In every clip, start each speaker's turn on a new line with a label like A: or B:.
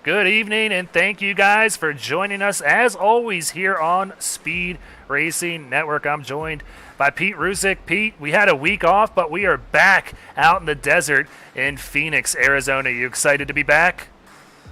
A: Good evening, and thank you guys for joining us as always here on Speed Racing Network. I'm joined by Pete Rusick. Pete, we had a week off, but we are back out in the desert in Phoenix, Arizona. You excited to be back?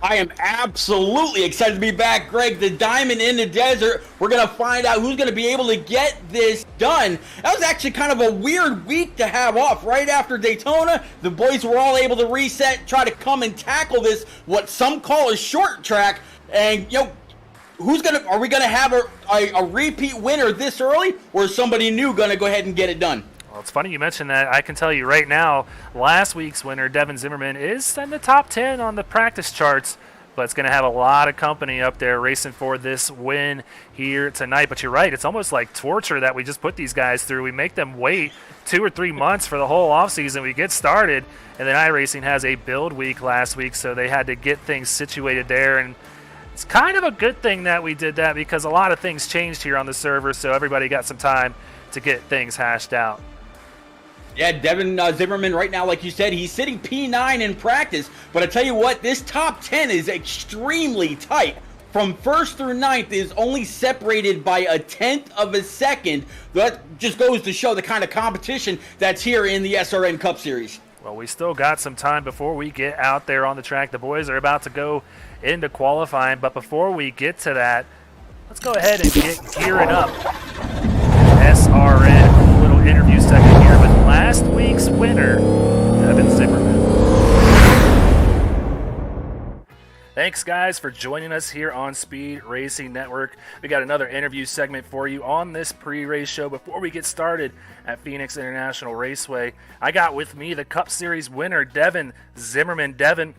B: I am absolutely excited to be back, Greg. The diamond in the desert. We're going to find out who's going to be able to get this done. That was actually kind of a weird week to have off. Right after Daytona, the boys were all able to reset, try to come and tackle this, what some call a short track. And, are we going to have a repeat winner this early, or is somebody new going to go ahead and get it done?
A: Well, it's funny you mentioned that. I can tell you right now, last week's winner, Devin Zimmerman, is in the top 10 on the practice charts, but it's going to have a lot of company up there racing for this win here tonight. But you're right, it's almost like torture that we just put these guys through. We make them wait 2 or 3 months for the whole offseason. We get started, and then iRacing has a build week last week, so they had to get things situated there. And it's kind of a good thing that we did that because a lot of things changed here on the server, so everybody got some time to get things hashed out.
B: Yeah, Devin Zimmerman right now, like you said, he's sitting P9 in practice. But I tell you what, this top 10 is extremely tight. From first through ninth is only separated by a tenth of a second. That just goes to show the kind of competition that's here in the SRN Cup Series.
A: Well, we still got some time before we get out there on the track. The boys are about to go into qualifying. But before we get to that, let's go ahead and get gearing up. SRN, a little interview segment here with last week's winner, Devin Zimmerman. Thanks, guys, for joining us here on Speed Racing Network. We got another interview segment for you on this pre-race show. Before we get started at Phoenix International Raceway, I got with me the Cup Series winner, Devin Zimmerman. Devin,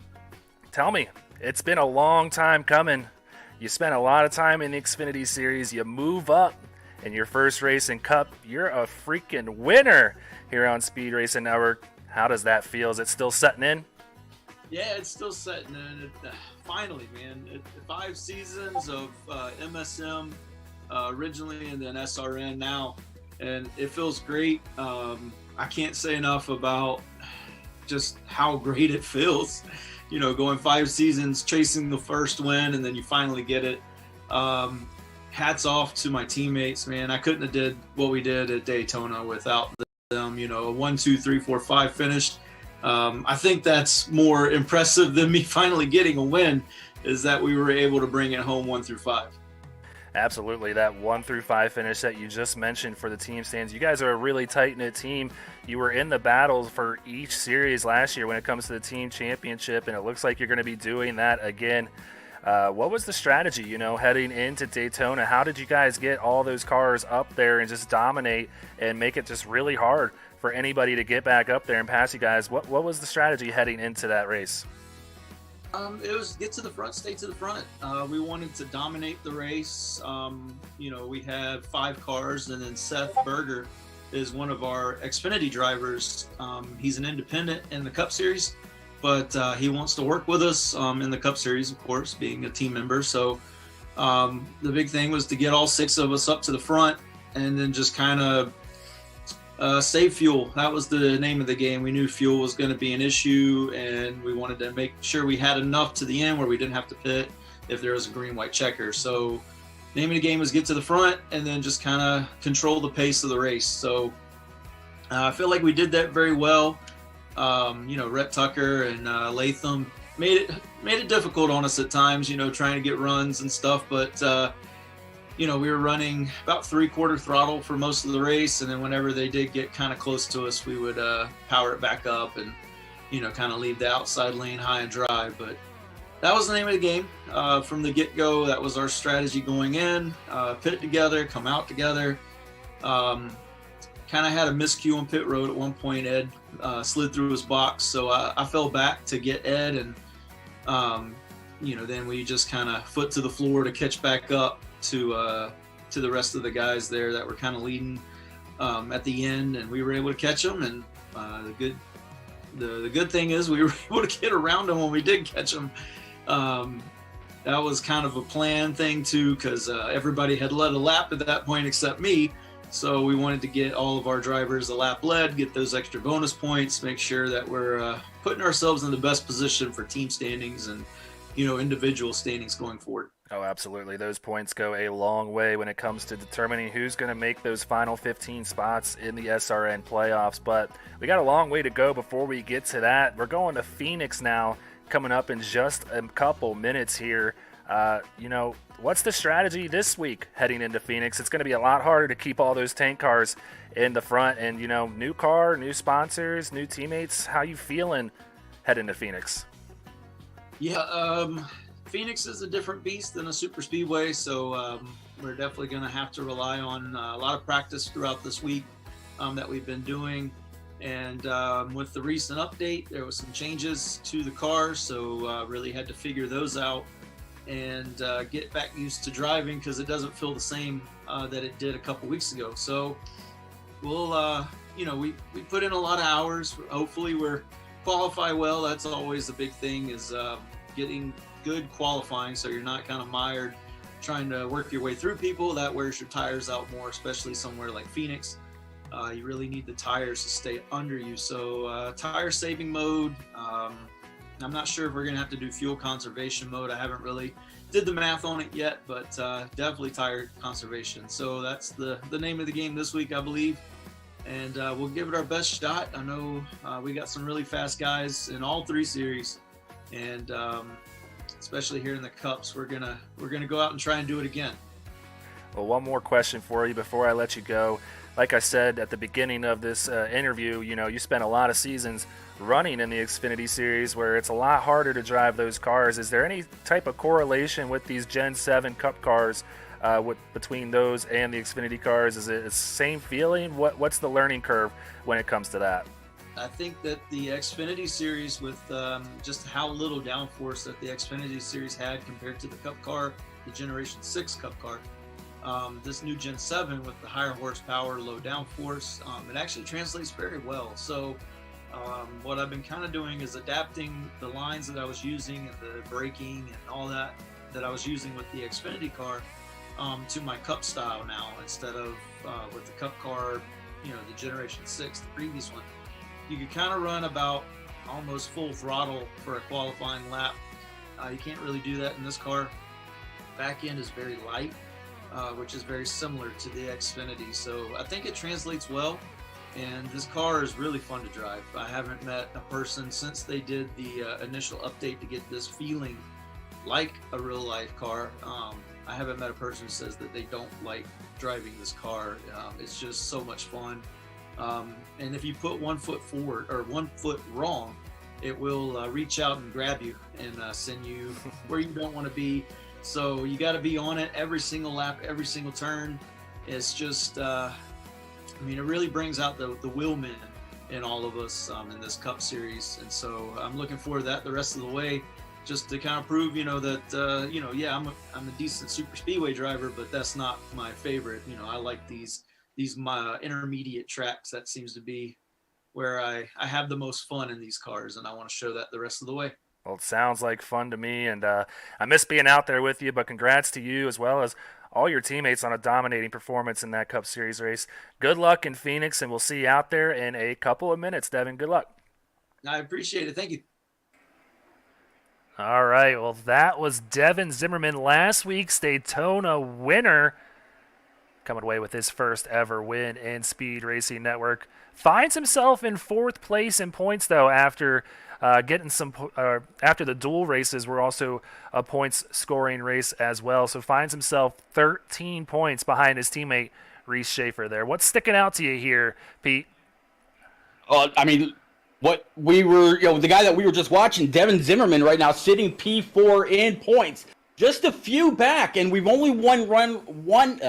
A: tell me, it's been a long time coming. You spent a lot of time in the Xfinity Series. You move up in your first race in Cup. You're a freaking winner here on Speed Racing Network. How does that feel? Is it still setting in?
C: Yeah, it's still setting in. Finally, man. 5 seasons of MSM originally, and then SRN now. And it feels great. I can't say enough about just how great it feels. Going 5 seasons, chasing the first win, and then you finally get it. Hats off to my teammates, man. I couldn't have did what we did at Daytona without them. A 1, 2, 3, 4, 5 finished. I think that's more impressive than me finally getting a win, is that we were able to bring it home 1 through 5.
A: Absolutely. That 1 through 5 finish that you just mentioned for the team stands. You guys are a really tight-knit team. You were in the battles for each series last year when it comes to the team championship, and it looks like you're going to be doing that again. What was the strategy, heading into Daytona? How did you guys get all those cars up there and just dominate and make it just really hard for anybody to get back up there and pass you guys? What was the strategy heading into that race?
C: It was get to the front, stay to the front. We wanted to dominate the race. We had 5 cars, and then Seth Berger is one of our Xfinity drivers. He's an independent in the Cup Series, but he wants to work with us in the Cup Series, of course, being a team member. So the big thing was to get all 6 of us up to the front and then just kind of save fuel. That was the name of the game. We knew fuel was going to be an issue, and we wanted to make sure we had enough to the end where we didn't have to pit if there was a green-white checker. So the name of the game was get to the front and then just kind of control the pace of the race. So I feel like we did that very well. Rhett Tucker and Latham made it difficult on us at times, trying to get runs and stuff. But, we were running about 3/4 throttle for most of the race. And then whenever they did get kind of close to us, we would power it back up and, kind of leave the outside lane high and dry. But that was the name of the game from the get-go. That was our strategy going in, pit together, come out together. Kind of had a miscue on pit road at one point. Ed slid through his box, so I fell back to get Ed, and then we just kind of foot to the floor to catch back up to the rest of the guys there that were kind of leading at the end, and we were able to catch them. And the good thing is we were able to get around them when we did catch them. That was kind of a planned thing too, because everybody had led a lap at that point except me. So we wanted to get all of our drivers a lap led, get those extra bonus points, make sure that we're putting ourselves in the best position for team standings. And individual standings going forward.
A: Oh, absolutely. Those points go a long way when it comes to determining who's going to make those final 15 spots in the SRN playoffs. But we got a long way to go before we get to that. We're going to Phoenix now, coming up in just a couple minutes here. What's the strategy this week heading into Phoenix? It's going to be a lot harder to keep all those tank cars in the front. And, new car, new sponsors, new teammates. How you feeling heading to Phoenix?
C: Yeah, Phoenix is a different beast than a super speedway, so we're definitely going to have to rely on a lot of practice throughout this week that we've been doing. And with the recent update, there was some changes to the car, so really had to figure those out and get back used to driving because it doesn't feel the same that it did a couple weeks ago. So we'll, we put in a lot of hours. Hopefully we're qualify well. That's always the big thing, is getting good qualifying, so you're not kind of mired trying to work your way through people. That wears your tires out more, especially somewhere like Phoenix. You really need the tires to stay under you. So tire saving mode. I'm not sure if we're gonna have to do fuel conservation mode. I haven't really did the math on it yet, but definitely tire conservation. So that's the name of the game this week, I believe. And we'll give it our best shot. I know we got some really fast guys in all three series, and especially here in the Cups, we're gonna go out and try and do it again.
A: Well, one more question for you before I let you go. Like I said at the beginning of this interview, you spent a lot of seasons running in the Xfinity Series where it's a lot harder to drive those cars. Is there any type of correlation with these Gen 7 Cup cars between those and the Xfinity cars? Is it the same feeling? What's the learning curve when it comes to that?
C: I think that the Xfinity Series, with just how little downforce that the Xfinity Series had compared to the Cup car, the Generation 6 Cup car, this new Gen 7 with the higher horsepower, low downforce, it actually translates very well. So what I've been kind of doing is adapting the lines that I was using and the braking and all that I was using with the Xfinity car to my Cup style now, instead of with the Cup car, the Generation 6, the previous one. You could kind of run about almost full throttle for a qualifying lap. You can't really do that in this car. Back end is very light, which is very similar to the Xfinity. So I think it translates well, and this car is really fun to drive. I haven't met a person since they did the initial update to get this feeling like a real life car. I haven't met a person who says that they don't like driving this car. It's just so much fun. And if you put 1 foot forward or 1 foot wrong, it will reach out and grab you and send you where you don't want to be. So you got to be on it every single lap, every single turn. It's just, it really brings out the wheelmen in all of us in this Cup Series. And so I'm looking forward to that the rest of the way, just to kind of prove, that, I'm a decent super speedway driver, but that's not my favorite. I like these my intermediate tracks. That seems to be where I have the most fun in these cars, and I want to show that the rest of the way.
A: Well, it sounds like fun to me, and I miss being out there with you, but congrats to you as well as all your teammates on a dominating performance in that Cup Series race. Good luck in Phoenix, and we'll see you out there in a couple of minutes, Devin. Good luck.
C: I appreciate it. Thank you.
A: All right, well, that was Devin Zimmerman, last week's Daytona winner, coming away with his first ever win in Speed Racing Network. Finds himself in 4th place in points, though, after getting after the dual races were also a points scoring race as well. So finds himself 13 points behind his teammate Reese Schaefer there. What's sticking out to you here, Pete?
B: What we were, the guy that we were just watching, Devin Zimmerman, right now sitting P4 in points. Just a few back, and we've only run one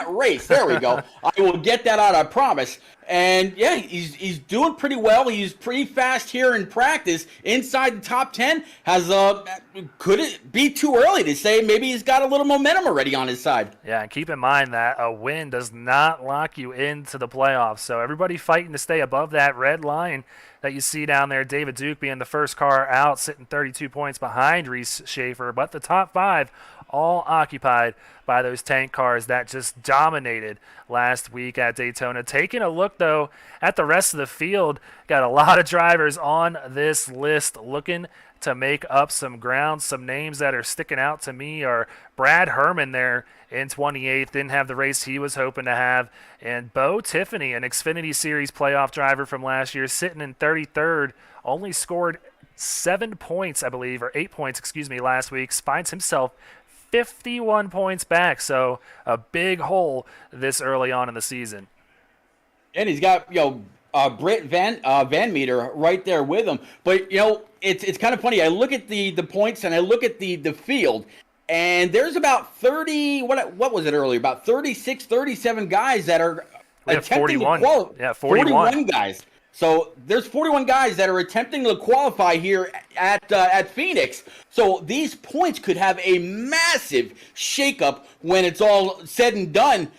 B: race. There we go. I will get that out, I promise. And yeah, he's doing pretty well. He's pretty fast here in practice. Inside the top 10. Could it be too early to say maybe he's got a little momentum already on his side?
A: Yeah, and keep in mind that a win does not lock you into the playoffs. So everybody fighting to stay above that red line that you see down there. David Duke being the first car out, sitting 32 points behind Reese Schaefer. But the top 5 all occupied by those tank cars that just dominated last week at Daytona. Taking a look, though, at the rest of the field, got a lot of drivers on this list looking to make up some ground. Some names that are sticking out to me are Brad Herman there in 28th, didn't have the race he was hoping to have, and Bo Tiffany, an Xfinity Series playoff driver from last year, sitting in 33rd, only scored 7 points, I believe, or 8 points, last week, finds himself 51 points back, so a big hole this early on in the season.
B: And he's got, Britt Van Meter right there with him. But, it's kind of funny. I look at the points and I look at the field, and there's about 30, what was it earlier? About 36, 37 guys that are attempting
A: 41.
B: to qualify.
A: Yeah, 41
B: guys. So there's 41 guys that are attempting to qualify here at Phoenix. So these points could have a massive shakeup when it's all said and done.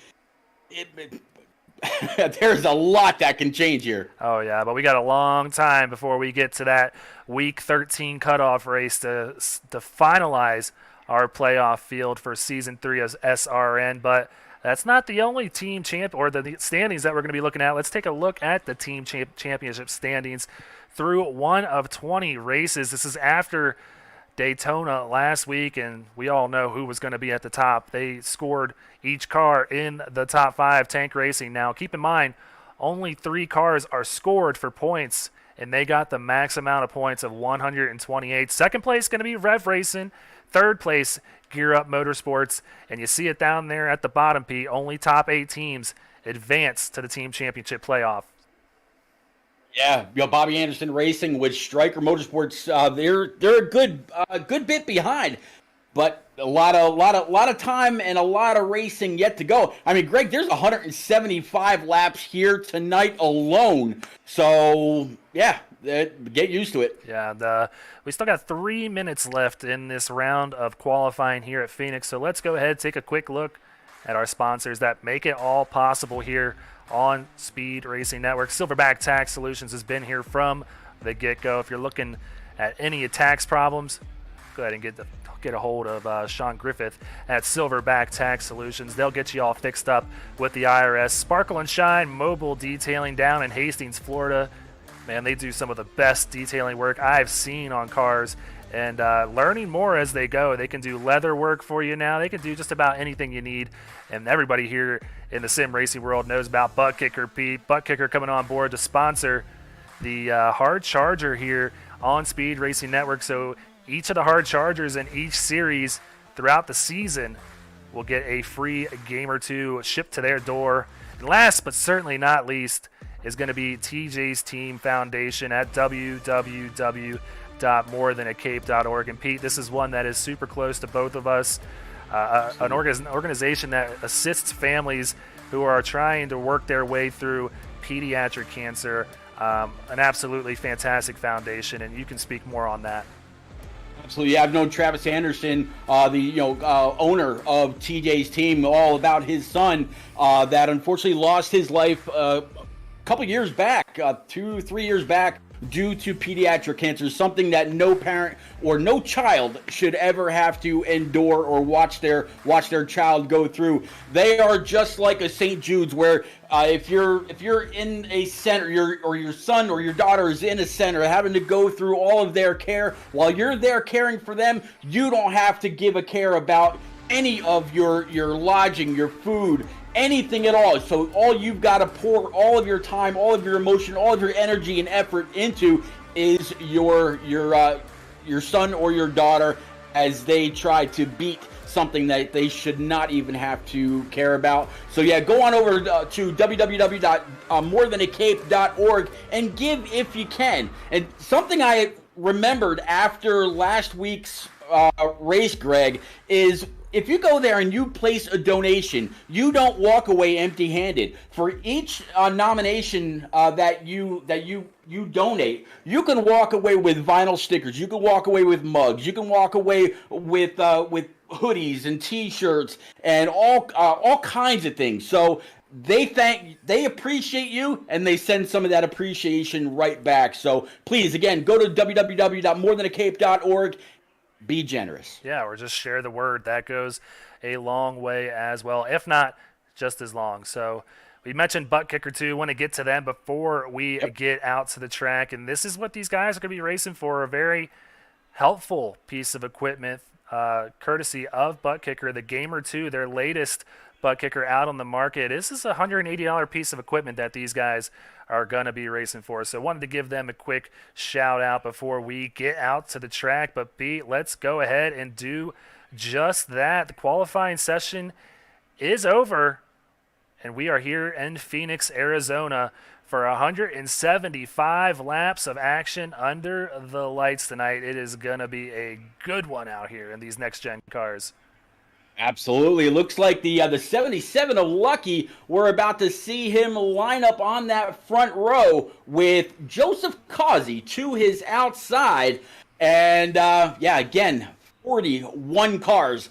B: There's a lot that can change here.
A: Oh, yeah, but we got a long time before we get to that Week 13 cutoff race to finalize our playoff field for Season 3 of SRN. But that's not the only team champ or the standings that we're going to be looking at. Let's take a look at the team championship standings through one of 20 races. This is after Daytona last week, and we all know who was going to be at the top. They scored each car in the top 5 tank racing. Now, keep in mind, only 3 cars are scored for points, and they got the max amount of points of 128. Second place going to be Rev Racing. Third place, Gear Up Motorsports. And you see it down there at the bottom, Pete. Only top 8 teams advance to the team championship playoff.
B: Yeah, Bobby Anderson Racing with Stryker Motorsports. They're a good bit behind, but a lot of time and a lot of racing yet to go. I mean, Greg, there's 175 laps here tonight alone. So yeah, get used to it.
A: Yeah, we still got 3 minutes left in this round of qualifying here at Phoenix. So let's go ahead and take a quick look at our sponsors that make it all possible here on Speed Racing Network. Silverback Tax Solutions has been here from the get-go. If you're looking at any tax problems, go ahead and get a hold of Sean Griffith at Silverback Tax Solutions. They'll get you all fixed up with the IRS. Sparkle and Shine Mobile Detailing down in Hastings, Florida. Man, they do some of the best detailing work I've seen on cars, and learning more as they go. They can do leather work for you now. They can do just about anything you need, and everybody here in the sim racing world knows about Butt Kicker, Pete. Butt Kicker coming on board to sponsor the hard charger here on Speed Racing Network. So each of the hard chargers in each series throughout the season will get a free game or two shipped to their door. And last but certainly not least is going to be TJ's Team Foundation at www.morethanAcape.org. And Pete, this is one that is super close to both of us. An organization that assists families who are trying to work their way through pediatric cancer. An absolutely fantastic foundation, and you can speak more on that.
B: Absolutely. Yeah, I've known Travis Anderson, the owner of TJ's Team, all about his son that unfortunately lost his life a couple years back, 2-3 years back, due to pediatric cancer, something that no parent or no child should ever have to endure or watch their child go through. They are just like a St. Jude's, where if you're in a center, your son or your daughter is in a center having to go through all of their care, while you're there caring for them, you don't have to give a care about any of your lodging, your food, anything at all. So all you've got to pour all of your time, all of your emotion, all of your energy and effort into is your son or your daughter as they try to beat something that they should not even have to care about. So yeah, go on over to www.morethanAcape.org and give if you can. And something I remembered after last week's race, Greg, is if you go there and you place a donation, you don't walk away empty-handed. For each nomination that you donate, you can walk away with vinyl stickers. You can walk away with mugs. You can walk away with hoodies and T-shirts and all kinds of things. So they appreciate you, and they send some of that appreciation right back. So please, again, go to www.morethanAcape.org. Be generous.
A: Yeah, or just share the word. That goes a long way as well, if not just as long. So we mentioned butt kicker too. Want to get to them before we get out to the track. And this is what these guys are going to be racing for, a very helpful piece of equipment, courtesy of Butt Kicker, the Gamer 2, their latest butt kicker out on the market. This is a $180 piece of equipment that these guys are going to be racing for. So wanted to give them a quick shout out before we get out to the track. But Pete, let's go ahead and do just that. The qualifying session is over, and we are here in Phoenix, Arizona for 175 laps of action under the lights tonight. It is going to be a good one out here in these next-gen cars.
B: Absolutely. It looks like the 77 of Lucky, we're about to see him line up on that front row with Joseph Causey to his outside. And, again, 41 cars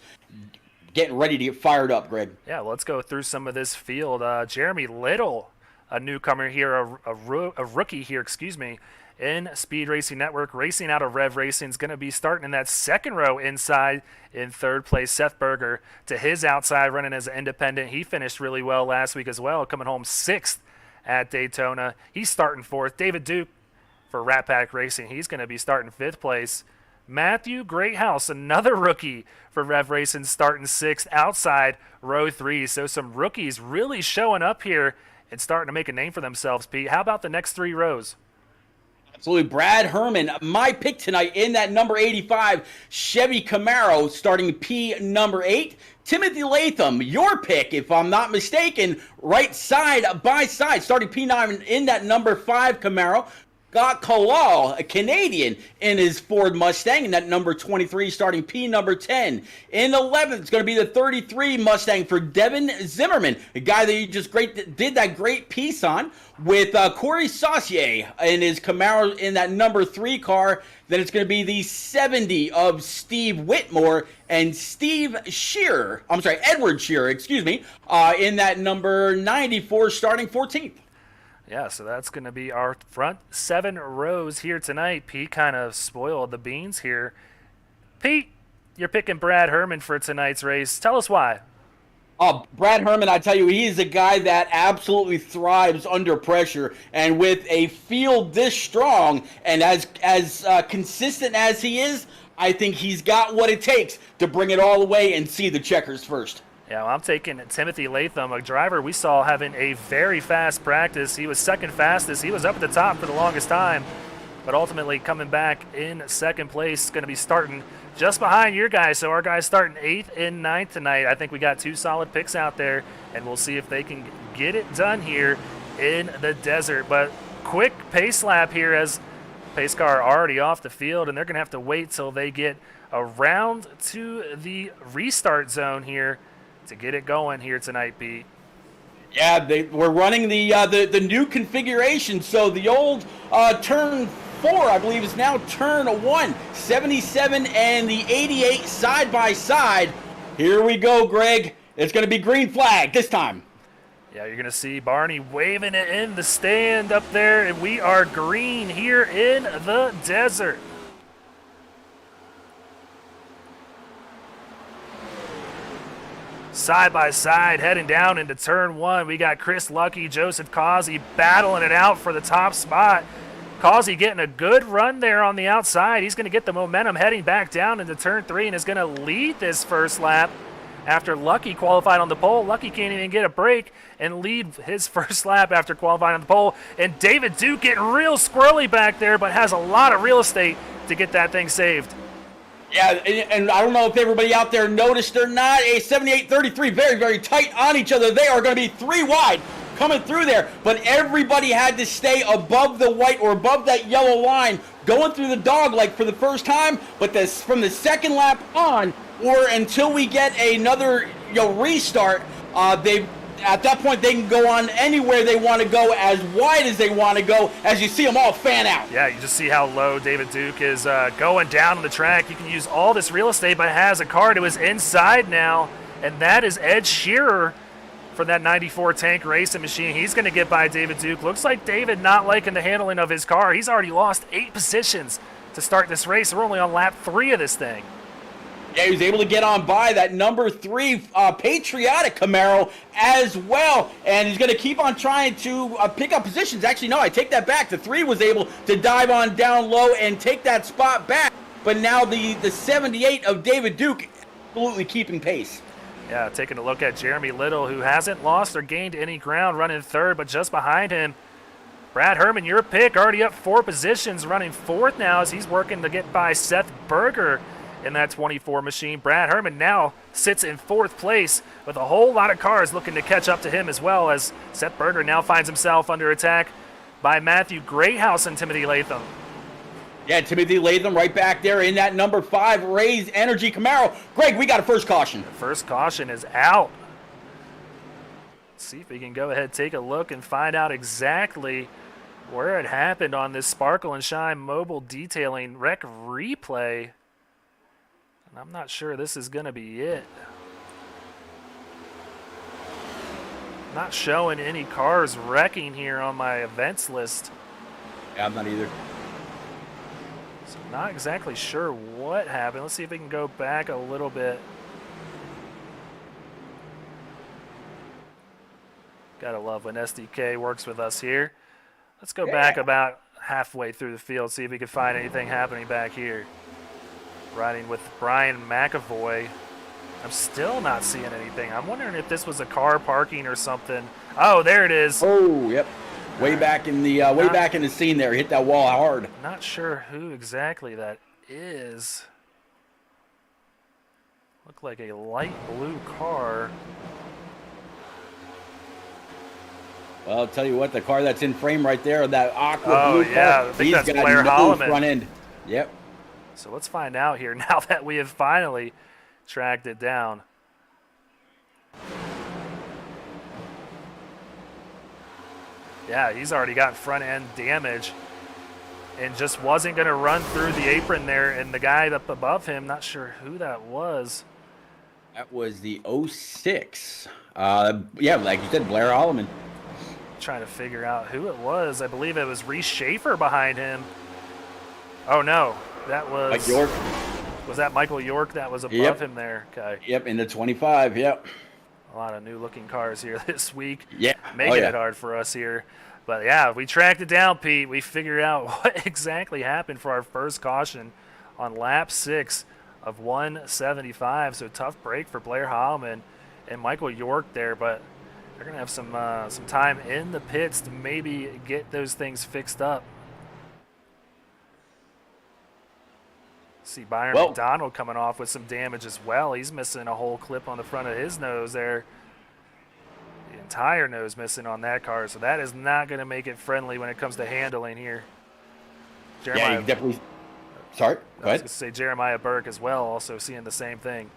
B: getting ready to get fired up, Greg.
A: Yeah, let's go through some of this field. Jeremy Little, a newcomer here, a rookie here, in Speed Racing Network, racing out of Rev Racing, is going to be starting in that second row inside in third place. Seth Berger to his outside, running as an independent. He finished really well last week as well, coming home sixth at Daytona. He's starting fourth. David Duke for Rat Pack Racing, he's going to be starting fifth place. Matthew Greathouse, another rookie for Rev Racing, starting sixth outside row three. So some rookies really showing up here and starting to make a name for themselves, Pete. How about the next three rows?
B: Absolutely. Brad Herman, my pick tonight in that number 85 Chevy Camaro, starting P number 8. Timothy Latham, your pick, if I'm not mistaken, right side by side, starting P9 in that number 5 Camaro. Got Kalal, a Canadian, in his Ford Mustang, in that number 23, starting P number 10. In 11th, it's going to be the 33 Mustang for Devin Zimmerman, a guy that you just did that great piece on, with Corey Saucier in his Camaro in that number 3 car. Then it's going to be the 70 of Steve Whitmore and Edward Shearer, in that number 94, starting 14th.
A: Yeah, so that's going to be our front 7 rows here tonight. Pete kind of spoiled the beans here. Pete, you're picking Brad Herman for tonight's race. Tell us why.
B: Brad Herman, I tell you, he is a guy that absolutely thrives under pressure. And with a field this strong and as consistent as he is, I think he's got what it takes to bring it all the way and see the checkers first.
A: Yeah, well, I'm taking Timothy Latham, a driver we saw having a very fast practice. He was second fastest. He was up at the top for the longest time, but ultimately coming back in second place, going to be starting just behind your guys. So our guys starting 8th and 9th tonight. I think we got 2 solid picks out there, and we'll see if they can get it done here in the desert. But quick pace lap here as pace car already off the field, and they're going to have to wait till they get around to the restart zone here to get it going here tonight, Pete.
B: Yeah, we're running the new configuration. So the old turn 4, I believe, is now turn 1. 77 and the 88 side by side. Here we go, Greg. It's going to be green flag this time.
A: Yeah, you're going to see Barney waving it in the stand up there, and we are green here in the desert. Side by side, heading down into turn 1. We got Chris Lucky, Joseph Causey battling it out for the top spot. Causey getting a good run there on the outside. He's going to get the momentum heading back down into turn 3 and is going to lead this first lap after Lucky qualified on the pole. Lucky can't even get a break and lead his first lap after qualifying on the pole. And David Duke getting real squirrely back there, but has a lot of real estate to get that thing saved.
B: Yeah, and I don't know if everybody out there noticed or not, a 78-33, very, very tight on each other. They are going to be 3 wide coming through there, but everybody had to stay above the white or above that yellow line going through the dog leg for the first time, but from the second lap on or until we get another restart, at that point, they can go on anywhere they want to go, as wide as they want to go, as you see them all fan out.
A: Yeah, you just see how low David Duke is going down on the track. You can use all this real estate, but has a car to his inside now, and that is Ed Shearer for that 94 tank racing machine. He's going to get by David Duke. Looks like David not liking the handling of his car. He's already lost 8 positions to start this race. We're only on lap 3 of this thing.
B: Yeah, he was able to get on by that number 3 patriotic Camaro as well. And he's going to keep on trying to pick up positions. Actually, no, I take that back. The 3 was able to dive on down low and take that spot back. But now the 78 of David Duke absolutely keeping pace.
A: Yeah, taking a look at Jeremy Little, who hasn't lost or gained any ground running third, but just behind him, Brad Herman, your pick, already up 4 positions, running fourth now as he's working to get by Seth Berger in that 24 machine. Brad Herman now sits in 4th place with a whole lot of cars looking to catch up to him as well, as Seth Berger now finds himself under attack by Matthew Greathouse and Timothy Latham.
B: Yeah, Timothy Latham right back there in that number 5 Raise Energy Camaro. Greg, we got a first caution.
A: The first caution is out. Let's see if we can go ahead, take a look, and find out exactly where it happened on this Sparkle and Shine mobile detailing wreck replay. And I'm not sure this is going to be it. Not showing any cars wrecking here on my events list.
B: Yeah, I'm not either.
A: So not exactly sure what happened. Let's see if we can go back a little bit. Gotta love when SDK works with us here. Let's go back about halfway through the field, see if we can find anything happening back here. Riding with Brian McAvoy. I'm still not seeing anything. I'm wondering if this was a car parking or something. Oh, there it is.
B: Oh, yep. Way back in the back in the scene there. Hit that wall hard.
A: Not sure who exactly that is. Looked like a light blue car.
B: Well, I'll tell you what, the car that's in frame right there, that aqua blue car,
A: I think that's Blair
B: no
A: Holloman.
B: front end. Yep.
A: So let's find out here now that we have finally tracked it down. Yeah, he's already got front end damage and just wasn't going to run through the apron there. And the guy up above him, not sure who that was.
B: That was the 06. Yeah, like you said, Blair Holloman.
A: Trying to figure out who it was. I believe it was Reese Schaefer behind him. Oh, no. That was
B: Mike York.
A: Was that Michael York that was above him there? Okay.
B: Yep, in the 25, yep.
A: A lot of new-looking cars here this week.
B: Yeah.
A: Making it hard for us here. But, yeah, we tracked it down, Pete. We figured out what exactly happened for our first caution on lap 6 of 175. So, tough break for Blair Holloman and Michael York there. But they're going to have some time in the pits to maybe get those things fixed up. See Byron McDonald coming off with some damage as well. He's missing a whole clip on the front of his nose there. The entire nose missing on that car. So that is not going to make it friendly when it comes to handling here. Jeremiah,
B: yeah, you definitely. Sorry, go ahead.
A: I was going to say Jeremiah Burke as well, also seeing the same thing.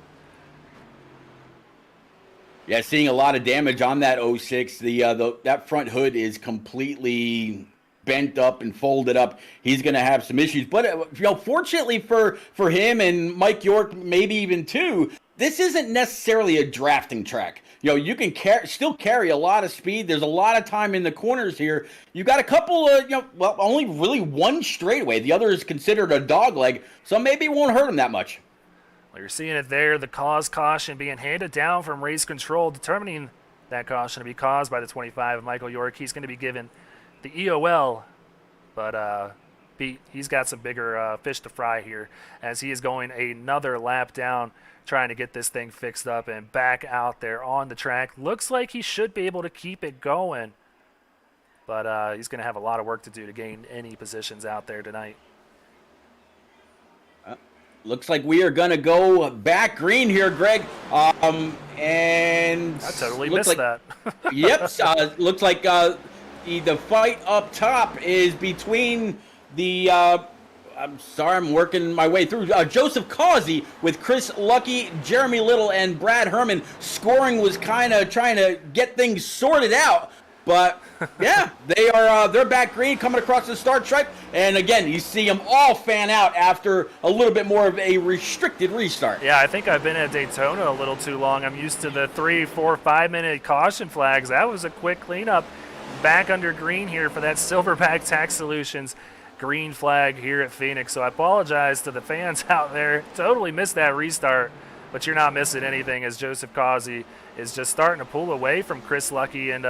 B: Yeah, seeing a lot of damage on that 06. That front hood is completely bent up and folded up. He's going to have some issues. But fortunately for him and Mike York, maybe even too, this isn't necessarily a drafting track. You can still carry a lot of speed. There's a lot of time in the corners here. You got a couple of, only really one straightaway. The other is considered a dog leg, so maybe it won't hurt him that much.
A: Well, you're seeing it there, the caution being handed down from race control, determining that caution to be caused by the 25 of Michael York. He's going to be given the EOL, but Pete, he's got some bigger fish to fry here as he is going another lap down, trying to get this thing fixed up and back out there on the track. Looks like he should be able to keep it going, but he's going to have a lot of work to do to gain any positions out there tonight.
B: Looks like we are going to go back green here, Greg. And
A: I totally missed that.
B: Yep. Looks like the fight up top is between the I'm sorry, I'm working my way through. Joseph Causey with Chris Lucky, Jeremy Little, and Brad Herman. Scoring was kind of trying to get things sorted out. But, yeah, they're back green, coming across the start stripe. And, again, you see them all fan out after a little bit more of a restricted restart.
A: Yeah, I think I've been at Daytona a little too long. I'm used to the 3, 4, 5-minute caution flags. That was a quick cleanup. Back under green here for that Silverback Tax Solutions green flag here at Phoenix. So I apologize to the fans out there. Totally missed that restart, but you're not missing anything as Joseph Causey is just starting to pull away from Chris Lucky. And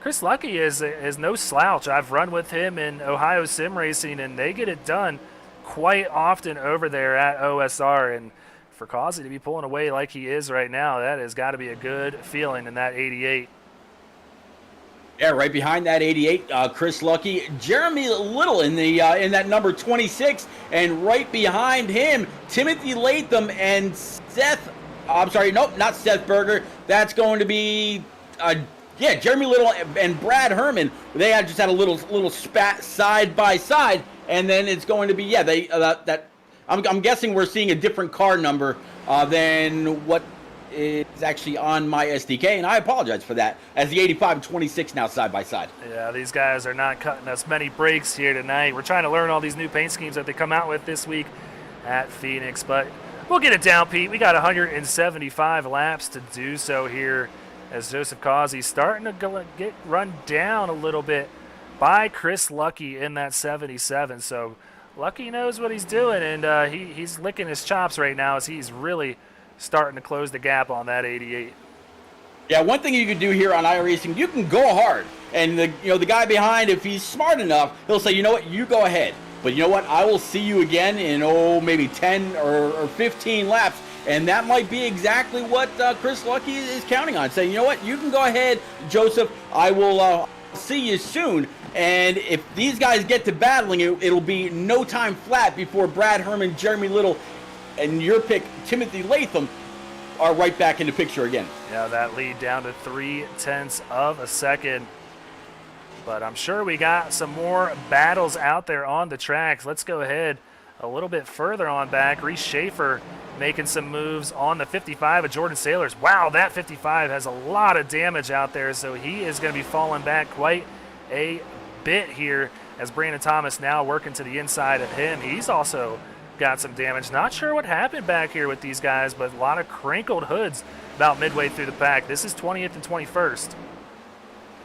A: Chris Lucky is no slouch. I've run with him in Ohio Sim Racing, and they get it done quite often over there at OSR. And for Causey to be pulling away like he is right now, that has got to be a good feeling in that 88.
B: Yeah, right behind that 88, Chris Lucky, Jeremy Little in that number 26, and right behind him, Timothy Latham and Seth. I'm sorry, nope, not Seth Berger. That's going to be, Jeremy Little and Brad Herman. They just had a little spat side by side, and then it's going to be I'm guessing we're seeing a different car number than what is actually on my SDK, and I apologize for that, as the 85 and 26 now side by side.
A: Yeah, these guys are not cutting us many breaks here tonight. We're trying to learn all these new paint schemes that they come out with this week at Phoenix, but we'll get it down, Pete. We got 175 laps to do so here as Joseph Causey starting to get run down a little bit by Chris Lucky in that 77. So Lucky knows what he's doing, and he's licking his chops right now as he's really starting to close the gap on that 88.
B: Yeah, one thing you can do here on iRacing, you can go hard, and the guy behind, if he's smart enough, he'll say, you know what, you go ahead, but you know what, I will see you again in maybe 10 or 15 laps, and that might be exactly what Chris Lucky is counting on, saying, you know what, you can go ahead, Joseph, I will see you soon. And if these guys get to battling, it'll be no time flat before Brad Herman, Jeremy Little, and your pick, Timothy Latham, are right back in the picture again.
A: Yeah, that lead down to 0.3 of a second. But I'm sure we got some more battles out there on the tracks. Let's go ahead a little bit further on back. Reese Schaefer making some moves on the 55 of Jordan Sailors. Wow, that 55 has a lot of damage out there, so he is going to be falling back quite a bit here as Brandon Thomas now working to the inside of him. He's also got some damage. Not sure what happened back here with these guys, but a lot of crinkled hoods about midway through the pack. This is 20th and 21st.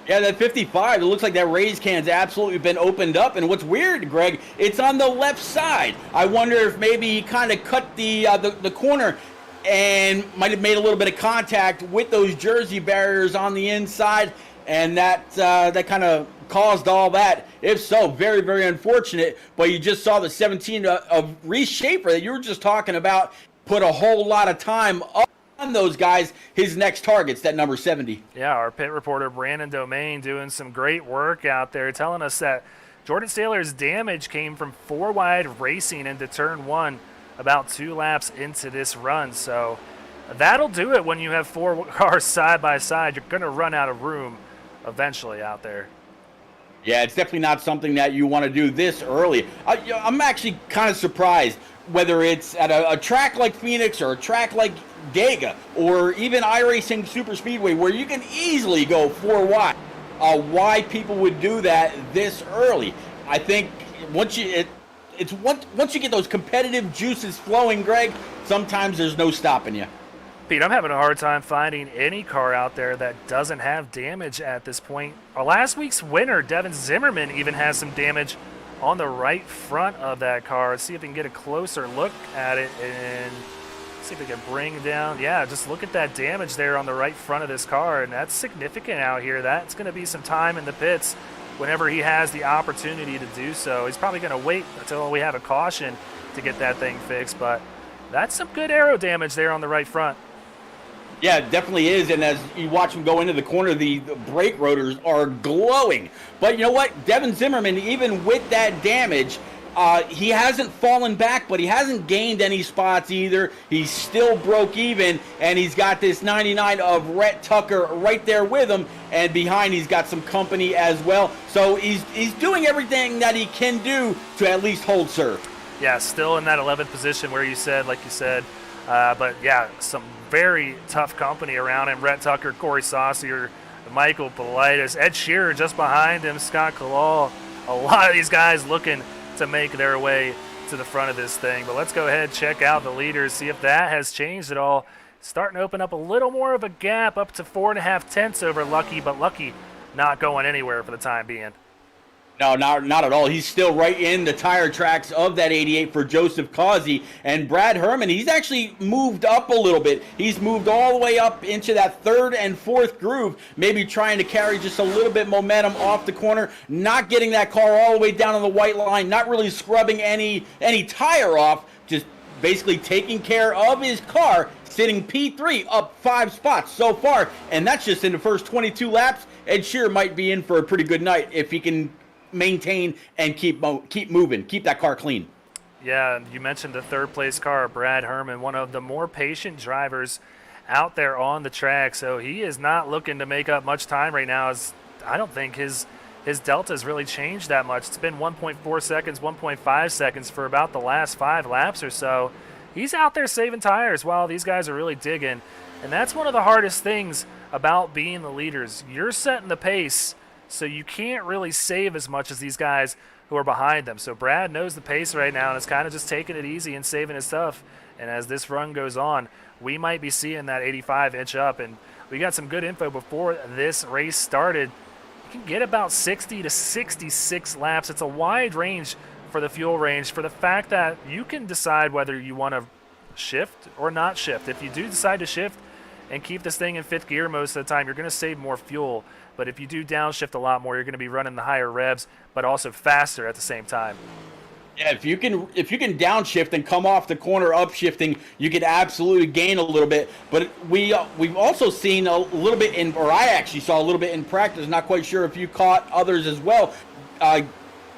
B: Yeah, that 55, it looks like that raised can's absolutely been opened up. And what's weird, Greg, it's on the left side. I wonder if maybe he kind of cut the corner and might have made a little bit of contact with those jersey barriers on the inside, and that kind of caused all that. If so, very, very unfortunate. But you just saw the 17 of Reese Schaefer that you were just talking about put a whole lot of time up on those guys. His next target's that number 70.
A: Yeah, our pit reporter Brandon Domain doing some great work out there, telling us that Jordan Sailor's damage came from 4-wide racing into turn 1 about 2 laps into this run. So that'll do it when you have 4 cars side by side. You're going to run out of room eventually out there.
B: Yeah, it's definitely not something that you want to do this early. I'm actually kind of surprised, whether it's at a track like Phoenix or a track like Dega or even iRacing Super Speedway, where you can easily go 4 wide, why people would do that this early. I think once you get those competitive juices flowing, Greg, sometimes there's no stopping you.
A: Pete, I'm having a hard time finding any car out there that doesn't have damage at this point. Our last week's winner, Devin Zimmerman, even has some damage on the right front of that car. Let's see if we can get a closer look at it and see if we can bring down. Yeah, just look at that damage there on the right front of this car, and that's significant out here. That's going to be some time in the pits whenever he has the opportunity to do so. He's probably going to wait until we have a caution to get that thing fixed, but that's some good aero damage there on the right front.
B: Yeah, it definitely is, and as you watch him go into the corner, the brake rotors are glowing. But you know what? Devin Zimmerman, even with that damage, he hasn't fallen back, but he hasn't gained any spots either. He's still broke even, and he's got this 99 of Rhett Tucker right there with him, and behind he's got some company as well. So he's doing everything that he can do to at least hold serve.
A: Yeah, still in that 11th position where you said, like you said, but yeah, some very tough company around him. Rhett Tucker, Corey Saucier, Michael Politis, Ed Shearer just behind him, Scott Kalal. A lot of these guys looking to make their way to the front of this thing. But let's go ahead and check out the leaders, see if that has changed at all. Starting to open up a little more of a gap, up to 4.5 tenths over Lucky, but Lucky not going anywhere for the time being.
B: No, not at all. He's still right in the tire tracks of that 88 for Joseph Causey. And Brad Herman, he's actually moved up a little bit. He's moved all the way up into that third and fourth groove, maybe trying to carry just a little bit momentum off the corner, not getting that car all the way down on the white line, not really scrubbing any tire off, just basically taking care of his car, sitting P3 up 5 spots so far. And that's just in the first 22 laps. Ed Sheeran might be in for a pretty good night if he can maintain and keep moving, keep that car clean.
A: Yeah, you mentioned the third place car, Brad Herman, one of the more patient drivers out there on the track. So he is not looking to make up much time right now. As I don't think his delta has really changed that much. It's been 1.4 seconds, 1.5 seconds for about the last 5 laps or so. He's out there saving tires while these guys are really digging. And that's one of the hardest things about being the leaders. You're setting the pace, so you can't really save as much as these guys who are behind them. So Brad knows the pace right now and is kind of just taking it easy and saving his stuff. And as this run goes on, we might be seeing that 85 inch up. And we got some good info before this race started. You can get about 60 to 66 laps. It's a wide range for the fuel range, for the fact that you can decide whether you want to shift or not shift. If you do decide to shift and keep this thing in 5th gear most of the time, you're going to save more fuel. But if you do downshift a lot more, you're going to be running the higher revs, but also faster at the same time.
B: Yeah, if you can downshift and come off the corner upshifting, you could absolutely gain a little bit. But we've also seen a little bit I actually saw a little bit in practice. Not quite sure if you caught others as well.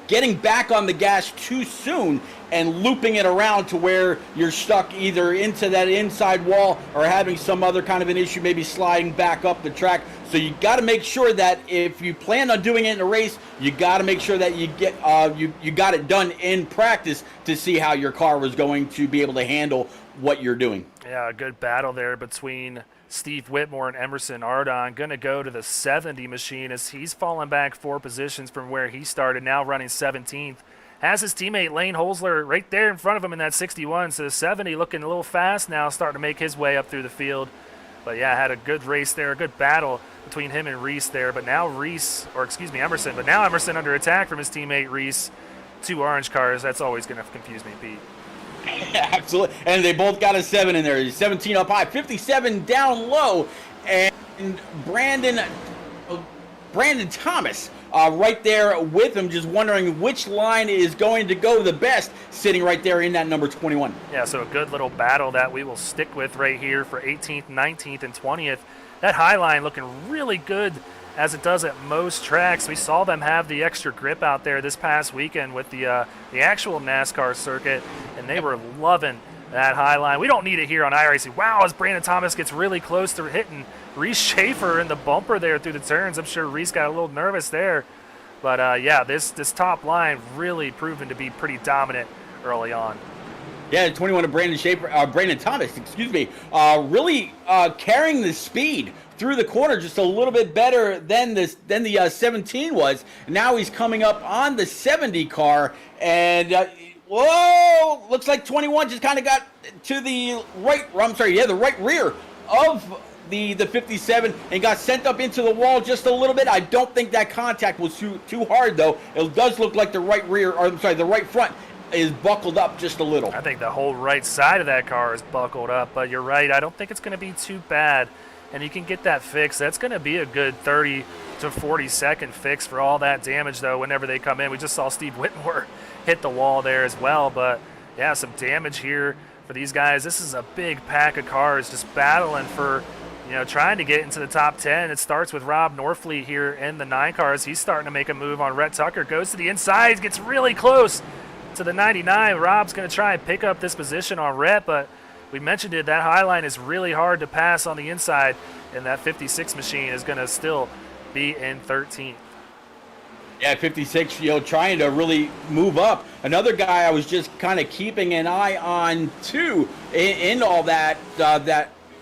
B: Getting back on the gas too soon and looping it around to where you're stuck either into that inside wall or having some other kind of an issue, maybe sliding back up the track. So you got to make sure that if you plan on doing it in a race, you got to make sure that you get you got it done in practice to see how your car was going to be able to handle what you're doing.
A: Yeah, a good battle there between Steve Whitmore and Emerson Ardon. Going to go to the 70 machine as he's fallen back 4 positions from where he started, now running 17th. Has his teammate Lane Holzler right there in front of him in that 61. So the 70 looking a little fast now, starting to make his way up through the field. But yeah, had a good race there, a good battle between him and Reese there. But now Emerson. But now Emerson under attack from his teammate Reese. 2 orange cars. That's always going to confuse me, Pete.
B: Absolutely. And they both got a 7 in there. 17 up high, 57 down low. And Brandon Thomas right there with him, just wondering which line is going to go the best, sitting right there in that number 21.
A: Yeah, so a good little battle that we will stick with right here for 18th, 19th, and 20th. That high line looking really good as it does at most tracks. We saw them have the extra grip out there this past weekend with the actual NASCAR circuit, and they were loving that high line. We don't need it here on iRacing. Wow, as Brandon Thomas gets really close to hitting Reese Schaefer in the bumper there through the turns. I'm sure Reese got a little nervous there. But, yeah, this top line really proven to be pretty dominant early on.
B: Yeah, 21 of Brandon Thomas, really carrying the speed through the corner just a little bit better than the 17 was. Now he's coming up on the 70 car, and whoa, looks like 21 just kind of got to the right rear of the 57 and got sent up into the wall just a little bit. I don't think that contact was too hard though. It does look like the right front is buckled up just a little.
A: I think the whole right side of that car is buckled up, but you're right. I don't think it's going to be too bad, and you can get that fixed. That's going to be a good 30 to 40 second fix for all that damage, though, whenever they come in. We just saw Steve Whitmore hit the wall there as well, but yeah, some damage here for these guys. This is a big pack of cars just battling for, trying to get into the top 10. It starts with Rob Norfleet here in the 9 cars. He's starting to make a move on Rhett Tucker. Goes to the inside, gets really close to the 99. Rob's going to try and pick up this position on Rhett, but we mentioned it, that high line is really hard to pass on the inside, and that 56 machine is going to still be in 13th.
B: Yeah, 56, trying to really move up. Another guy I was just kind of keeping an eye on too in all that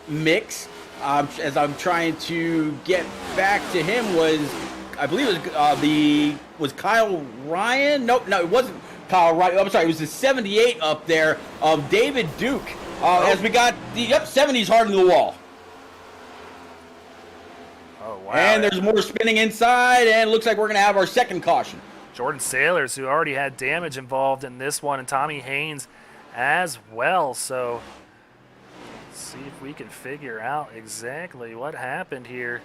B: mix, as I'm trying to get back to him, was, I believe it was Kyle Ryan? No, it wasn't Kyle Ryan. I'm sorry, it was the 78 up there of David Duke. As we got the 70s hard into the wall.
A: Oh, wow.
B: And there's more spinning inside, and it looks like we're going to have our second caution.
A: Jordan Sailors, who already had damage involved in this one, and Tommy Haynes as well. So let's see if we can figure out exactly what happened here.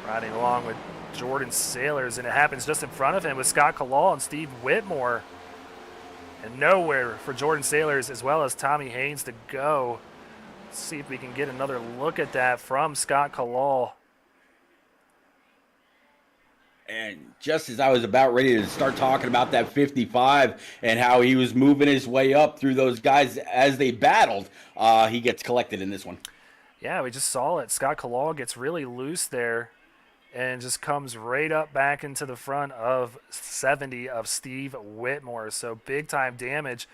A: Riding along with Jordan Sailors, and it happens just in front of him with Scott Kalal and Steve Whitmore. And nowhere for Jordan Sailors as well as Tommy Haynes to go. Let's see if we can get another look at that from Scott Kalal.
B: And just as I was about ready to start talking about that 55 and how he was moving his way up through those guys as they battled, he gets collected in this one.
A: Yeah, we just saw it. Scott Kalal gets really loose there and just comes right up back into the front of 70 of Steve Whitmore. So big time damage.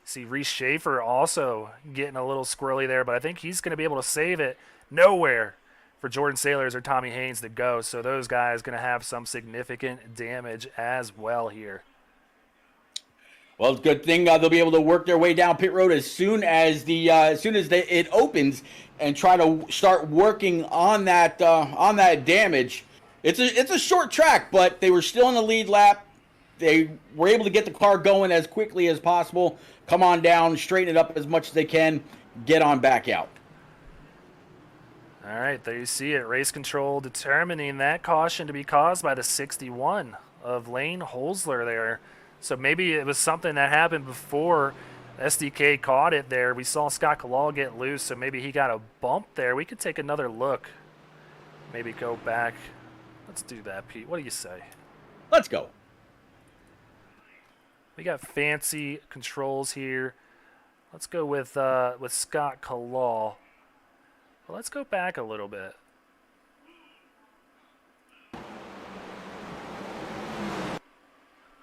A: See Reese Schaefer also getting a little squirrely there, but I think he's going to be able to save it. Nowhere for Jordan Sailors or Tommy Haynes to go. So those guys going to have some significant damage as well here.
B: Well, it's a good thing they'll be able to work their way down pit road as soon as it opens and try to start working on that damage. It's a short track, but they were still in the lead lap. They were able to get the car going as quickly as possible. Come on down, straighten it up as much as they can, get on back out.
A: All right, there you see it. Race control determining that caution to be caused by the 61 of Lane Holzler there. So maybe it was something that happened before SDK caught it there. We saw Scott Kalal get loose, so maybe he got a bump there. We could take another look. Maybe go back. Let's do that, Pete. What do you say?
B: Let's go.
A: We got fancy controls here. Let's go with Scott Kalal. Well, let's go back a little bit.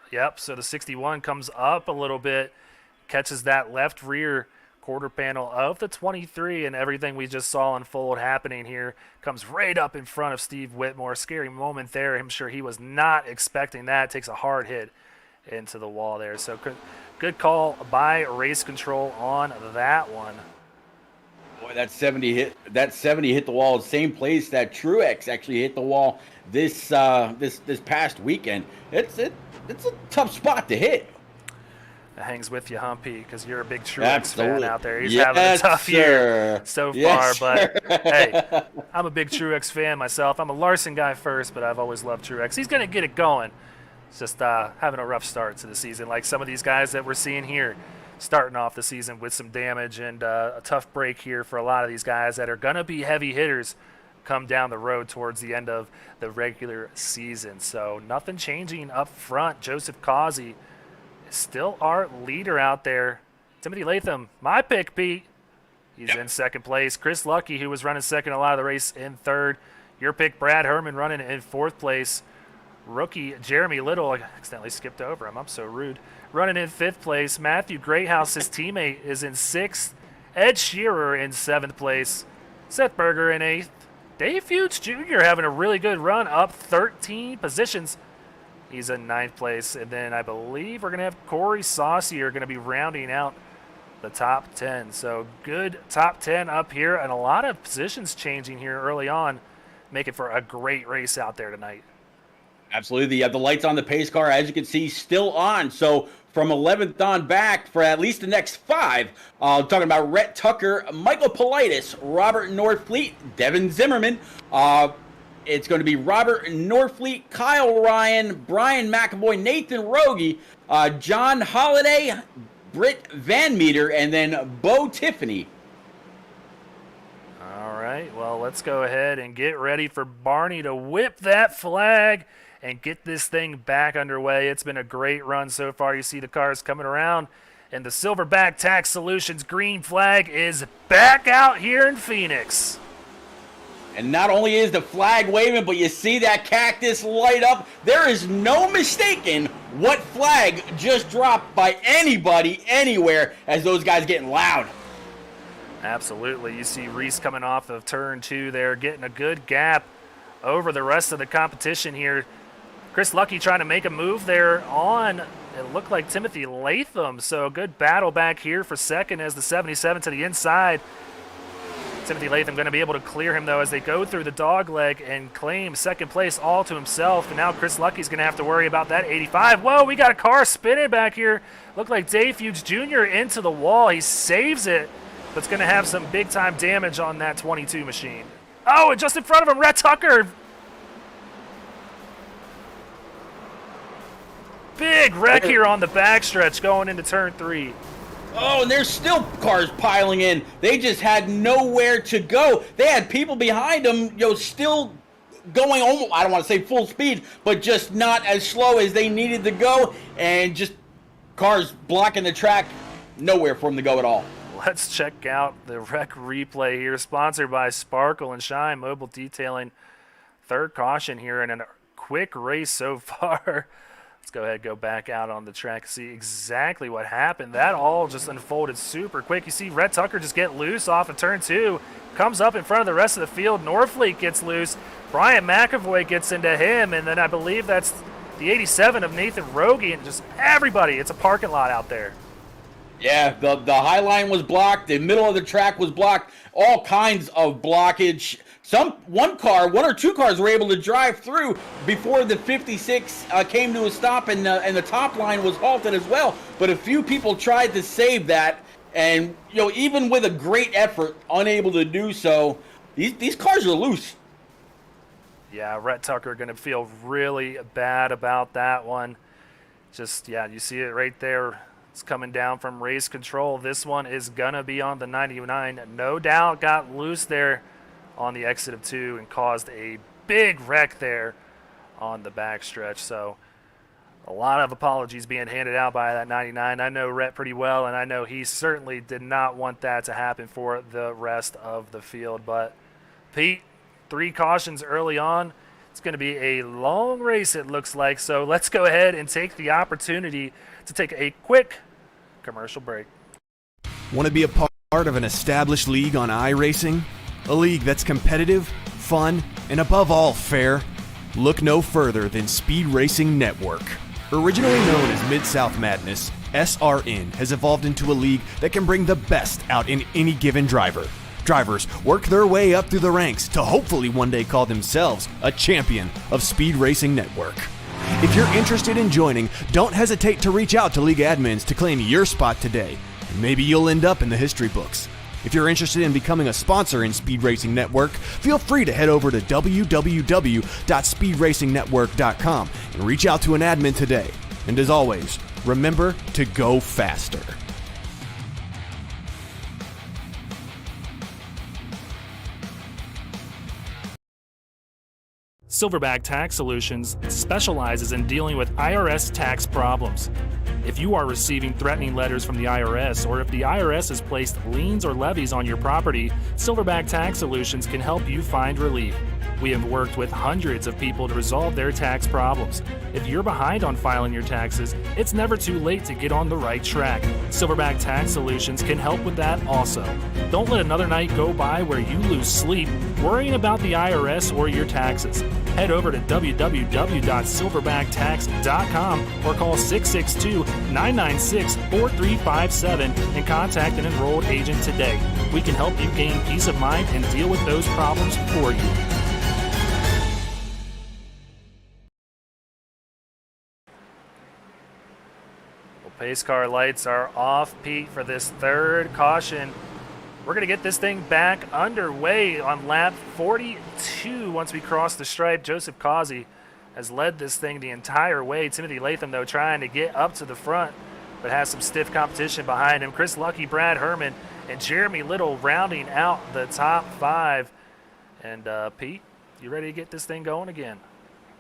A: Yep, so the 61 comes up a little bit, catches that left rear quarter panel of the 23, and everything we just saw unfold happening here comes right up in front of Steve Whitmore. Scary moment there. I'm sure he was not expecting that. Takes a hard hit into the wall there. So good call by Race Control on that one.
B: Boy, that 70 hit the wall, the same place that Truex actually hit the wall this past weekend. It's a tough spot to hit.
A: It hangs with you, Humpy, because you're a big Truex fan out there. He's
B: yes,
A: having a tough year so
B: yes,
A: far, but hey, I'm a big Truex fan myself. I'm a Larson guy first, but I've always loved Truex. He's going to get it going. It's just having a rough start to the season, like some of these guys that we're seeing here, starting off the season with some damage and a tough break here for a lot of these guys that are going to be heavy hitters come down the road towards the end of the regular season. So nothing changing up front. Joseph Causey is still our leader out there. Timothy Latham, my pick, Pete. He's in second place. Chris Lucky, who was running second a lot of the race, in third. Your pick, Brad Herman, running in fourth place. Rookie Jeremy Little, I accidentally skipped over him. I'm so rude. Running in fifth place. Matthew Greathouse, his teammate, is in sixth. Ed Shearer in seventh place. Seth Berger in eighth. Dave Fuchs Jr. having a really good run, up 13 positions. He's in ninth place. And then I believe we're going to have Corey Saucier going to be rounding out the top 10. So good top 10 up here, and a lot of positions changing here early on, making for a great race out there tonight.
B: Absolutely. The lights on the pace car, as you can see, still on. So from 11th on back for at least the next 5, talking about Rhett Tucker, Michael Politis, Robert Norfleet, Devin Zimmerman. It's going to be Robert Norfleet, Kyle Ryan, Brian McAvoy, Nathan Rogie, John Holliday, Britt Van Meter, and then Bo Tiffany.
A: All right, well, let's go ahead and get ready for Barney to whip that flag and get this thing back underway. It's been a great run so far. You see the cars coming around, and the Silverback Tax Solutions green flag is back out here in Phoenix.
B: And not only is the flag waving, but you see that cactus light up. There is no mistaking what flag just dropped by anybody, anywhere, as those guys getting loud.
A: Absolutely. You see Reese coming off of turn 2 there, getting a good gap over the rest of the competition here. Chris Lucky trying to make a move there on, it looked like Timothy Latham. So good battle back here for second as the 77 to the inside Timothy Latham going to be able to clear him, though, as they go through the dog leg and claim second place all to himself. And now Chris Lucky's going to have to worry about that 85. Whoa, we got a car spinning back here. Looked like Dave Hughes Jr. into the wall. He saves it, but it's going to have some big-time damage on that 22 machine. Oh, and just in front of him, Rhett Tucker. Big wreck here on the backstretch going into turn 3.
B: Oh, and there's still cars piling in. They just had nowhere to go. They had people behind them, still going almost, I don't want to say full speed, but just not as slow as they needed to go, and just cars blocking the track, nowhere for them to go at all.
A: Let's check out the wreck replay here, sponsored by Sparkle and Shine Mobile Detailing. Third caution here in a quick race so far. Let's go ahead and go back out on the track and see exactly what happened. That all just unfolded super quick. You see Rhett Tucker just get loose off of turn 2. Comes up in front of the rest of the field. Norfleet gets loose. Brian McAvoy gets into him. And then I believe that's the 87 of Nathan Rogie. And just everybody. It's a parking lot out there.
B: Yeah, the high line was blocked. The middle of the track was blocked. All kinds of blockage. One or two cars were able to drive through before the 56 came to a stop, and the top line was halted as well. But a few people tried to save that, and even with a great effort, unable to do so. These cars are loose.
A: Yeah, Rhett Tucker going to feel really bad about that one. Just, yeah, you see it right there. It's coming down from race control. This one is going to be on the 99. No doubt got loose there on the exit of 2 and caused a big wreck there on the backstretch. So a lot of apologies being handed out by that 99. I know Rhett pretty well, and I know he certainly did not want that to happen for the rest of the field. But Pete, 3 cautions early on. It's going to be a long race, it looks like. So let's go ahead and take the opportunity to take a quick commercial break.
D: Want to be a part of an established league on iRacing? A league that's competitive, fun, and above all fair? Look no further than Speed Racing Network. Originally known as Mid-South Madness, SRN has evolved into a league that can bring the best out in any given driver. Drivers work their way up through the ranks to hopefully one day call themselves a champion of Speed Racing Network. If you're interested in joining, don't hesitate to reach out to league admins to claim your spot today, and maybe you'll end up in the history books. If you're interested in becoming a sponsor in Speed Racing Network, feel free to head over to www.speedracingnetwork.com and reach out to an admin today. And as always, remember to go faster.
A: Silverback Tax Solutions specializes in dealing with IRS tax problems. If you are receiving threatening letters from the IRS, or if the IRS has placed liens or levies on your property, Silverback Tax Solutions can help you find relief. We have worked with hundreds of people to resolve their tax problems. If you're behind on filing your taxes, it's never too late to get on the right track. Silverback Tax Solutions can help with that also. Don't let another night go by where you lose sleep worrying about the IRS or your taxes. Head over to www.silverbacktacks.com or call 662-996-4357 and contact an enrolled agent today. We can help you gain peace of mind and deal with those problems for you. Pace car lights are off, Pete, for this third caution. We're going to get this thing back underway on lap 42 once we cross the stripe. Joseph Causey has led this thing the entire way. Timothy Latham, though, trying to get up to the front, but has some stiff competition behind him. Chris Lucky, Brad Herman, and Jeremy Little rounding out the top 5. And, Pete, you ready to get this thing going again?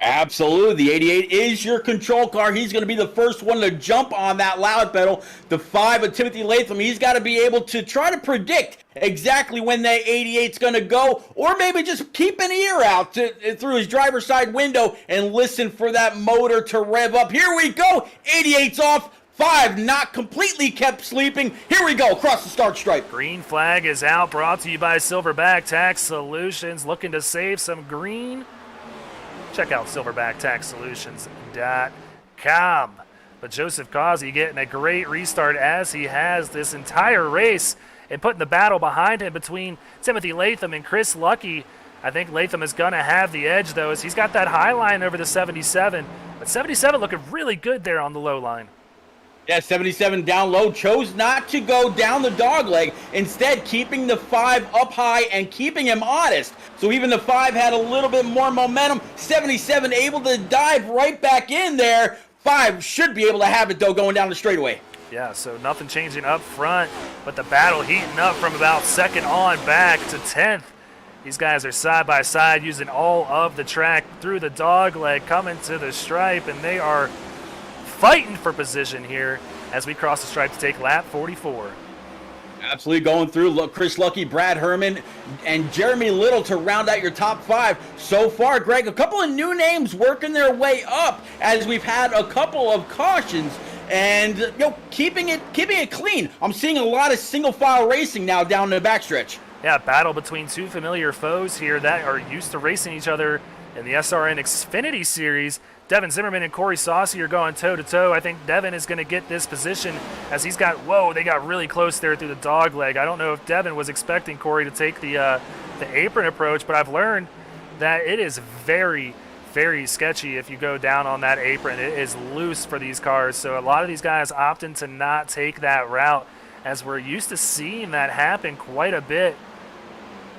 B: Absolutely. The 88 is your control car. He's going to be the first one to jump on that loud pedal. The 5 of Timothy Latham, he's got to be able to try to predict exactly when that 88's going to go, or maybe just keep an ear out through his driver's side window and listen for that motor to rev up. Here we go. 88's off. 5 not completely kept sleeping. Here we go, across the start stripe.
A: Green flag is out, brought to you by Silverback Tax Solutions. Looking to save some green? Check out silverbacktaxsolutions.com. But Joseph Causey getting a great restart as he has this entire race. and putting the battle behind him between Timothy Latham and Chris Lucky. I think Latham is going to have the edge, though, as he's got that high line over the 77. But 77 looking really good there on the low line.
B: Yeah, 77 down low, chose not to go down the dog leg, instead keeping the 5 up high and keeping him honest. So even the 5 had a little bit more momentum. 77 able to dive right back in there. 5 should be able to have it, though, going down the straightaway.
A: Yeah, so nothing changing up front, but the battle heating up from about second on back to 10th. These guys are side by side using all of the track through the dog leg, coming to the stripe, and they are fighting for position here as we cross the stripe to take lap 44.
B: Absolutely going through. Look, Chris Lucky, Brad Herman, and Jeremy Little to round out your top 5. So far, Greg, a couple of new names working their way up as we've had a couple of cautions and keeping it clean. I'm seeing a lot of single file racing now down the backstretch.
A: Yeah, battle between two familiar foes here that are used to racing each other in the SRN Xfinity Series. Devin Zimmerman and Corey Saucy are going toe-to-toe. I think Devin is going to get this position as he's got, they got really close there through the dog leg. I don't know if Devin was expecting Corey to take the apron approach, but I've learned that it is very, very sketchy if you go down on that apron. It is loose for these cars, so a lot of these guys opting to not take that route, as we're used to seeing that happen quite a bit.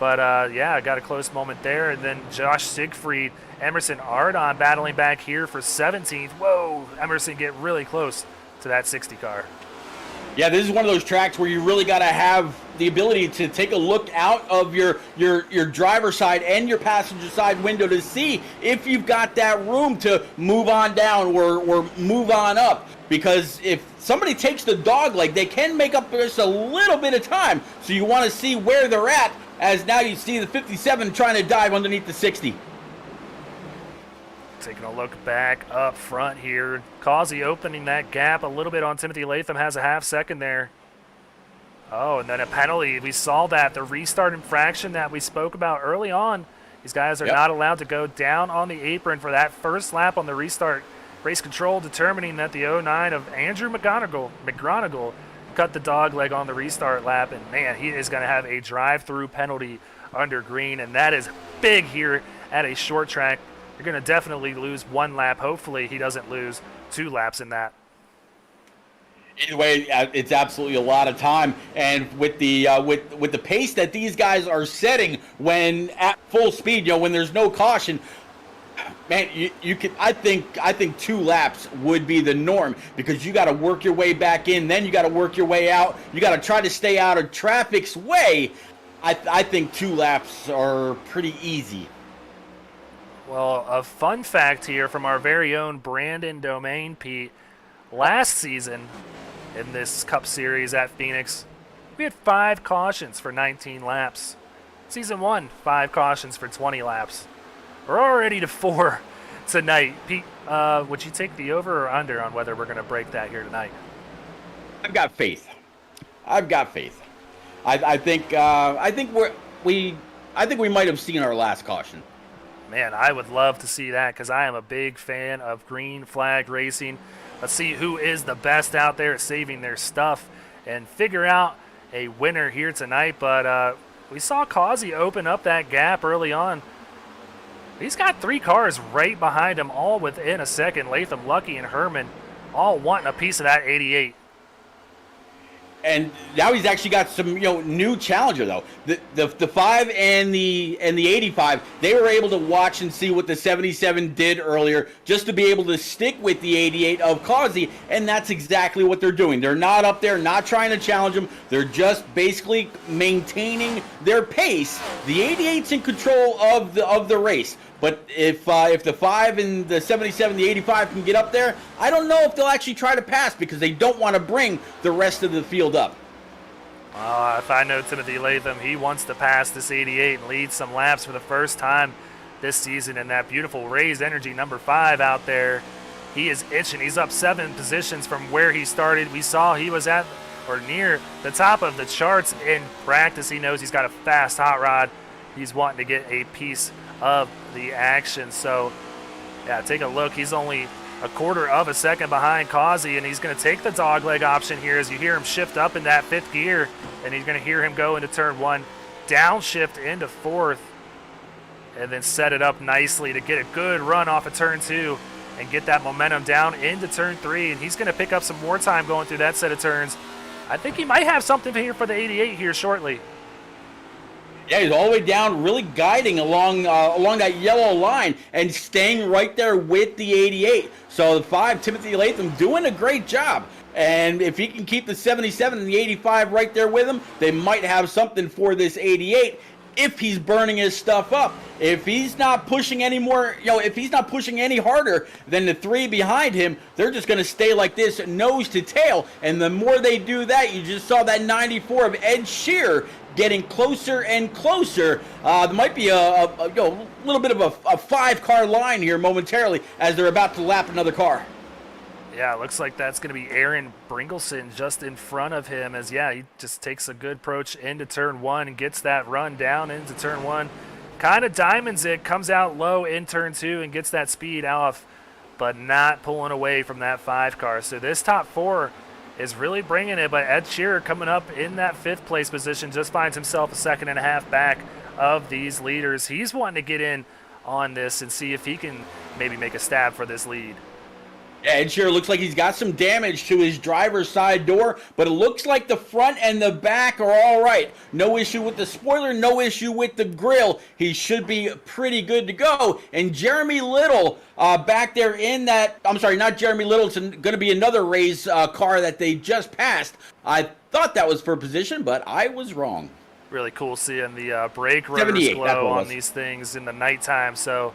A: But, I got a close moment there. And then Josh Siegfried, Emerson Ardon battling back here for 17th. Whoa, Emerson get really close to that 60 car.
B: Yeah, this is one of those tracks where you really got to have the ability to take a look out of your driver's side and your passenger side window to see if you've got that room to move on down or move on up. Because if somebody takes the dog leg, they can make up just a little bit of time. So you want to see where they're at, as now you see the 57 trying to dive underneath the 60.
A: Taking a look back up front here. Causey opening that gap a little bit on Timothy Latham, has a half second there. Oh, and then a penalty. We saw that, the restart infraction that we spoke about early on. These guys are not allowed to go down on the apron for that first lap on the restart. Race control determining that the 09 of Andrew McGonigal cut the dog leg on the restart lap, and man, he is going to have a drive-through penalty under green, and that is big here at a short track. You're going to definitely lose one lap. Hopefully he doesn't lose 2 laps in that.
B: Either way, it's absolutely a lot of time, and with the with the pace that these guys are setting when at full speed, when there's no caution, man, you could. I think 2 laps would be the norm, because you got to work your way back in, then you got to work your way out. You got to try to stay out of traffic's way. I think 2 laps are pretty easy.
A: Well, a fun fact here from our very own Brandon Domain, Pete. Last season in this Cup Series at Phoenix, we had 5 cautions for 19 laps. Season 1, 5 cautions for 20 laps. We're already to 4 tonight. Pete, would you take the over or under on whether we're going to break that here tonight?
B: I've got faith. I think we might have seen our last caution.
A: Man, I would love to see that, because I am a big fan of green flag racing. Let's see who is the best out there at saving their stuff and figure out a winner here tonight. But we saw Causey open up that gap early on. He's got 3 cars right behind him, all within a second. Latham, Lucky, and Herman all wanting a piece of that 88.
B: And now he's actually got some, new challenger though. The 5 and the 85, they were able to watch and see what the 77 did earlier, just to be able to stick with the 88 of Causey, and that's exactly what they're doing. They're not up there, not trying to challenge him. They're just basically maintaining their pace. The 88's in control of the race. But if the 5 and the 77, the 85 can get up there, I don't know if they'll actually try to pass, because they don't want to bring the rest of the field up.
A: If I know Timothy Latham, he wants to pass this 88 and lead some laps for the first time this season in that beautiful Raise Energy number 5 out there. He is itching. He's up 7 positions from where he started. We saw he was at or near the top of the charts in practice. He knows he's got a fast hot rod. He's wanting to get a piece of the action. So, take a look. He's only a quarter of a second behind Causey, and he's going to take the dogleg option here as you hear him shift up in that 5th gear. and he's going to hear him go into turn 1, downshift into 4th, and then set it up nicely to get a good run off of turn 2 and get that momentum down into turn 3. And he's going to pick up some more time going through that set of turns. I think he might have something here for the 88 here shortly.
B: Yeah, he's all the way down, really guiding along that yellow line and staying right there with the 88. So the 5, Timothy Latham, doing a great job. And if he can keep the 77 and the 85 right there with him, they might have something for this 88 if he's burning his stuff up. If he's not pushing any more, if he's not pushing any harder than the 3 behind him, they're just going to stay like this, nose to tail. And the more they do that, you just saw that 94 of Ed Shear getting closer and closer. There might be a little bit of a 5-car line here momentarily as they're about to lap another car.
A: Yeah, it looks like that's going to be Aaron Bringleson just in front of him as, he just takes a good approach into turn 1 and gets that run down into turn 1. Kind of diamonds it, comes out low in turn 2 and gets that speed off, but not pulling away from that 5 car. So this top 4 is really bringing it, but Ed Shearer coming up in that 5th place position just finds himself a 2.5 seconds back of these leaders. He's wanting to get in on this and see if he can maybe make a stab for this lead.
B: Yeah, Ed Shearer looks like he's got some damage to his driver's side door, but it looks like the front and the back are all right. No issue with the spoiler, no issue with the grill. He should be pretty good to go. And Jeremy Little back there in that, I'm sorry, not Jeremy Little, it's going to be another Rays car that they just passed. I thought that was for position, but I was wrong.
A: Really cool seeing the brake rotors glow on these things in the nighttime. So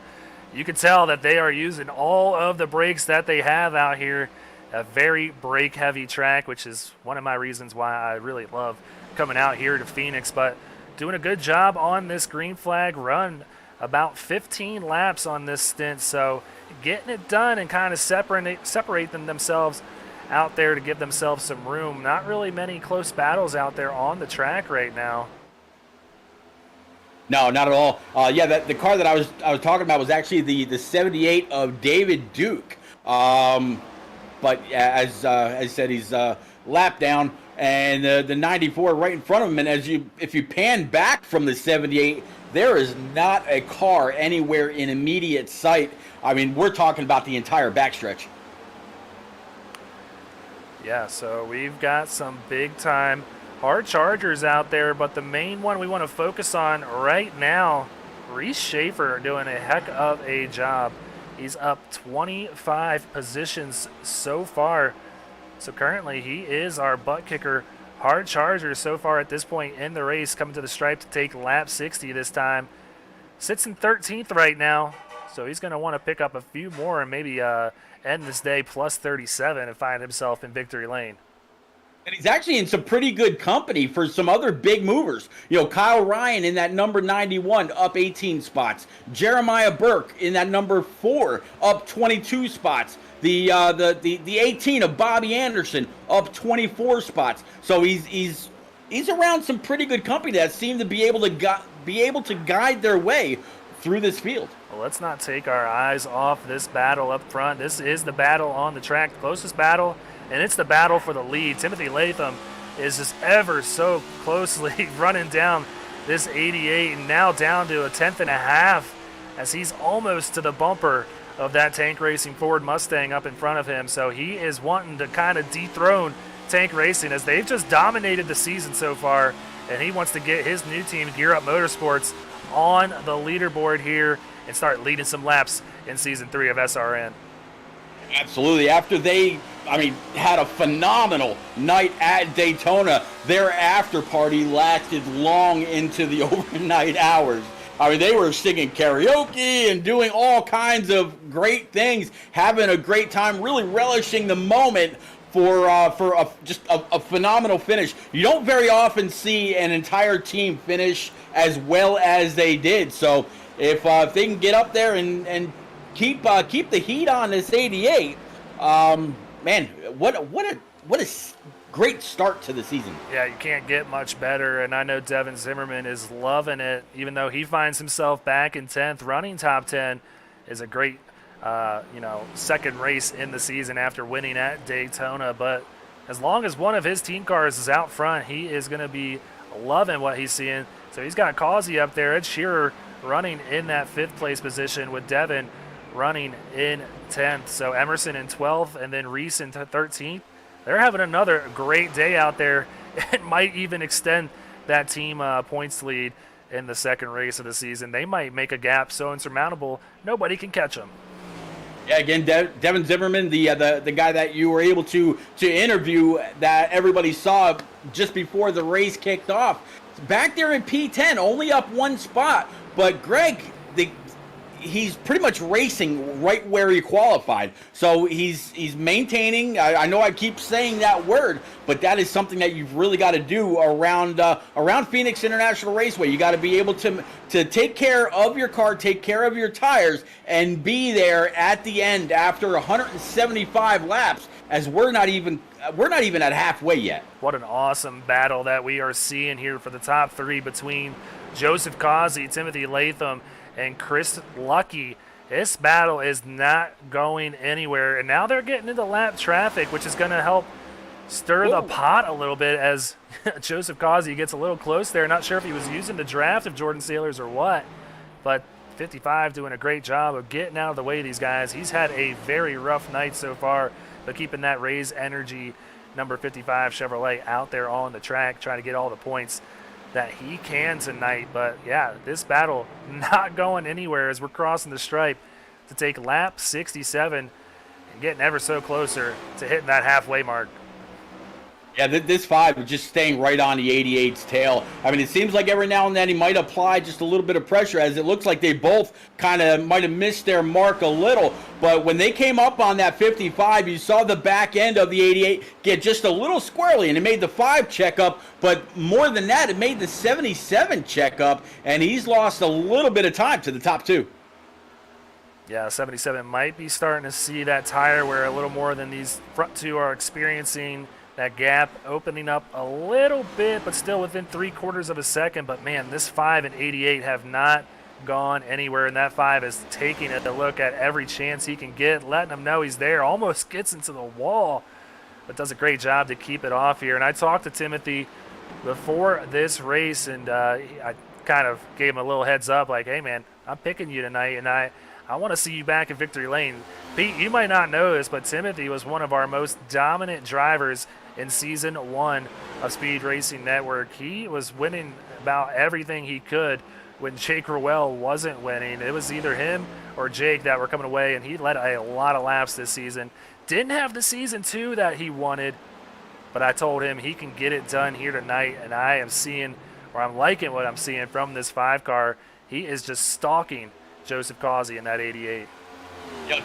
A: you can tell that they are using all of the brakes that they have out here. A very brake-heavy track, which is one of my reasons why I really love coming out here to Phoenix. But doing a good job on this green flag run, about 15 laps on this stint. So getting it done and kind of separate themselves out there to give themselves some room. Not really many close battles out there on the track right now.
B: No, not at all. The car that I was talking about was actually the 78 of David Duke. But as I said, he's lap down, and the 94 right in front of him. And if you pan back from the 78, there is not a car anywhere in immediate sight. I mean, we're talking about the entire backstretch. Yeah,
A: so we've got some big time hard chargers out there, but the main one we want to focus on right now, Reese Schaefer doing a heck of a job. He's up 25 positions so far. So currently he is our butt kicker hard charger so far at this point in the race, coming to the stripe to take lap 60 this time. Sits in 13th right now, so he's going to want to pick up a few more and maybe end this day plus 37 and find himself in victory lane.
B: And he's actually in some pretty good company for some other big movers. Kyle Ryan in that number 91, up 18 spots. Jeremiah Burke in that number 4, up 22 spots. The 18 of Bobby Anderson, up 24 spots. So he's around some pretty good company that seem to be able to guide their way through this field.
A: Well, let's not take our eyes off this battle up front. This is the battle on the track, the closest battle. And it's the battle for the lead. Timothy Latham is just ever so closely running down this 88 and now down to a 10.5 as he's almost to the bumper of that Tank Racing Ford Mustang up in front of him. So he is wanting to kind of dethrone Tank Racing as they've just dominated the season so far, and he wants to get his new team, Gear Up Motorsports, on the leaderboard here and start leading some laps in Season 3 of SRN.
B: Absolutely. After they, had a phenomenal night at Daytona, their after party lasted long into the overnight hours. They were singing karaoke and doing all kinds of great things, having a great time, really relishing the moment for a phenomenal finish. You don't very often see an entire team finish as well as they did. So if they can get up there and keep the heat on this 88. What a great start to the season.
A: Yeah, you can't get much better, and I know Devin Zimmerman is loving it, even though he finds himself back in 10th. Running top 10 is a great, second race in the season after winning at Daytona, but as long as one of his team cars is out front, he is going to be loving what he's seeing. So he's got Causey up there, Ed Shearer running in that 5th place position with Devin running in 10th. So Emerson in 12th and then Reese in 13th. They're having another great day out there. It might even extend that team points lead in the second race of the season. They might make a gap so insurmountable nobody can catch them.
B: Yeah, again, Devin Zimmerman, the guy that you were able to interview that everybody saw just before the race kicked off. Back there in P10, only up 1 spot. But Greg, he's pretty much racing right where he qualified. So he's maintaining. I know I keep saying that word, but that is something that you've really got to do around Phoenix International Raceway. You got to be able to take care of your car, take care of your tires, and be there at the end after 175 laps, as we're not even at halfway yet.
A: What an awesome battle that we are seeing here for the top 3 between Joseph Causey, Timothy Latham, and Chris Lucky. This battle is not going anywhere, and now they're getting into lap traffic, which is going to help stir the pot a little bit as Joseph Causey gets a little close there. Not sure if he was using the draft of Jordan Sailors or what, but 55 doing a great job of getting out of the way of these guys. He's had a very rough night so far, but keeping that Raise Energy number 55 Chevrolet out there on the track, trying to get all the points that he can tonight. But yeah, this battle not going anywhere as we're crossing the stripe to take lap 67 and getting ever so closer to hitting that halfway mark.
B: Yeah, this 5 is just staying right on the 88's tail. I mean, it seems like every now and then he might apply just a little bit of pressure, as it looks like they both kind of might have missed their mark a little. But when they came up on that 55, you saw the back end of the 88 get just a little squirrely, and it made the 5 check up. But more than that, it made the 77 check up, and he's lost a little bit of time to the top 2.
A: Yeah, 77 might be starting to see that tire wear a little more than these front 2 are experiencing. That gap opening up a little bit, but still within 3/4 of a second. But man, this 5 and 88 have not gone anywhere, and that 5 is taking it to look at every chance he can get, letting him know he's there. Almost gets into the wall, but does a great job to keep it off here. And I talked to Timothy before this race, and I kind of gave him a little heads up, like, hey man, I'm picking you tonight, and I want to see you back in victory lane. Pete, you might not know this, but Timothy was one of our most dominant drivers in season 1 of Speed Racing Network. He was winning about everything he could when Jake Rowell wasn't winning. It was either him or Jake that were coming away, and he led a lot of laps this season. Didn't have the season 2 that he wanted, but I told him he can get it done here tonight, and I am seeing, or I'm liking what I'm seeing from this 5 car. He is just stalking Joseph Causey in that 88.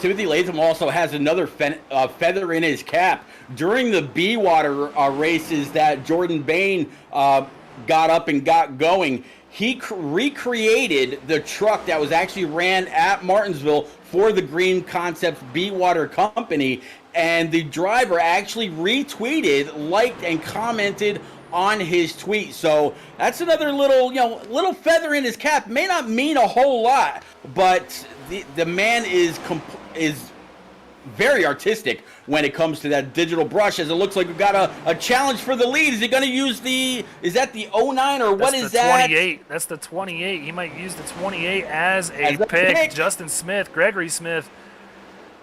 B: Timothy Latham also has another feather in his cap. During the B-Water races that Jordan Bain got up and got going, he recreated the truck that was actually ran at Martinsville for the Green Concepts B-Water Company, and the driver actually retweeted, liked, and commented on his tweet. So that's another little feather in his cap. May not mean a whole lot, but the man is very artistic when it comes to that digital brush, as it looks like we've got a challenge for the lead. Is he going to use is that the 09 or what is that?
A: 28. That's the 28. He might use the 28 as a pick. Justin Smith, Gregory Smith.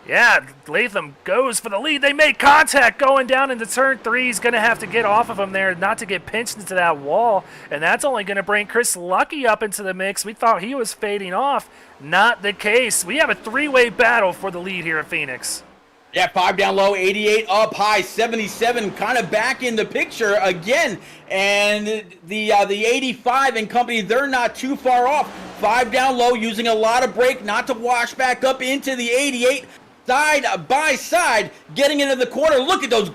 A: Yeah, Latham goes for the lead. They make contact going down into turn 3. He's going to have to get off of him there not to get pinched into that wall, and that's only going to bring Chris Lucky up into the mix. We thought he was fading off. Not the case. We have a 3-way battle for the lead here at Phoenix.
B: Yeah, 5 down low, 88 up high, 77 kind of back in the picture again. And the 85 and company, they're not too far off. 5 down low, using a lot of brake not to wash back up into the 88. Side by side, getting into the corner. Look at those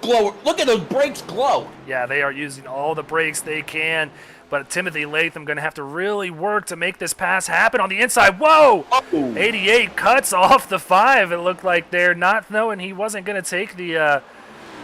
B: brakes glow.
A: Yeah, they are using all the brakes they can. But Timothy Latham going to have to really work to make this pass happen on the inside. Whoa! Oh. 88 cuts off the 5. It looked like they're not knowing he wasn't going to take the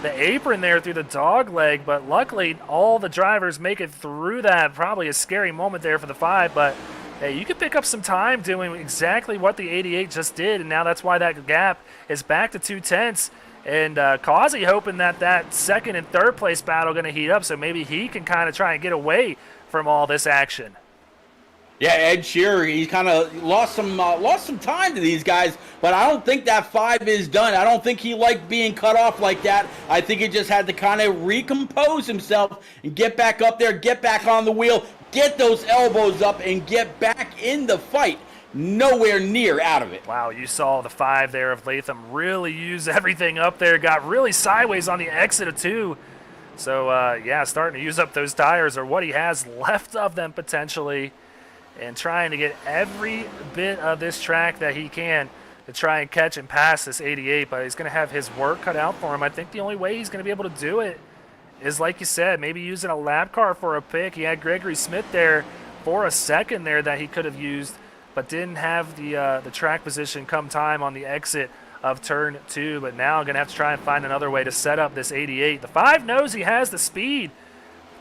A: apron there through the dog leg. But luckily, all the drivers make it through that. Probably a scary moment there for the 5. But hey, you can pick up some time doing exactly what the 88 just did. And now that's why that gap is back to 2/10. And Causey hoping that second and third place battle going to heat up, so maybe he can kind of try and get away from all this action.
B: Yeah, Ed Shearer, he's kind of lost some time to these guys, but I don't think that 5 is done. I don't think he liked being cut off like that. I think he just had to kind of recompose himself and get back up there, get back on the wheel, get those elbows up, and get back in the fight. Nowhere near out of it.
A: Wow, you saw the 5 there of Latham really use everything up there, got really sideways on the exit of 2. So, yeah, starting to use up those tires or what he has left of them potentially, and trying to get every bit of this track that he can to try and catch and pass this 88, but he's going to have his work cut out for him. I think the only way he's going to be able to do it is, like you said, maybe using a lap car for a pick. He had Gregory Smith there for a second there that he could have used, but didn't have the track position come time on the exit of turn 2. But now going to have to try and find another way to set up this 88. The 5 knows he has the speed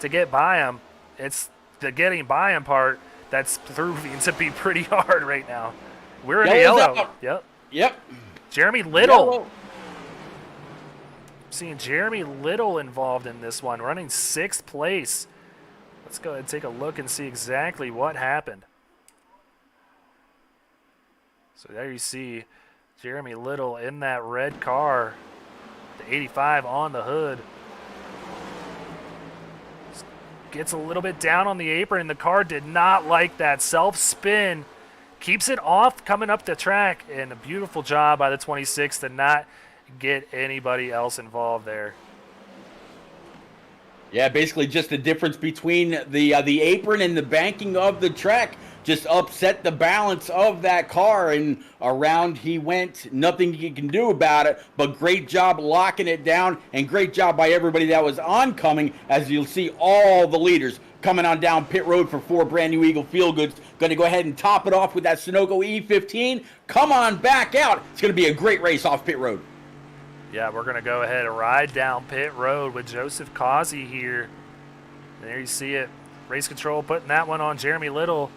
A: to get by him. It's the getting by him part that's proving to be pretty hard right now. We're in the yellow.
B: Yep.
A: Jeremy Little.
B: Yellow.
A: Seeing Jeremy Little involved in this one, running 6th place. Let's go ahead and take a look and see exactly what happened. So there you see Jeremy Little in that red car, the 85 on the hood. Gets a little bit down on the apron, and the car did not like that self-spin. Keeps it off coming up the track, and a beautiful job by the 26 to not get anybody else involved there.
B: Yeah, basically just the difference between the apron and the banking of the track just upset the balance of that car, and around he went. Nothing you can do about it, but great job locking it down, and great job by everybody that was oncoming, as you'll see all the leaders coming on down pit road for 4 brand new Eagle Feel Goods. Going to go ahead and top it off with that Sunoco E15. Come on back out. It's going to be a great race off pit road.
A: Yeah, we're going to go ahead and ride down pit road with Joseph Causey here. There you see it. Race control putting that one on Jeremy Little.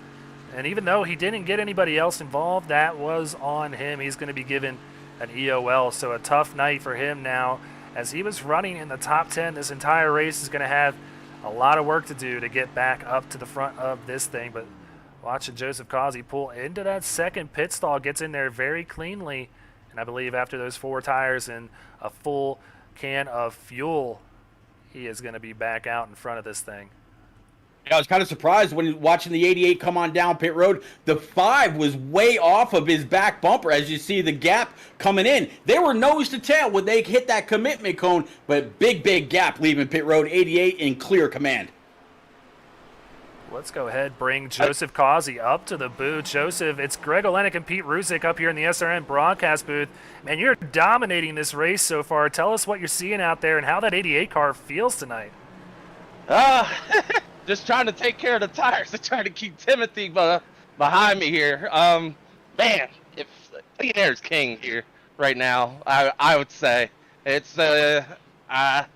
A: And even though he didn't get anybody else involved, that was on him. He's going to be given an EOL. So a tough night for him now. As he was running in the top 10, this entire race is going to have a lot of work to do to get back up to the front of this thing. But watching Joseph Causey pull into that second pit stall, gets in there very cleanly. And I believe after those 4 tires and a full can of fuel, he is going to be back out in front of this thing.
B: I was kind of surprised when watching the 88 come on down pit road. The 5 was way off of his back bumper, as you see the gap coming in. They were nose to tail when they hit that commitment cone, but big gap leaving pit road. 88 in clear command.
A: Let's go ahead, bring Joseph Causey up to the booth. Joseph, it's Greg Olenek and Pete Rusick up here in the SRN broadcast booth. Man, you're dominating this race so far. Tell us what you're seeing out there and how that 88 car feels tonight.
E: Just trying to take care of the tires and trying to keep Timothy behind me here. Man, if clean air is king here right now, I would say. It's I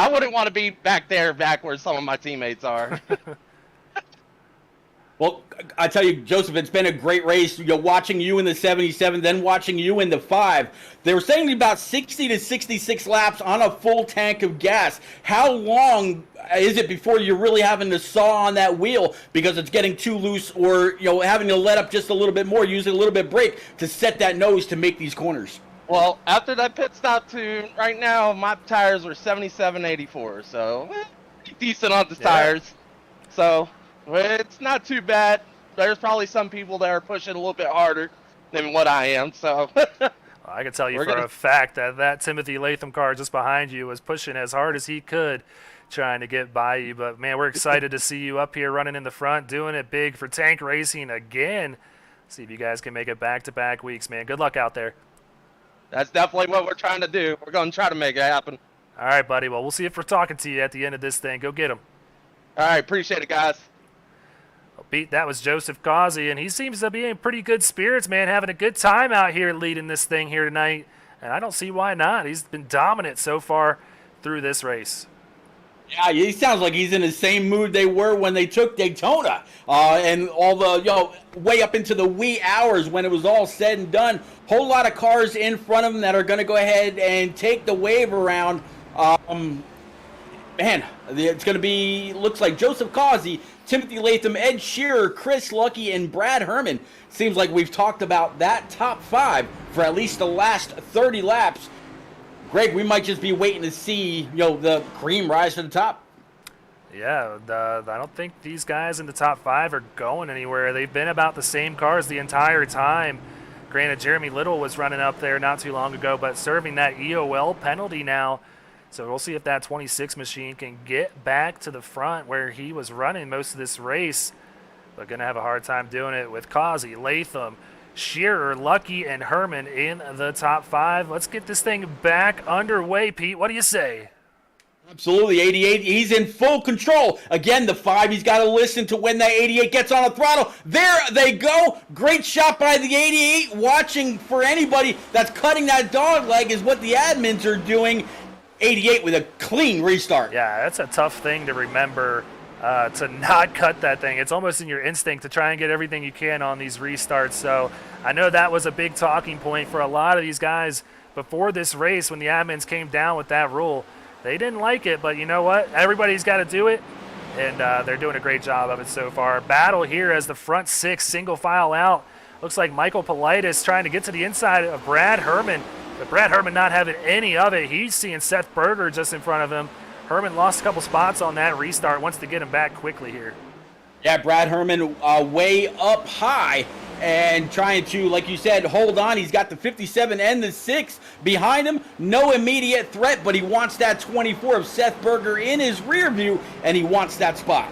E: wouldn't want to be back where some of my teammates are.
B: Well, I tell you, Joseph, it's been a great race. Watching you in the 77, then watching you in the 5. They were saying about 60 to 66 laps on a full tank of gas. How long is it before you're really having to saw on that wheel because it's getting too loose, or having to let up just a little bit more, using a little bit of brake to set that nose to make these corners?
E: Well, after that pit stop to right now, my tires were 77.84, so decent on the tires. So it's not too bad. There's probably some people that are pushing a little bit harder than what I am. So
A: I can tell you a fact that Timothy Latham car just behind you was pushing as hard as he could, trying to get by you. But man, we're excited to see you up here running in the front, doing it big for Tank Racing again. See if you guys can make it back-to-back weeks, man. Good luck out there.
E: That's definitely what we're trying to do. We're going to try to make it happen.
A: All right, buddy. Well, we'll see if we're talking to you at the end of this thing. Go get him.
E: All right, appreciate it, guys.
A: Pete, that was Joseph Causey, and he seems to be in pretty good spirits, man, having a good time out here leading this thing here tonight, and I don't see why not. He's been dominant so far through this race.
B: Yeah, he sounds like he's in the same mood they were when they took Daytona, and all the way up into the wee hours when it was all said and done. Whole lot of cars in front of them that are going to go ahead and take the wave around. Man, it's going to be, looks like Joseph Causey, Timothy Latham, Ed Shearer, Chris Lucky, and Brad Herman. Seems like we've talked about that top 5 for at least the last 30 laps. Greg, we might just be waiting to see, the cream rise to the top.
A: Yeah, I don't think these guys in the top 5 are going anywhere. They've been about the same cars the entire time. Granted, Jeremy Little was running up there not too long ago, but serving that EOL penalty now. So we'll see if that 26 machine can get back to the front where he was running most of this race. But going to have a hard time doing it with Causey, Latham, Shearer, Lucky, and Herman in the top 5. Let's get this thing back underway, Pete. What do you say?
B: Absolutely, 88. He's in full control. Again, the 5, he's got to listen to when that 88 gets on a throttle. There they go. Great shot by the 88. Watching for anybody that's cutting that dog leg is what the admins are doing. 88 with a clean restart.
A: Yeah, that's a tough thing to remember, to not cut that thing. It's almost in your instinct to try and get everything you can on these restarts. So I know that was a big talking point for a lot of these guys before this race when the admins came down with that rule. They didn't like it, but you know what? Everybody's got to do it, and they're doing a great job of it so far. Battle here as the front 6 single file out. Looks like Michael Politis trying to get to the inside of Brad Herman. But Brad Herman not having any of it. He's seeing Seth Berger just in front of him. Herman lost a couple spots on that restart. Wants to get him back quickly here.
B: Yeah, Brad Herman way up high and trying to, like you said, hold on. He's got the 57 and the 6 behind him. No immediate threat, but he wants that 24 of Seth Berger in his rear view, and he wants that spot.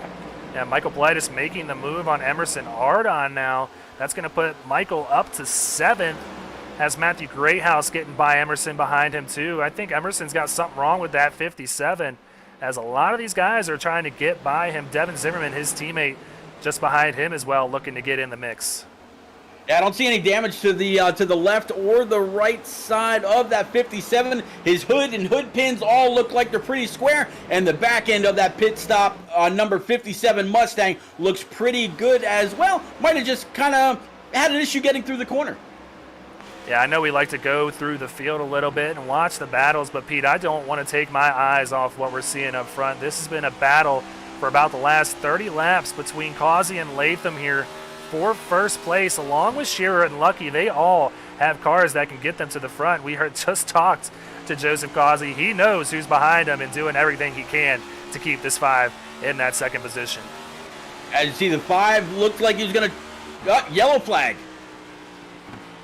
A: Yeah, Michael Politis making the move on Emerson Ardon now. That's going to put Michael up to 7th. Has Matthew Greathouse getting by Emerson behind him too. I think Emerson's got something wrong with that 57, as a lot of these guys are trying to get by him. Devin Zimmerman, his teammate, just behind him as well, looking to get in the mix.
B: Yeah, I don't see any damage to the left or the right side of that 57. His hood and hood pins all look like they're pretty square, and the back end of that pit stop number 57 Mustang looks pretty good as well. Might have just kind of had an issue getting through the corner.
A: Yeah, I know we like to go through the field a little bit and watch the battles, but Pete, I don't want to take my eyes off what we're seeing up front. This has been a battle for about the last 30 laps between Causey and Latham here for first place, along with Shearer and Lucky. They all have cars that can get them to the front. We just talked to Joseph Causey. He knows who's behind him and doing everything he can to keep this 5 in that second position.
B: As you see, the 5 looked like he was going to yellow flag.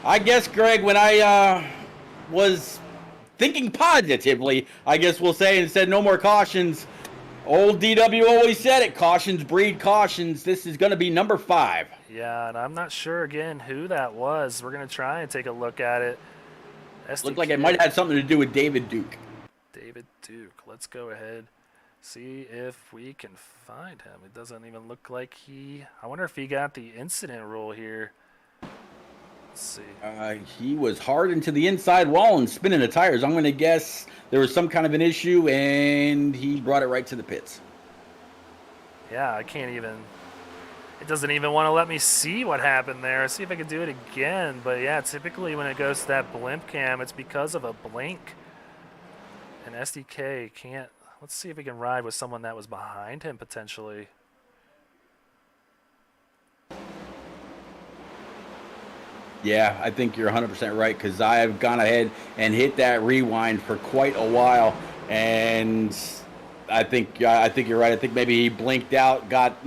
B: I guess, Greg, when I was thinking positively, I guess we'll say, and said no more cautions, old DW always said it, cautions breed cautions. This is going to be number 5.
A: Yeah, and I'm not sure, again, who that was. We're going to try and take a look at it.
B: Looked like it might have had something to do with David Duke.
A: David Duke. Let's go ahead, see if we can find him. It doesn't even look like I wonder if he got the incident rule here. Let's see.
B: He was hard into the inside wall and spinning the tires. I'm going to guess there was some kind of an issue, and he brought it right to the pits.
A: Yeah, I can't even. It doesn't even want to let me see what happened there. See if I can do it again. But yeah, typically when it goes to that blimp cam, it's because of a blink. And SDK can't. Let's see if we can ride with someone that was behind him potentially.
B: Yeah, I think you're 100% right, because I have gone ahead and hit that rewind for quite a while, and I think you're right. I think maybe he blinked out, got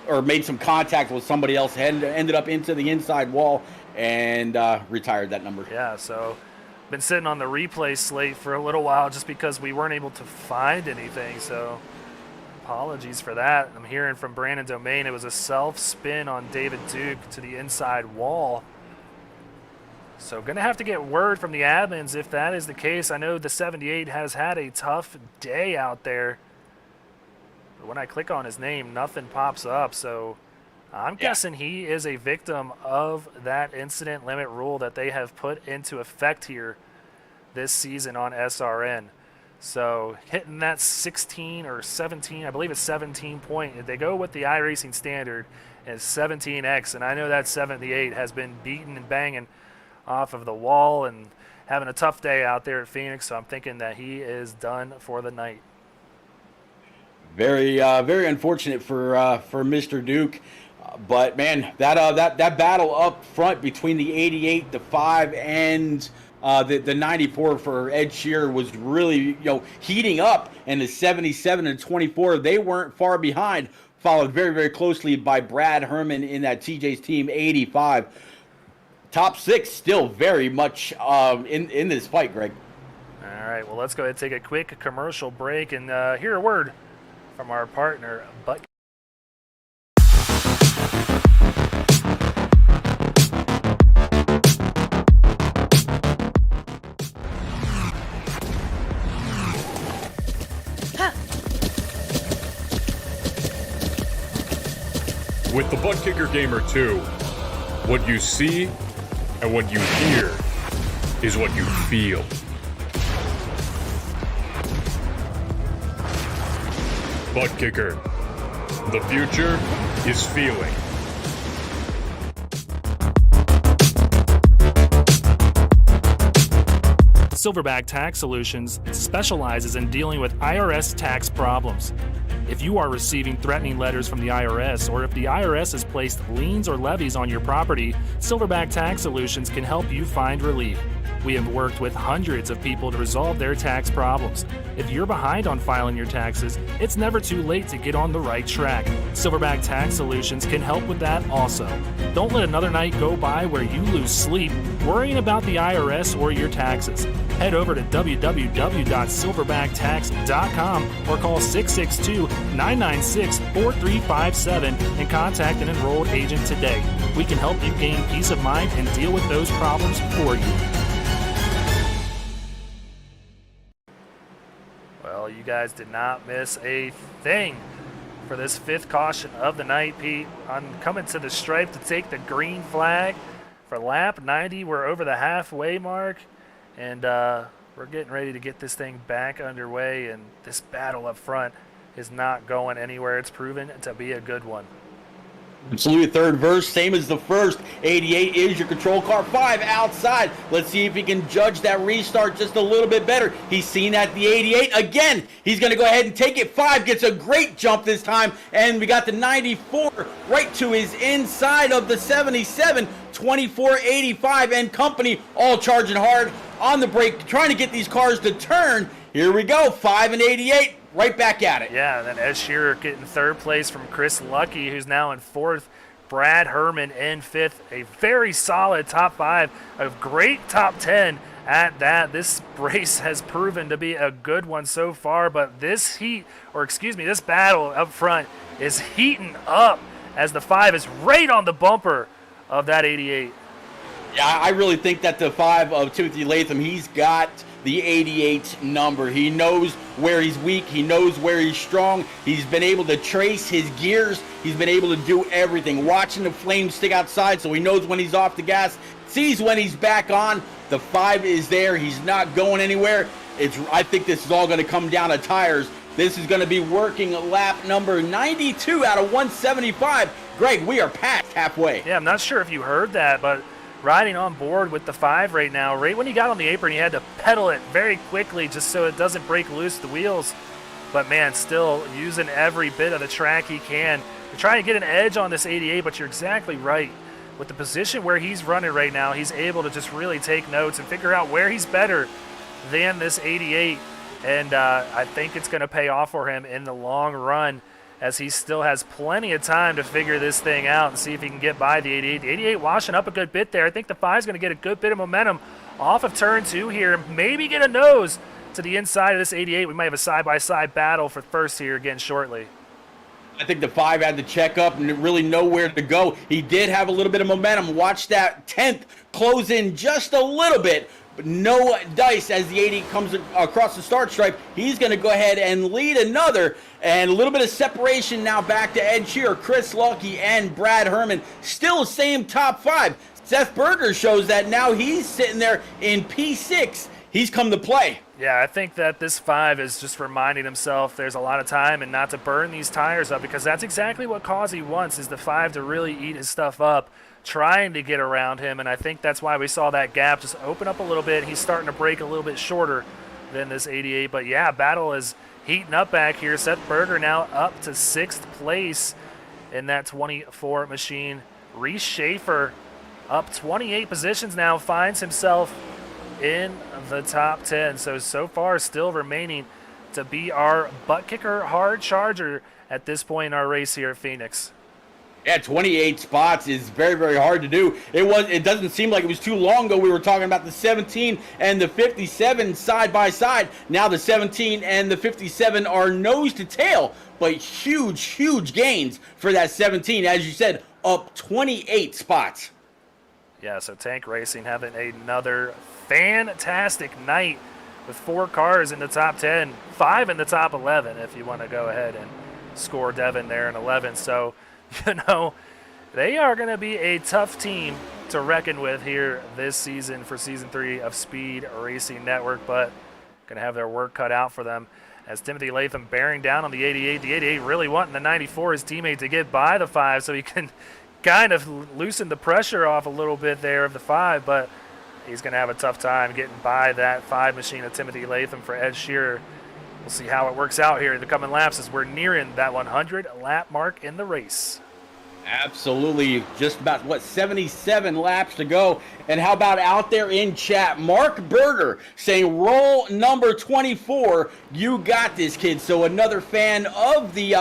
B: or made some contact with somebody else, ended up into the inside wall, and retired that number.
A: Yeah, so been sitting on the replay slate for a little while just because we weren't able to find anything. So apologies for that. I'm hearing from Brandon Domain it was a self-spin on David Duke to the inside wall. So going to have to get word from the admins if that is the case. I know the 78 has had a tough day out there. But when I click on his name, nothing pops up. So I'm guessing he is a victim of that incident limit rule that they have put into effect here this season on SRN. So hitting that 16 or 17, I believe it's 17 point. If they go with the iRacing standard, it's 17x, and I know that 78 has been beaten and banging off of the wall and having a tough day out there at Phoenix. So I'm thinking that he is done for the night.
B: Very, very unfortunate for Mr. Duke. But man, that battle up front between the 88, the 5, and the 94 for Ed Shearer was really heating up, and the 77 and 24 they weren't far behind, followed very, very closely by Brad Herman in that TJ's team 85. Top 6 still very much in this fight, Greg.
A: All right, well, let's go ahead and take a quick commercial break and hear a word from our partner, Butt.
F: With the Butt Kicker Gamer 2, what you see and what you hear is what you feel. Butt Kicker. The future is feeling.
A: Silverback Tax Solutions specializes in dealing with IRS tax problems. If you are receiving threatening letters from the IRS, or if the IRS has placed liens or levies on your property, Silverback Tax Solutions can help you find relief. We have worked with hundreds of people to resolve their tax problems. If you're behind on filing your taxes, it's never too late to get on the right track. Silverback Tax Solutions can help with that also. Don't let another night go by where you lose sleep worrying about the IRS or your taxes. Head over to www.silverbacttax.com or call 662-996-4357 and contact an enrolled agent today. We can help you gain peace of mind and deal with those problems for you. Well, you guys did not miss a thing for this 5th caution of the night, Pete. I'm coming to the stripe to take the green flag for lap 90. We're over the halfway mark, and we're getting ready to get this thing back underway, and this battle up front is not going anywhere. It's proven to be a good one.
B: Absolutely, third verse, same as the first. 88 is your control car. 5 outside. Let's see if he can judge that restart just a little bit better. He's seen that the 88 again. He's going to go ahead and take it. 5 gets a great jump this time, and we got the 94 right to his inside of the 77. 24, 85, and company all charging hard on the brake, trying to get these cars to turn. Here we go, 5 and 88. Right back at it.
A: Yeah, and then Ed Shearer getting 3rd place from Chris Lucky, who's now in 4th. Brad Herman in 5th. A very solid top 5, a great top 10 at that. This race has proven to be a good one so far, but this this battle up front is heating up as the 5 is right on the bumper of that 88.
B: Yeah, I really think that the 5 of Timothy Latham, he's got the 88 number. He knows where he's weak. He knows where he's strong. He's been able to trace his gears. He's been able to do everything. Watching the flames stick outside, so he knows when he's off the gas, sees when he's back on. The 5 is there. He's not going anywhere. I think this is all going to come down to tires. This is going to be working lap number 92 out of 175. Greg, we are past halfway.
A: Yeah, I'm not sure if you heard that, but riding on board with the 5 right now. Right when he got on the apron, he had to pedal it very quickly just so it doesn't break loose the wheels. But, man, still using every bit of the track he can to try to get an edge on this 88, but you're exactly right. With the position where he's running right now, he's able to just really take notes and figure out where he's better than this 88. And I think it's going to pay off for him in the long run, as he still has plenty of time to figure this thing out and see if he can get by the 88. The 88 washing up a good bit there. I think the 5 is going to get a good bit of momentum off of turn 2 here. Maybe get a nose to the inside of this 88. We might have a side-by-side battle for first here again shortly.
B: I think the 5 had to check up and really know where to go. He did have a little bit of momentum. Watch that 10th close in just a little bit. But no dice as the 80 comes across the start stripe. He's going to go ahead and lead another. And a little bit of separation now back to Ed Shearer, Chris Lucky, and Brad Herman. Still the same top 5. Seth Berger shows that now he's sitting there in P6. he's come to play.
A: Yeah, I think that this 5 is just reminding himself there's a lot of time and not to burn these tires up, because that's exactly what Causey wants, is the 5 to really eat his stuff up, trying to get around him, and I think that's why we saw that gap just open up a little bit. He's starting to break a little bit shorter than this 88, but yeah, battle is heating up back here. Seth Berger now up to 6th place in that 24 machine. Reese Schaefer up 28 positions now, finds himself in the top 10. So far still remaining to be our butt kicker hard charger at this point in our race here at Phoenix.
B: Yeah, 28 spots is very, very hard to do. It doesn't seem like it was too long ago we were talking about the 17 and the 57 side by side. Now the 17 and the 57 are nose to tail, but huge, huge gains for that 17. As you said, up 28 spots.
A: Yeah, so Tank Racing having another fantastic night with 4 cars in the top 10, 5 in the top 11 if you want to go ahead and score Devin there in 11. So, they are going to be a tough team to reckon with here this season for Season 3 of Speed Racing Network, but going to have their work cut out for them as Timothy Latham bearing down on the 88. The 88 really wanting the 94, his teammate, to get by the 5 so he can kind of loosen the pressure off a little bit there of the 5, but he's going to have a tough time getting by that 5 machine of Timothy Latham for Ed Shearer. We'll see how it works out here in the coming laps as we're nearing that 100 lap mark in the race.
B: Absolutely. Just about, 77 laps to go. And how about out there in chat, Mark Berger saying, roll number 24, you got this, kid. So another fan of the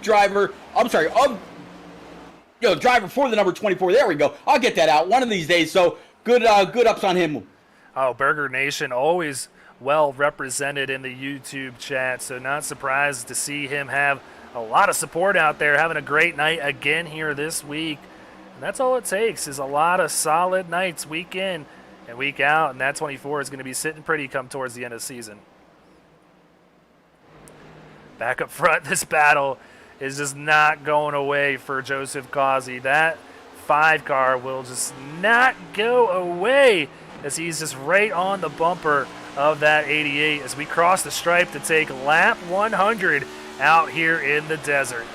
B: driver for the number 24. There we go. I'll get that out one of these days. So good ups on him.
A: Oh, Burger Nation always well represented in the YouTube chat, so not surprised to see him have a lot of support out there, having a great night again here this week. And that's all it takes, is a lot of solid nights week in and week out, and that 24 is going to be sitting pretty come towards the end of the season. Back up front, this battle is just not going away for Joseph Causey. That 5 car will just not go away as he's just right on the bumper of that 88 as we cross the stripe to take lap 100 out here in the desert.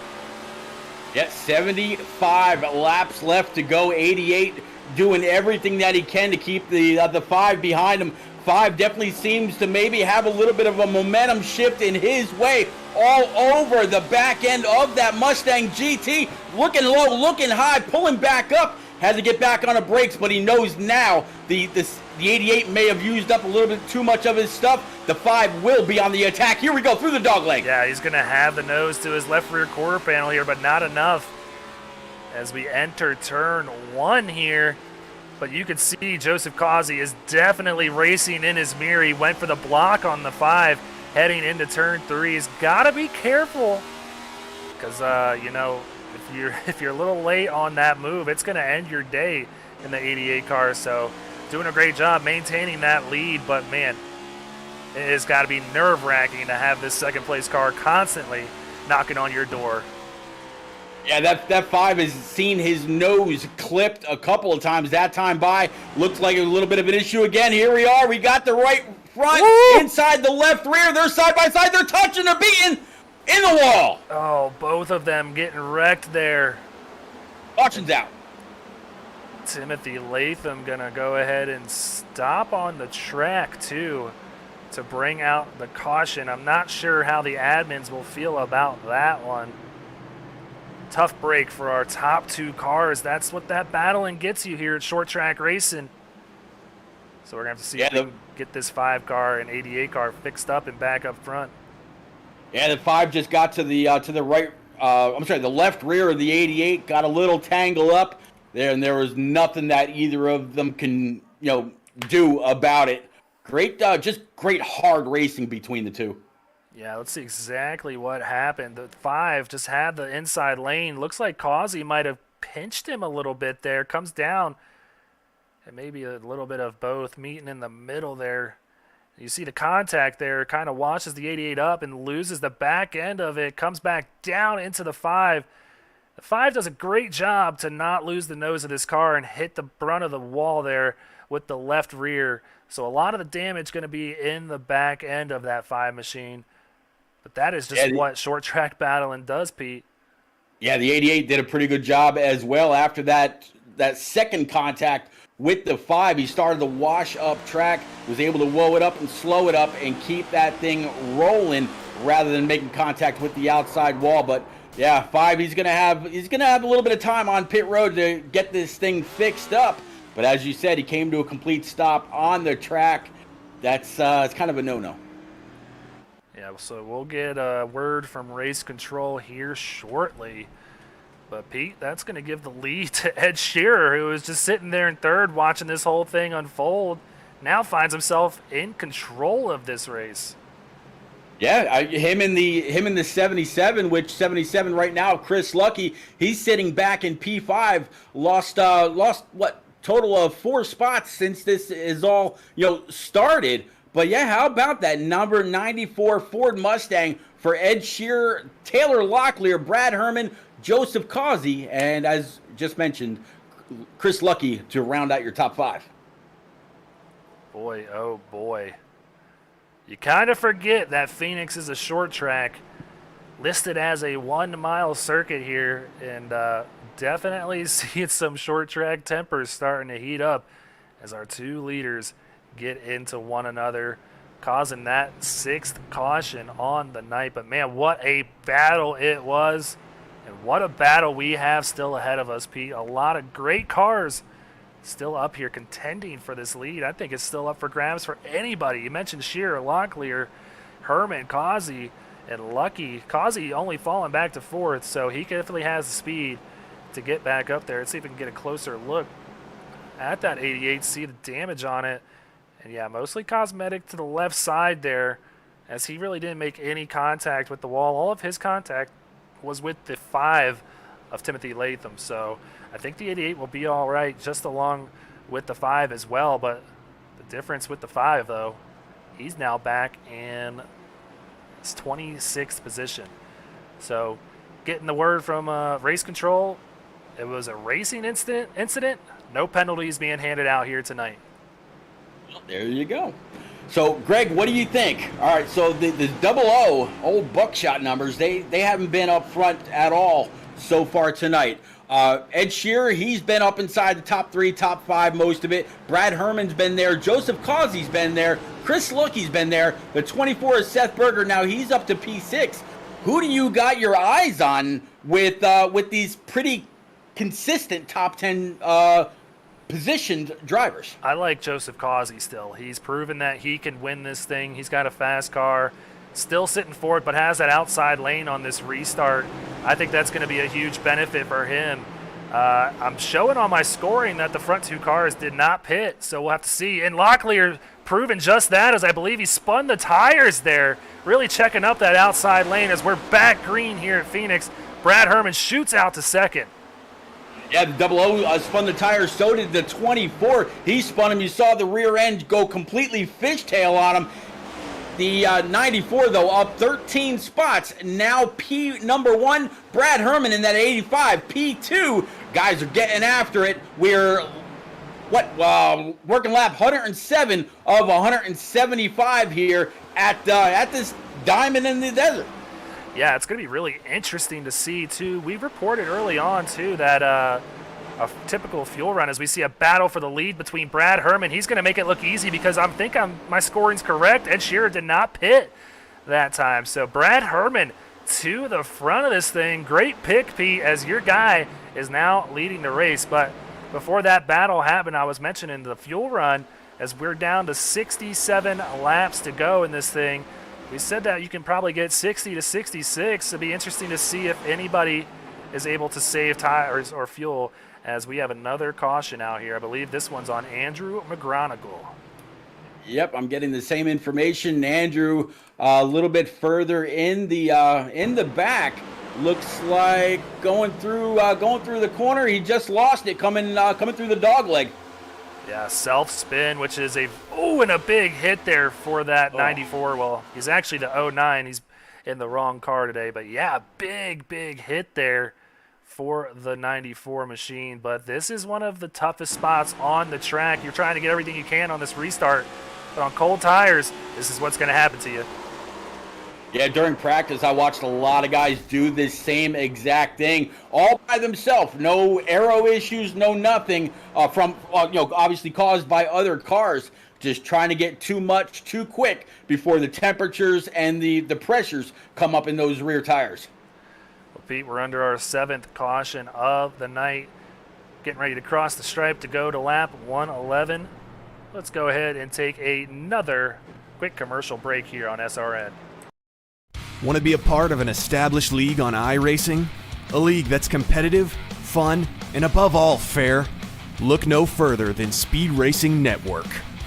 B: Yeah, 75 laps left to go. 88 doing everything that he can to keep the 5 behind him. 5 definitely seems to maybe have a little bit of a momentum shift in his way all over the back end of that Mustang GT. Looking low, looking high, pulling back up. Has to get back on the brakes, but he knows now the 88 may have used up a little bit too much of his stuff. The 5 will be on the attack. Here we go, through the dog leg.
A: Yeah, he's going to have the nose to his left rear quarter panel here, but not enough as we enter turn 1 here. But you can see Joseph Causey is definitely racing in his mirror. He went for the block on the 5 heading into turn 3. He's got to be careful because, if you're a little late on that move, it's going to end your day in the 88 car. So doing a great job maintaining that lead, but man, it has got to be nerve-wracking to have this second place car constantly knocking on your door.
B: Yeah, that 5 has seen his nose clipped a couple of times that time by. Looks like a little bit of an issue again. Here we are. We got the right front inside the left rear. They're side by side. They're touching. They're beating in the wall.
A: Oh, both of them getting wrecked there.
B: Caution's out.
A: Timothy Latham going to go ahead and stop on the track, too, to bring out the caution. I'm not sure how the admins will feel about that one. Tough break for our top 2 cars. That's what that battling gets you here at Short Track Racing. So we're going to have to see if we can get this 5 car and 88 car fixed up and back up front.
B: Yeah, the 5 just got to the the left rear of the 88, got a little tangle up there, and there was nothing that either of them can, do about it. Just great hard racing between the 2.
A: Yeah, let's see exactly what happened. The 5 just had the inside lane. Looks like Causey might have pinched him a little bit there. Comes down, and maybe a little bit of both meeting in the middle there. You see the contact there, kind of washes the 88 up and loses the back end of it. Comes back down into the 5. The 5 does a great job to not lose the nose of this car and hit the brunt of the wall there with the left rear. So a lot of the damage going to be in the back end of that 5 machine. But that is just what short track battling does, Pete.
B: Yeah, the 88 did a pretty good job as well. After that second contact with the 5, he started the wash up track, was able to whoa it up and slow it up and keep that thing rolling rather than making contact with the outside wall. But yeah, 5, he's gonna have a little bit of time on pit road to get this thing fixed up. But as you said, he came to a complete stop on the track. That's it's kind of a no-no.
A: Yeah, so we'll get a word from race control here shortly. But, Pete, that's going to give the lead to Ed Shearer, who was just sitting there in third watching this whole thing unfold. Now finds himself in control of this race.
B: Yeah, him in the 77, which 77 right now, Chris Lucky, he's sitting back in P5, lost what, total of 4 spots since this is all, started. But yeah, how about that number 94 Ford Mustang for Ed Shearer, Taylor Locklear, Brad Herman, Joseph Causey, and as just mentioned, Chris Lucky to round out your top 5.
A: Boy, oh boy. You kind of forget that Phoenix is a short track listed as a 1-mile circuit here, and definitely seeing some short track tempers starting to heat up as our 2 leaders get into one another, causing that 6th caution on the night. But man, what a battle it was, and what a battle we have still ahead of us, Pete. A lot of great cars still up here contending for this lead. I think it's still up for grabs for anybody. You mentioned Shearer, Locklear, Herman, Causey, and Lucky. Causey only falling back to 4th, so he definitely has the speed to get back up there. Let's see if we can get a closer look at that 88, see the damage on it. And yeah, mostly cosmetic to the left side there, as he really didn't make any contact with the wall. All of his contact was with the 5 of Timothy Latham. So I think the 88 will be all right, just along with the 5 as well. But the difference with the 5, though, he's now back in his 26th position. So getting the word from race control, it was a racing incident. No penalties being handed out here tonight.
B: There you go. So, Greg, what do you think? All right, so the 00, old Buckshot numbers, they haven't been up front at all so far tonight. Ed Shearer, he's been up inside the top 3, top 5, most of it. Brad Herman's been there. Joseph Causey's been there. Chris Lucky's been there. The 24 is Seth Berger. Now he's up to P6. Who do you got your eyes on with these pretty consistent top 10 positioned drivers?
A: I like Joseph Causey still. He's proven that he can win this thing. He's got a fast car, still sitting forward, but has that outside lane on this restart. I think that's going to be a huge benefit for him. I'm showing on my scoring that the front 2 cars did not pit, so we'll have to see. And Locklear proving just that, as I believe he spun the tires there, really checking up that outside lane as we're back green here at Phoenix. Brad Herman shoots out to 2nd.
B: Yeah, the 00 spun the tires. So did the 24. He spun him. You saw the rear end go completely fishtail on him. The 94, though, up 13 spots. Now number 1, Brad Herman in that 85. P2, guys are getting after it. We're, working lap 107 of 175 here at this Diamond in the Desert.
A: Yeah, it's going to be really interesting to see, too. We reported early on, too, that a typical fuel run, as we see a battle for the lead between Brad Herman. He's going to make it look easy because my scoring's correct. Ed Shearer did not pit that time. So Brad Herman to the front of this thing. Great pick, Pete, as your guy is now leading the race. But before that battle happened, I was mentioning the fuel run, as we're down to 67 laps to go in this thing. We said that you can probably get 60 to 66. It'll be interesting to see if anybody is able to save tires or fuel, as we have another caution out here. I believe this one's on Andrew McGronigal.
B: Yep, I'm getting the same information. Andrew, a little bit further in the back, looks like going through the corner. He just lost it coming through the dog leg.
A: Yeah, self-spin, which is and a big hit there for that 94. Well, he's actually the 09. He's in the wrong car today. But, yeah, big hit there for the 94 machine, but this is one of the toughest spots on the track. You're trying to get everything you can on this restart, but on cold tires, this is what's going to happen to you.
B: Yeah, during practice, I watched a lot of guys do this same exact thing all by themselves. No aero issues, no nothing from obviously caused by other cars. Just trying to get too much too quick before the temperatures and the pressures come up in those rear tires.
A: Well, Pete, we're under our 7th caution of the night. Getting ready to cross the stripe to go to lap 111. Let's go ahead and take another quick commercial break here on SRN.
D: Want to be a part of an established league on iRacing? A league that's competitive, fun, and above all fair? Look no further than Speed Racing Network.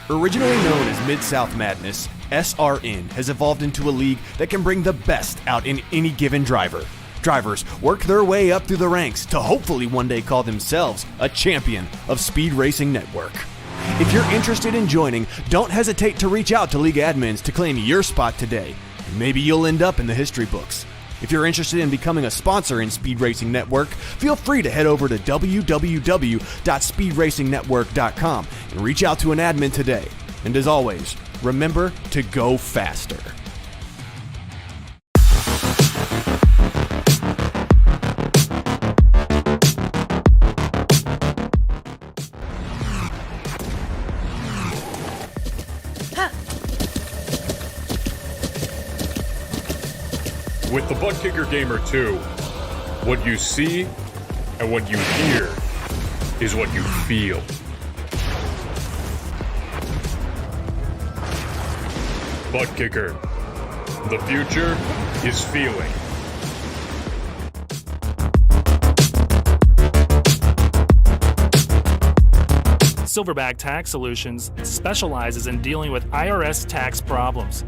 D: Originally known as Mid-South Madness, SRN has evolved into a league that can bring the best out in any given driver. Drivers work their way up through the ranks to hopefully one day call themselves a champion of Speed Racing Network. If you're interested in joining, don't hesitate to reach out to league admins to claim your spot today. Maybe you'll end up in the history books. If you're interested in becoming a sponsor in Speed Racing Network, feel free to head over to www.speedracingnetwork.com and reach out to an admin today. And as always, remember to go faster.
F: With the Butt Kicker Gamer 2, what you see and what you hear is what you feel. Butt Kicker. The future is feeling.
A: Silverback Tax Solutions specializes in dealing with IRS tax problems.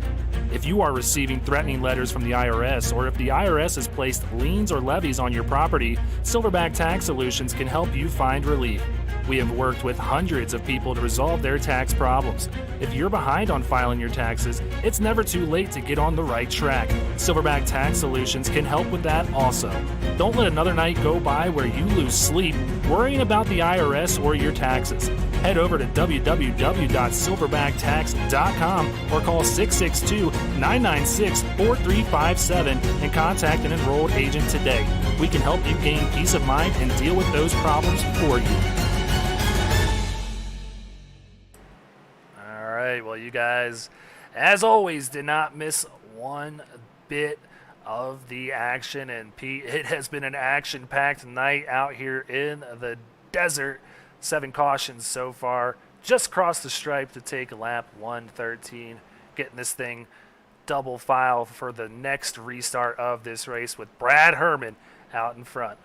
A: If you are receiving threatening letters from the IRS, or if the IRS has placed liens or levies on your property, Silverback Tax Solutions can help you find relief. We have worked with hundreds of people to resolve their tax problems. If you're behind on filing your taxes, it's never too late to get on the right track. Silverback Tax Solutions can help with that also. Don't let another night go by where you lose sleep worrying about the IRS or your taxes. Head over to www.silverbacttax.com or call 662-996-4357 and contact an enrolled agent today. We can help you gain peace of mind and deal with those problems for you. All right, well, you guys, as always, did not miss one bit of the action. And Pete, it has been an action-packed night out here in the desert. 7 cautions so far. Just crossed the stripe to take lap 113. Getting this thing double file for the next restart of this race with Brad Herman out in front.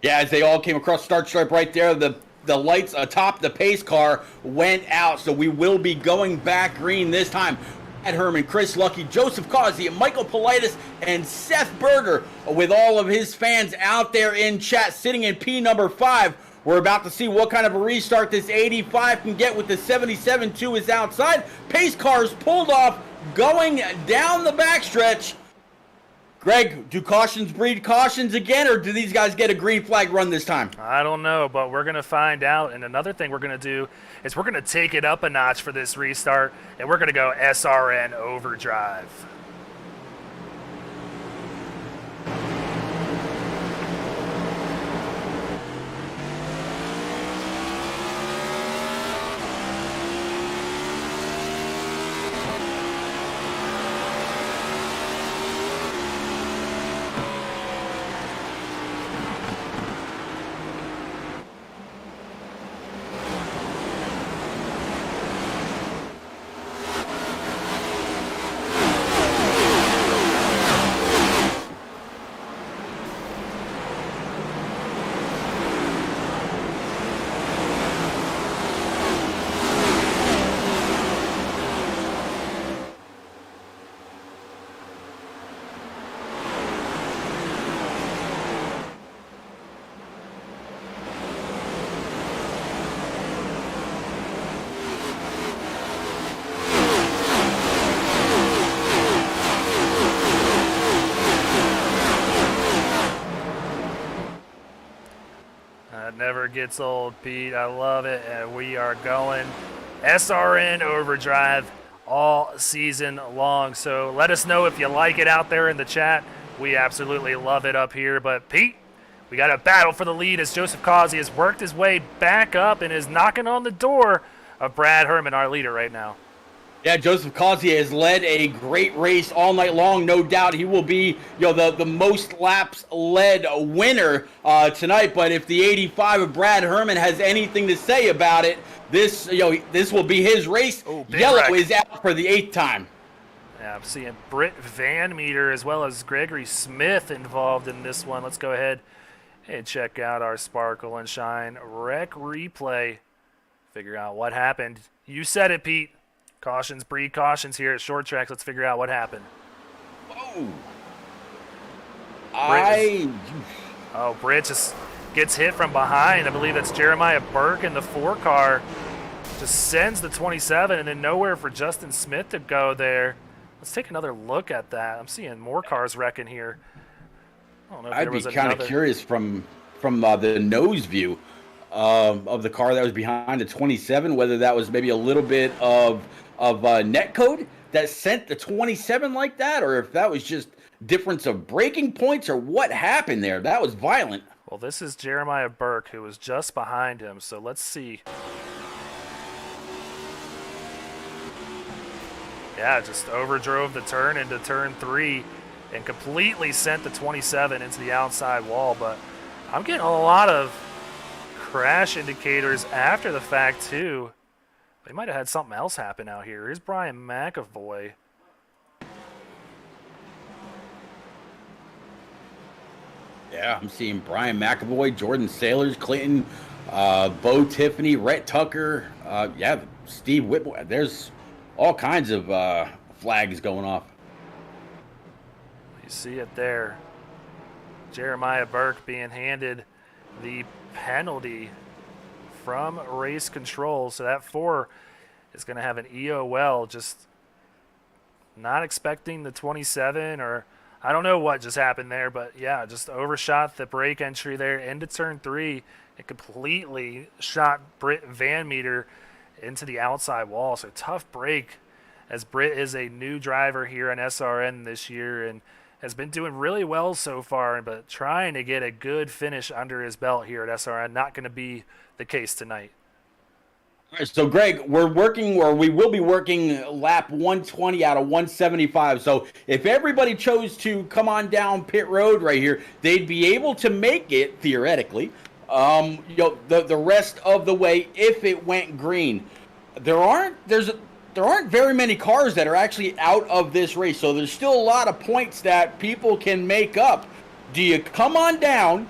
B: Yeah, as they all came across the start stripe right there, the lights atop the pace car went out, so we will be going back green this time. Brad Herman, Chris Lucky, Joseph Causey, Michael Politis, and Seth Berger with all of his fans out there in chat sitting in P number 5. We're about to see what kind of a restart this 85 can get with the 77-2 is outside. Pace cars pulled off, going down the backstretch. Greg, do cautions breed cautions again, or do these guys get a green flag run this time?
A: I don't know, but we're going to find out. And another thing we're going to do is we're going to take it up a notch for this restart, and we're going to go SRN overdrive. never gets old, Pete. I love it. And we are going SRN overdrive all season long. So let us know if you like it out there in the chat. We absolutely love it up here. But Pete, we got a battle for the lead as Joseph Causey has worked his way back up and is knocking on the door of Brad Herman, our leader right now.
B: Yeah, Joseph Causey has led a great race all night long. No doubt he will be, the most laps led winner tonight. But if the 85 of Brad Herman has anything to say about it, this will be his race. Yellow
A: wreck.
B: is out for the 8th time.
A: Yeah, I'm seeing Britt Van Meter as well as Gregory Smith involved in this one. Let's go ahead and check out our Sparkle and Shine Wreck replay. Figure out what happened. You said it, Pete. Cautions, breed cautions here at Short Tracks. Let's figure out what happened.
B: Whoa.
A: Britt just gets hit from behind. I believe that's Jeremiah Burke in the 4 car. Just sends the 27 and then nowhere for Justin Smith to go there. Let's take another look at that. I'm seeing more cars wrecking here. I don't know if
B: I'd
A: there
B: be
A: was
B: kind of curious from the nose view of the car that was behind the 27, whether that was maybe a little bit of net code that sent the 27 like that, or if that was just difference of braking points, or what happened there. That was violent.
A: Well, this is Jeremiah Burke, who was just behind him, so let's see. Yeah, just overdrove the turn into turn 3 and completely sent the 27 into the outside wall, but I'm getting a lot of crash indicators after the fact, too. They might have had something else happen out here. Here's Brian McAvoy.
B: Yeah, I'm seeing Brian McAvoy, Jordan Sailors, Clinton, Bo Tiffany, Rhett Tucker, Steve Whitmore. There's all kinds of flags going off.
A: You see it there. Jeremiah Burke being handed the penalty from race control. So that 4 is going to have an EOL. Just not expecting the 27, or I don't know what just happened there, but yeah, just overshot the brake entry there into turn 3. It completely shot Britt Van Meter into the outside wall. So tough break, as Britt is a new driver here on SRN this year and has been doing really well so far, but trying to get a good finish under his belt here at SRN. Not going to be the case tonight.
B: All right, so Greg, we will be working lap 120 out of 175. So if everybody chose to come on down pit road right here, they'd be able to make it theoretically, the rest of the way if it went green. There aren't very many cars that are actually out of this race, so there's still a lot of points that people can make up. Do you come on down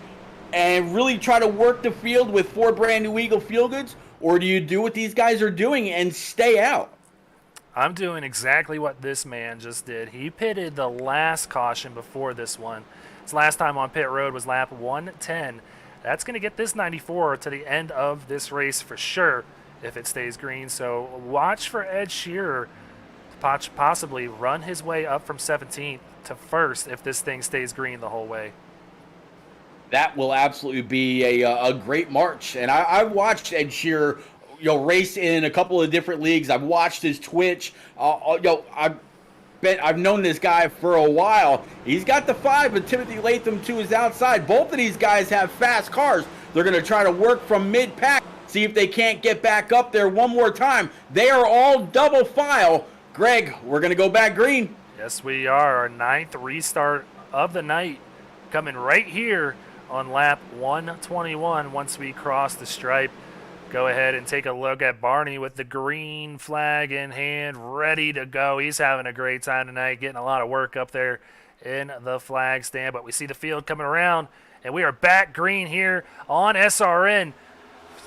B: and really try to work the field with 4 brand new Eagle Feel Goods, or do you do what these guys are doing and stay out?
A: I'm doing exactly what this man just did. He pitted the last caution before this one. His last time on pit road was lap 110. That's going to get this 94 to the end of this race for sure if it stays green. So watch for Ed Shearer to possibly run his way up from 17th to 1st if this thing stays green the whole way.
B: That will absolutely be a great March. And I've watched Ed Shearer, race in a couple of different leagues. I've watched his Twitch. I've known this guy for a while. He's got the 5, but Timothy Latham to his outside. Both of these guys have fast cars. They're going to try to work from mid-pack, see if they can't get back up there one more time. They are all double file. Greg, we're going to go back green.
A: Yes, we are. Our 9th restart of the night coming right here on lap 121 once we cross the stripe. Go ahead and take a look at Barney with the green flag in hand, ready to go. He's having a great time tonight, getting a lot of work up there in the flag stand. But we see the field coming around, and we are back green here on SRN.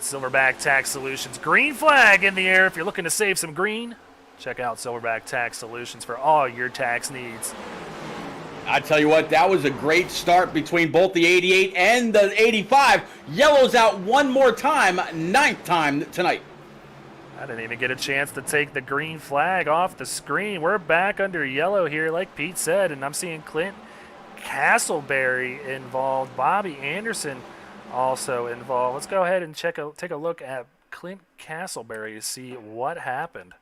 A: Silverback Tax Solutions. Green flag in the air. If you're looking to save some green, check out Silverback Tax Solutions for all your tax needs.
B: I tell you what, that was a great start between both the 88 and the 85. Yellow's out one more time, 9th time tonight.
A: I didn't even get a chance to take the green flag off the screen. We're back under yellow here, like Pete said, and I'm seeing Clint Castleberry involved. Bobby Anderson also involved. Let's go ahead and take a look at Clint Castleberry to see what happened.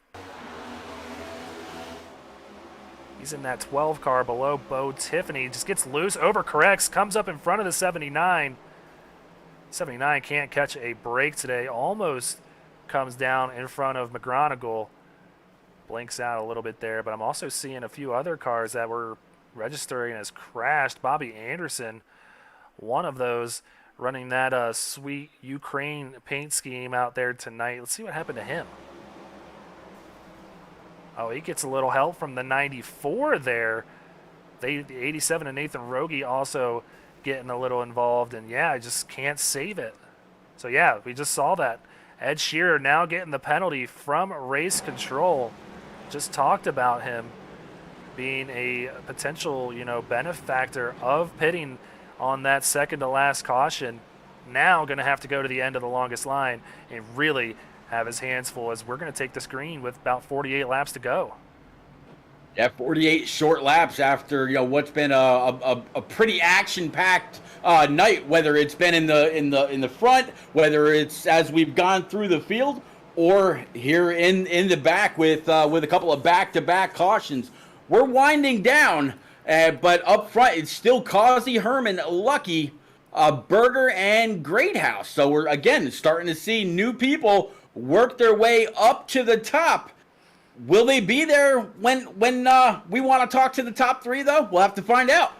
A: He's in that 12 car below Bo Tiffany. Just gets loose, overcorrects, comes up in front of the 79. 79 can't catch a break today. Almost comes down in front of McGonigal. Blinks out a little bit there, but I'm also seeing a few other cars that were registering as crashed. Bobby Anderson, one of those, running that sweet Ukraine paint scheme out there tonight. Let's see what happened to him. Oh, he gets a little help from the 94 there. The 87 and Nathan Rogie also getting a little involved, and yeah, I just can't save it. So yeah, we just saw that. Ed Shearer now getting the penalty from race control. Just talked about him being a potential, benefactor of pitting on that second to last caution. Now going to have to go to the end of the longest line and really have his hands full, as we're going to take this green with about 48 laps to go.
B: Yeah, 48 short laps after what's been a pretty action-packed night. Whether it's been in the front, whether it's as we've gone through the field, or here in the back with a couple of back-to-back cautions. We're winding down, but up front it's still Causey, Herman, Lucky, Berger, and Greathouse. So we're again starting to see new people work their way up to the top. Will they be there when we want to talk to the top three, though? We'll have to find out.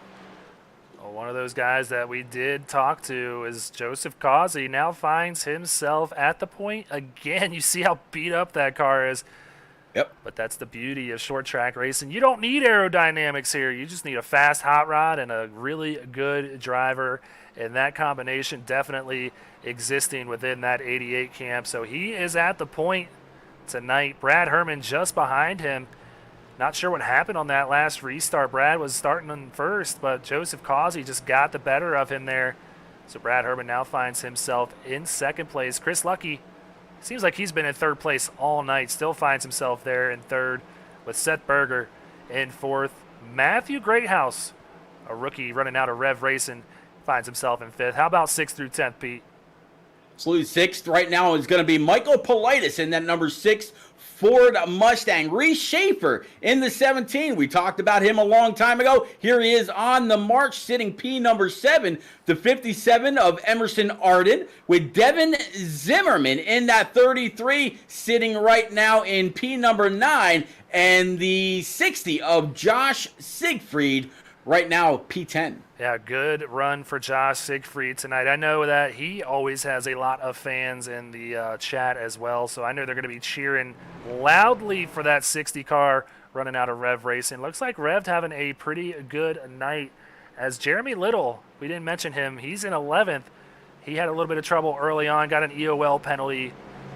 A: Well, one of those guys that we did talk to is Joseph Causey. Now finds himself at the point again. You see how beat up that car is.
B: Yep.
A: But that's the beauty of short track racing. You don't need aerodynamics here. You just need a fast hot rod and a really good driver. And that combination definitely existing within that 88 camp. So he is at the point tonight. Brad Herman just behind him. Not sure what happened on that last restart. Brad was starting in first, but Joseph Causey just got the better of him there. So Brad Herman now finds himself in second place. Chris Lucky, seems like he's been in third place all night. Still finds himself there in third, with Seth Berger in fourth. Matthew Greathouse, a rookie running out of Rev Racing, finds himself in fifth. How about 6th through 10th, Pete?
B: Absolutely. 6th right now is going to be Michael Politis in that number 6 Ford Mustang. Reese Schaefer in the 17. We talked about him a long time ago. Here he is on the march, sitting P number 7. The 57 of Emerson Arden, with Devin Zimmerman in that 33, sitting right now in P number 9. And the 60 of Josh Siegfried, right now P10.
A: Yeah, good run for Josh Siegfried tonight. I know that he always has a lot of fans in the chat as well, so I know they're going to be cheering loudly for that 60 car running out of Rev Racing. Looks like Rev having a pretty good night, as Jeremy Little, we didn't mention him, he's in 11th. He had a little bit of trouble early on, got an EOL penalty,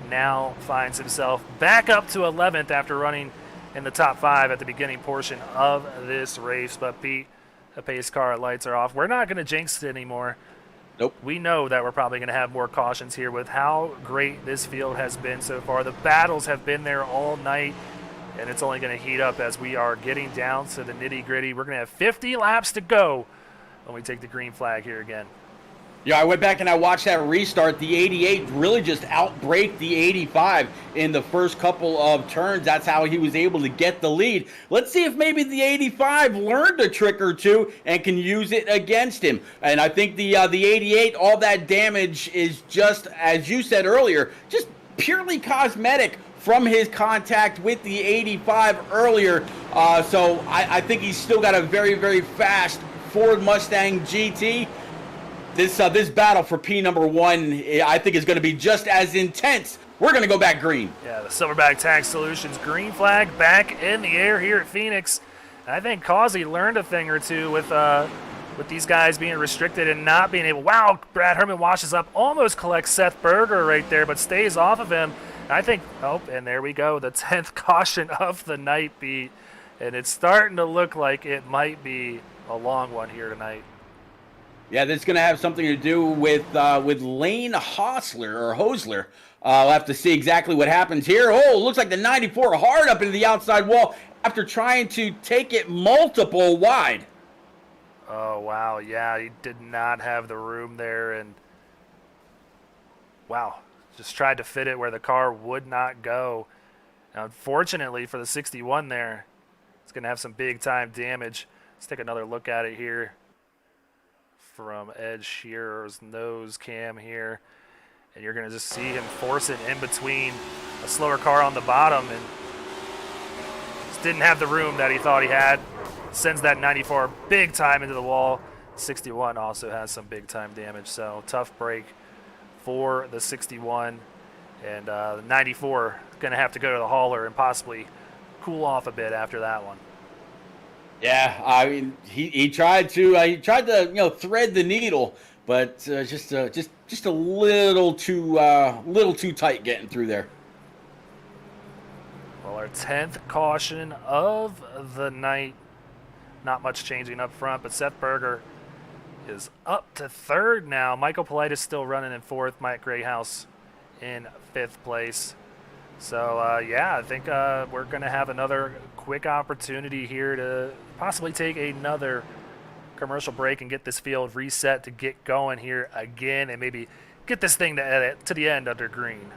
A: now finds himself back up to 11th after running in the top 5 at the beginning portion of this race. But Pete, the pace car lights are off. We're not going to jinx it anymore.
B: Nope.
A: We know that we're probably going to have more cautions here with how great this field has been so far. The battles have been there all night, and it's only going to heat up as we are getting down to the nitty-gritty. We're going to have 50 laps to go when we take the green flag here again.
B: Yeah, I went back and I watched that restart. The 88 really just outbraked the 85 in the first couple of turns. That's how he was able to get the lead. Let's see if maybe the 85 learned a trick or two and can use it against him. And I think the 88, all that damage is just, as you said earlier, just purely cosmetic from his contact with the 85 earlier. So I think he's still got a very, very fast Ford Mustang GT. This battle for P number 1, I think, is going to be just as intense. We're going to go back green.
A: Yeah, the Silverback Tax Solutions green flag back in the air here at Phoenix. And I think Causey learned a thing or two with these guys being restricted and not being able. Wow, Brad Herman washes up, almost collects Seth Berger right there, but stays off of him. And I think, and there we go, the 10th caution of the night, Pete. And it's starting to look like it might be a long one here tonight.
B: Yeah, this is going to have something to do with Lane Hosler. We'll have to see exactly what happens here. Oh, looks like the 94 hard up into the outside wall after trying to take it multiple wide.
A: Oh, wow. Yeah, he did not have the room there, and Wow, just tried to fit it where the car would not go. Now, unfortunately for the 61 there, it's going to have some big time damage. Let's take another look at it here from Ed Shearer's nose cam here. And you're going to just see him force it in between a slower car on the bottom, and just didn't have the room that he thought he had. Sends that 94 big time into the wall. 61 also has some big time damage, so tough break for the 61. And the 94 is going to have to go to the hauler and possibly cool off a bit after that one.
B: Yeah, I mean, he tried to thread the needle, but just a little too tight getting through there.
A: Well, our 10th caution of the night. Not much changing up front, but Seth Berger is up to third now. Michael Polite is still running in fourth. Mike Grayhouse in fifth place. So, yeah, I think we're going to have another quick opportunity here to possibly take another commercial break and get this field reset to get going here again and maybe get this thing to the end under green.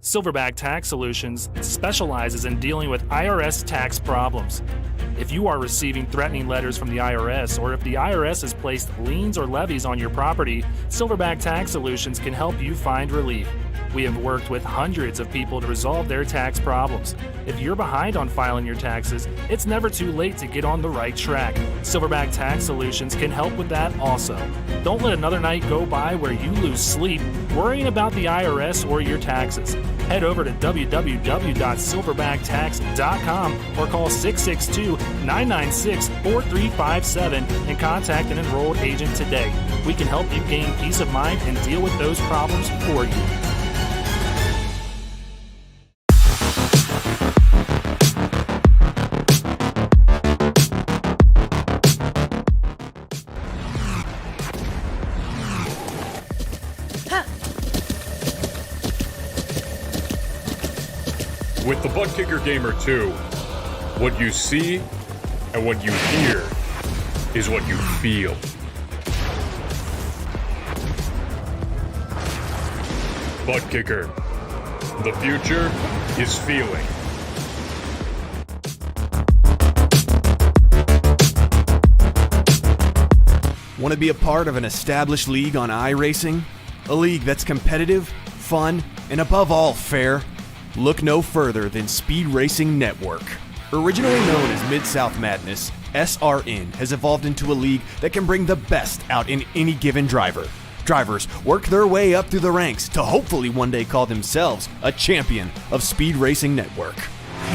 A: Silverback Tax Solutions specializes in dealing with IRS tax problems. If you are receiving threatening letters from the IRS, or if the IRS has placed liens or levies on your property, Silverback Tax Solutions can help you find relief. We have worked with hundreds of people to resolve their tax problems. If you're behind on filing your taxes, it's never too late to get on the right track. Silverback Tax Solutions can help with that also. Don't let another night go by where you lose sleep worrying about the IRS or your taxes. Head over to www.silverbacttax.com or call 662-996-4357 and contact an enrolled agent today. We can help you gain peace of mind and deal with those problems for you.
F: With the Butt Kicker Gamer 2, what you see and what you hear is what you feel. Butt Kicker. The future is feeling.
D: Want to be a part of an established league on iRacing? A league that's competitive, fun, and above all fair? Look no further than Speed Racing Network. Originally known as Mid-South Madness, SRN has evolved into a league that can bring the best out in any given driver. Drivers work their way up through the ranks to hopefully one day call themselves a champion of Speed Racing Network.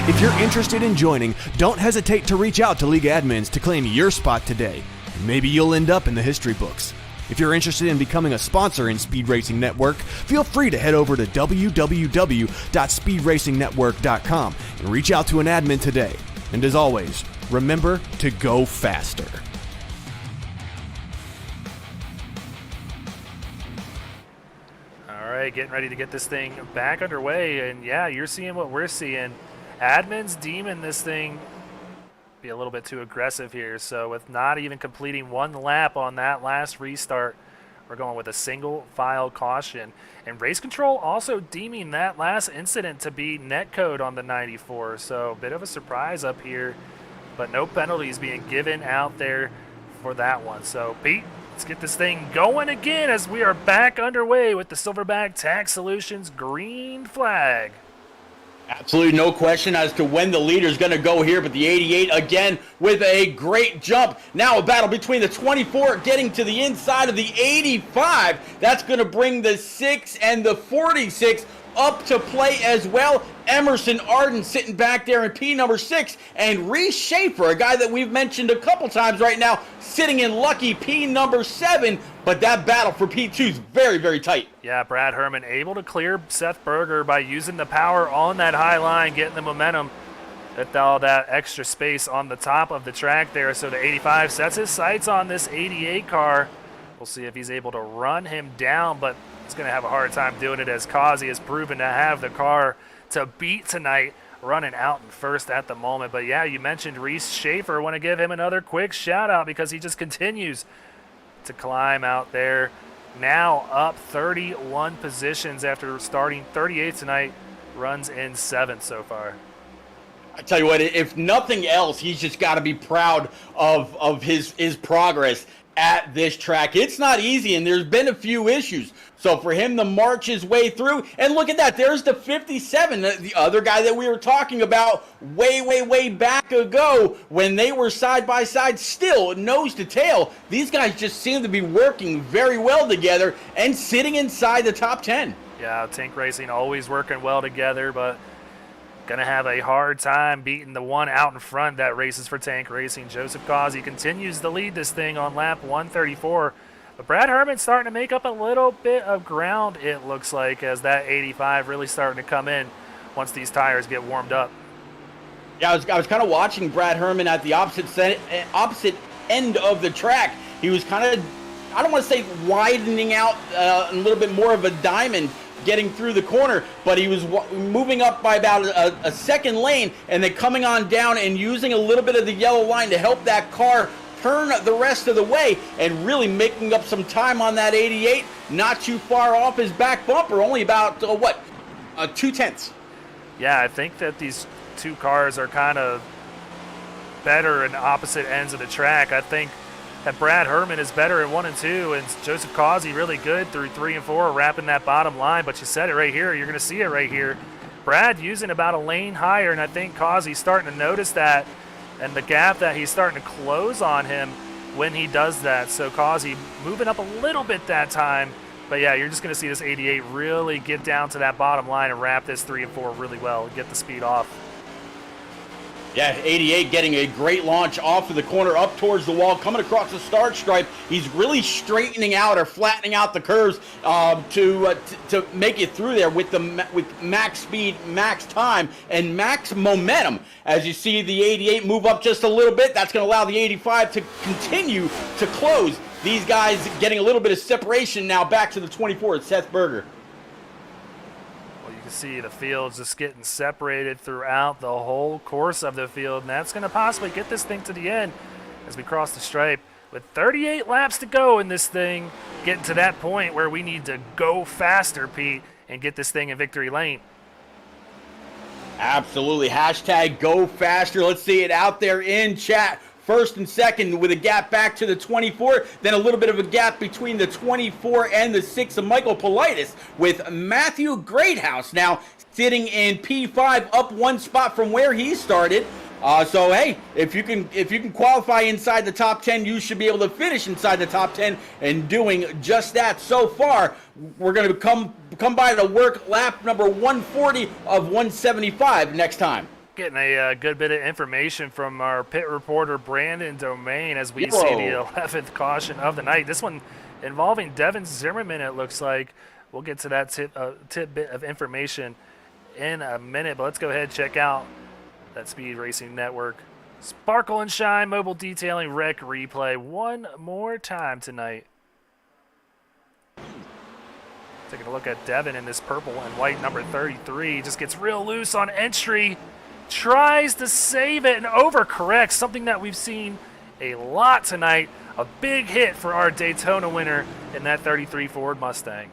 D: If you're interested in joining, don't hesitate to reach out to league admins to claim your spot today. Maybe you'll end up in the history books. If you're interested in becoming a sponsor in Speed Racing Network, feel free to head over to www.speedracingnetwork.com and reach out to an admin today. And as always, remember to go faster.
A: All right, getting ready to get this thing back underway. And yeah, you're seeing what we're seeing. Admin's deeming this thing be a little bit too aggressive here. So with not even completing one lap on that last restart, we're going with a single file caution. And Race Control also deeming that last incident to be netcode on the 94. So a bit of a surprise up here, but no penalties being given out there for that one. So Pete, let's get this thing going again as we are back underway with the Silverback Tax Solutions green flag.
B: Absolutely no question as to when the leader's going to go here, but the 88 again with a great jump. Now a battle between the 24 getting to the inside of the 85. That's going to bring the 6 and the 46 up to play as well. Emerson Arden sitting back there in P number 6, and Reese Schaefer, a guy that we've mentioned a couple times right now, sitting in lucky P number 7. But that battle for P2 is very, very tight.
A: Yeah, Brad Herman able to clear Seth Berger by using the power on that high line, getting the momentum with all that extra space on the top of the track there. So the 85 sets his sights on this 88 car. We'll see if he's able to run him down, but he's going to have a hard time doing it as Kazi has proven to have the car to beat tonight, running out in first at the moment. But yeah, you mentioned Reese Schaefer. Want to give him another quick shout out because he just continues to climb out there now up 31 positions after starting 38th tonight, runs in 7th so far.
B: I tell you what, if nothing else, he's just got to be proud of his progress at this track. It's not easy, and there's been a few issues. So for him to march his way through, and look at that, there's the 57, the other guy that we were talking about way back ago when they were side by side, still nose to tail. These guys just seem to be working very well together and sitting inside the top 10.
A: Yeah, Tank Racing always working well together, but going to have a hard time beating the one out in front that races for Tank Racing. Joseph Causey continues to lead this thing on lap 134. But Brad Herman's starting to make up a little bit of ground, it looks like, as that 85 really starting to come in once these tires get warmed up.
B: Yeah, I was kind of watching Brad Herman at the opposite end of the track. He was kind of, I don't want to say widening out a little bit more of a diamond getting through the corner, but he was moving up by about a second lane and then coming on down and using a little bit of the yellow line to help that car turn the rest of the way and really making up some time on that 88, not too far off his back bumper, only about, 2/10.
A: Yeah, I think that these two cars are kind of better in opposite ends of the track. I think that Brad Herman is better at 1 and 2, and Joseph Causey really good through 3 and 4, wrapping that bottom line. But you said it right here. You're going to see it right here. Brad using about a lane higher, and I think Causey's starting to notice that and the gap that he's starting to close on him when he does that. So Causey moving up a little bit that time. But, yeah, you're just going to see this 88 really get down to that bottom line and wrap this 3 and 4 really well and get the speed off.
B: Yeah, 88 getting a great launch off of the corner up towards the wall, coming across the start stripe. He's really straightening out or flattening out the curves to make it through there with max speed, max time, and max momentum. As you see the 88 move up just a little bit, that's going to allow the 85 to continue to close. These guys getting a little bit of separation now back to the 24 at Seth Berger.
A: You see the field just getting separated throughout the whole course of the field, and that's going to possibly get this thing to the end as we cross the stripe. With 38 laps to go in this thing, getting to that point where we need to go faster, Pete, and get this thing in victory lane.
B: Absolutely. Hashtag go faster. Let's see it out there in chat. First and second with a gap back to the 24, then a little bit of a gap between the 24 and the 6 of Michael Politis, with Matthew Greathouse now sitting in P5, up one spot from where he started. So hey, if you can qualify inside the top 10, you should be able to finish inside the top 10, and doing just that so far. We're going to come by to work lap number 140 of 175 next time.
A: Getting a good bit of information from our pit reporter, Brandon Domain, as we see the 11th caution of the night. This one involving Devin Zimmerman, it looks like. We'll get to that tidbit of information in a minute, but let's go ahead and check out that Speed Racing Network Sparkle and Shine Mobile Detailing Rec Replay one more time tonight. Taking a look at Devin in this purple and white number 33. Just gets real loose on entry. Tries to save it and overcorrects, something that we've seen a lot tonight. A big hit for our Daytona winner in that 33 Ford Mustang.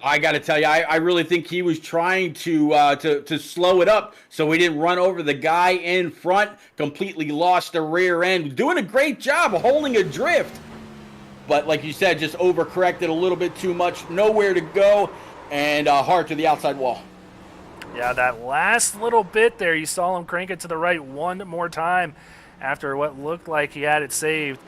B: I got to tell you, I really think he was trying to slow it up so he didn't run over the guy in front. Completely lost the rear end. Doing a great job of holding a drift. But like you said, just overcorrected a little bit too much. Nowhere to go, and hard to the outside wall.
A: Yeah, that last little bit there, you saw him crank it to the right one more time after what looked like he had it saved,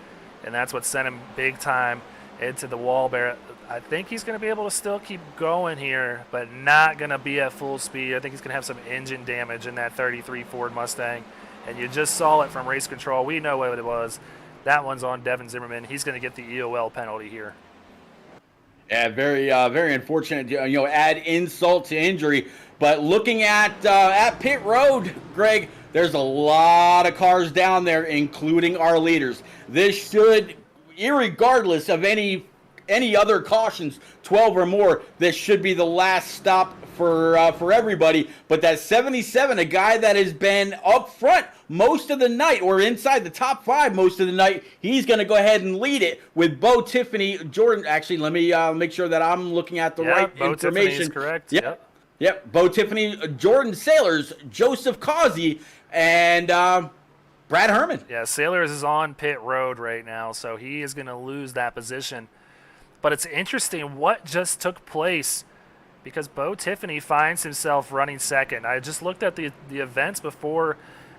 A: and that's what sent him big time into the wall bear. I think he's going to be able to still keep going here, but not going to be at full speed. I think he's going to have some engine damage in that 33 Ford Mustang, and you just saw it from race control. We know what it was. That one's on Devin Zimmerman. He's going to get the EOL penalty here.
B: Yeah, very unfortunate. Add insult to injury. But looking at pit road, Greg, there's a lot of cars down there, including our leaders. This should, irregardless of any any other cautions, 12 or more, this should be the last stop for everybody. But that 77, a guy that has been up front most of the night or inside the top 5 most of the night, he's going to go ahead and lead it with Bo Tiffany. Jordan, actually, let me make sure that I'm looking at the right
A: Bo
B: information.
A: Tiffany is correct.
B: Yep. Bo Tiffany, Jordan Sailors, Joseph Causey, and Brad Herman.
A: Yeah, Sailors is on pit road right now, so he is going to lose that position. But it's interesting what just took place because Bo Tiffany finds himself running second. I just looked at the events before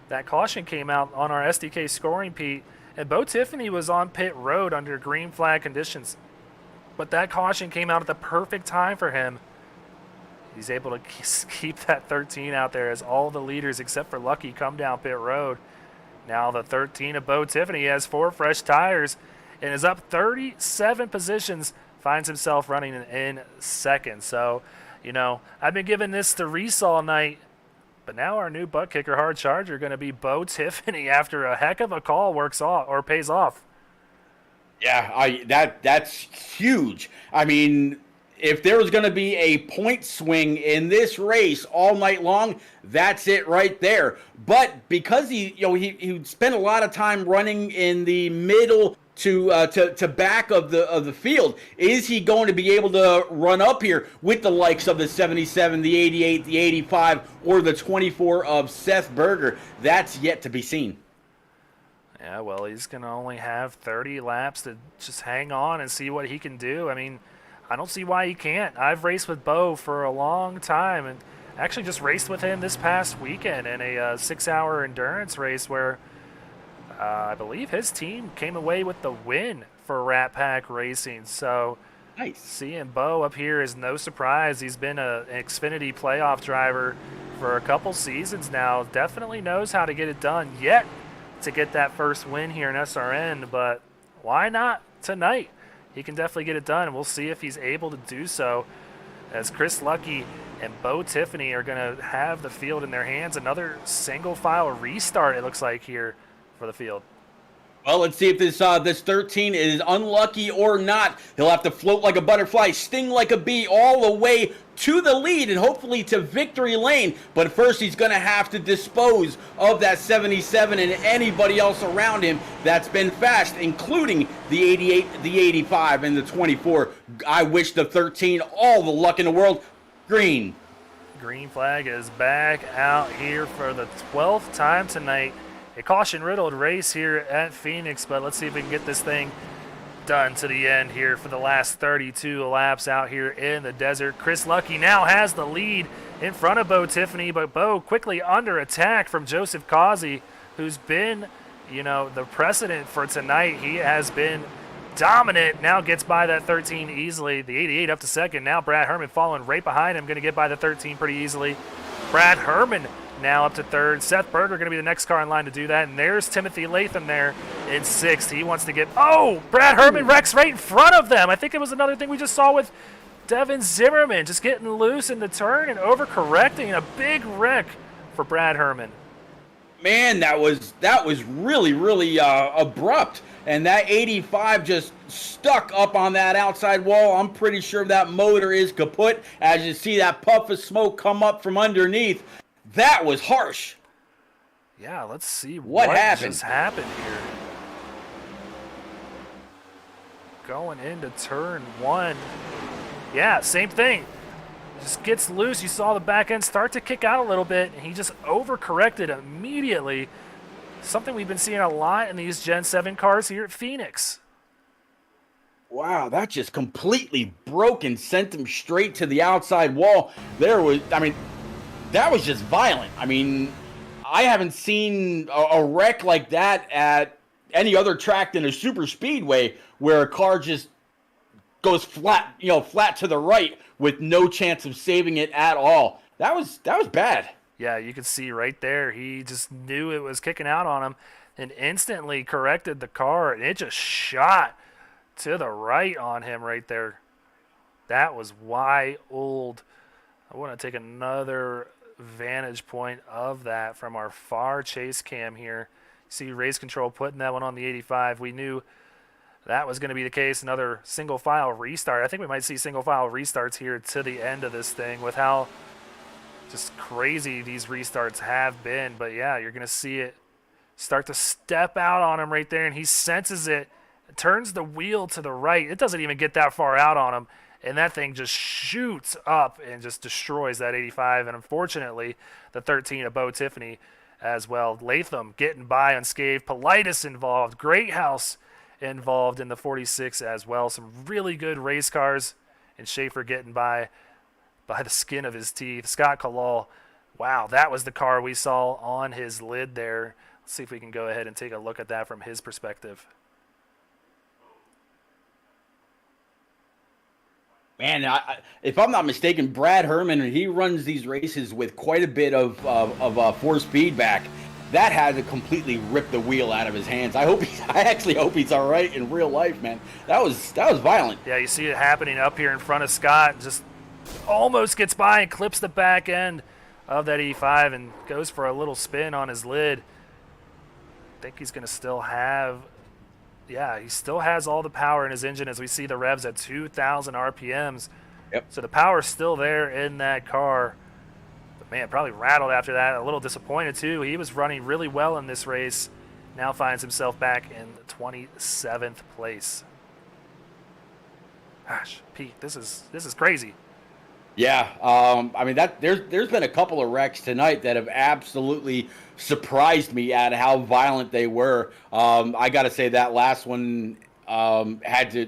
A: that caution came out on our SDK scoring, Pete, and Bo Tiffany was on pit road under green flag conditions. But that caution came out at the perfect time for him. He's able to keep that 13 out there as all the leaders except for Lucky come down pit road. Now the 13 of Bo Tiffany has 4 fresh tires and is up 37 positions, finds himself running in second. So, I've been giving this to Reese all night, but now our new butt kicker hard charger going to be Bo Tiffany after a heck of a call pays off.
B: Yeah, that's huge. I mean, if there was going to be a point swing in this race all night long, that's it right there. But because he spent a lot of time running in the middle to back of the field, is he going to be able to run up here with the likes of the 77, the 88, the 85, or the 24 of Seth Berger? That's yet to be seen.
A: Yeah, well, he's going to only have 30 laps to just hang on and see what he can do. I mean, I don't see why he can't. I've raced with Bo for a long time and actually just raced with him this past weekend in a 6-hour endurance race where I believe his team came away with the win for Rat Pack Racing. So
B: nice.
A: Seeing Bo up here is no surprise. He's been an Xfinity playoff driver for a couple seasons now. Definitely knows how to get it done yet to get that first win here in SRN, but why not tonight? He can definitely get it done, and we'll see if he's able to do so as Chris Lucky and Bo Tiffany are going to have the field in their hands. Another single file restart, it looks like, here for the field.
B: Well, let's see if this 13 is unlucky or not. He'll have to float like a butterfly, sting like a bee all the way to the lead and hopefully to victory lane. But first, he's going to have to dispose of that 77 and anybody else around him that's been fast, including the 88, the 85, and the 24. I wish the 13 all the luck in the world. Green
A: flag is back out here for the 12th time tonight. A caution-riddled race here at Phoenix, but let's see if we can get this thing done to the end here for the last 32 laps out here in the desert. Chris Lucky now has the lead in front of Bo Tiffany, but Bo quickly under attack from Joseph Causey, who's been, the precedent for tonight. He has been dominant, now gets by that 13 easily. The 88 up to second. Now Brad Herman following right behind him, going to get by the 13 pretty easily. Brad Herman now up to third. Seth Berger going to be the next car in line to do that. And there's Timothy Latham there in sixth. He wants to get... Oh, Brad Herman wrecks right in front of them. I think it was another thing we just saw with Devin Zimmerman, just getting loose in the turn and overcorrecting. A big wreck for Brad Herman.
B: Man, that was really, really abrupt. And that 85 just stuck up on that outside wall. I'm pretty sure that motor is kaput as you see that puff of smoke come up from underneath. That was harsh.
A: Yeah, let's see
B: what
A: just happened here. Going into turn one. Yeah, same thing. Just gets loose. You saw the back end start to kick out a little bit, and he just overcorrected immediately. Something we've been seeing a lot in these Gen 7 cars here at Phoenix.
B: Wow, that just completely broke and sent him straight to the outside wall. That was just violent. I haven't seen a wreck like that at any other track than a super speedway where a car just goes flat to the right with no chance of saving it at all. That was bad.
A: Yeah, you could see right there. He just knew it was kicking out on him and instantly corrected the car, and it just shot to the right on him right there. That was wild. I want to take another vantage point of that from our far chase cam here. See Race Control putting that one on the 85. We knew that was going to be the case. Another single file restart. I think we might see single file restarts here to the end of this thing with how just crazy these restarts have been. But yeah, you're going to see it start to step out on him right there, and he senses it, turns the wheel to the right. It doesn't even get that far out on him, and that thing just shoots up and just destroys that 85. And unfortunately, the 13 of Bo Tiffany as well. Latham getting by unscathed. Politis involved. Greathouse involved in the 46 as well. Some really good race cars, and Schaefer getting by the skin of his teeth. Scott Kalal, wow, that was the car we saw on his lid there. Let's see if we can go ahead and take a look at that from his perspective.
B: Man, if I'm not mistaken, Brad Herman, he runs these races with quite a bit of force feedback. That had to completely rip the wheel out of his hands. I actually hope he's all right in real life, man. That was violent.
A: Yeah, you see it happening up here in front of Scott. Just almost gets by and clips the back end of that E5 and goes for a little spin on his lid. I think he's going to still have, yeah, he still has all the power in his engine as we see the revs at 2,000 RPMs.
B: Yep.
A: So the power's still there in that car. But, man, probably rattled after that. A little disappointed, too. He was running really well in this race. Now finds himself back in 27th place. Gosh, Pete, this is crazy.
B: Yeah, I mean there's been a couple of wrecks tonight that have absolutely surprised me at how violent they were. I got to say that last one had to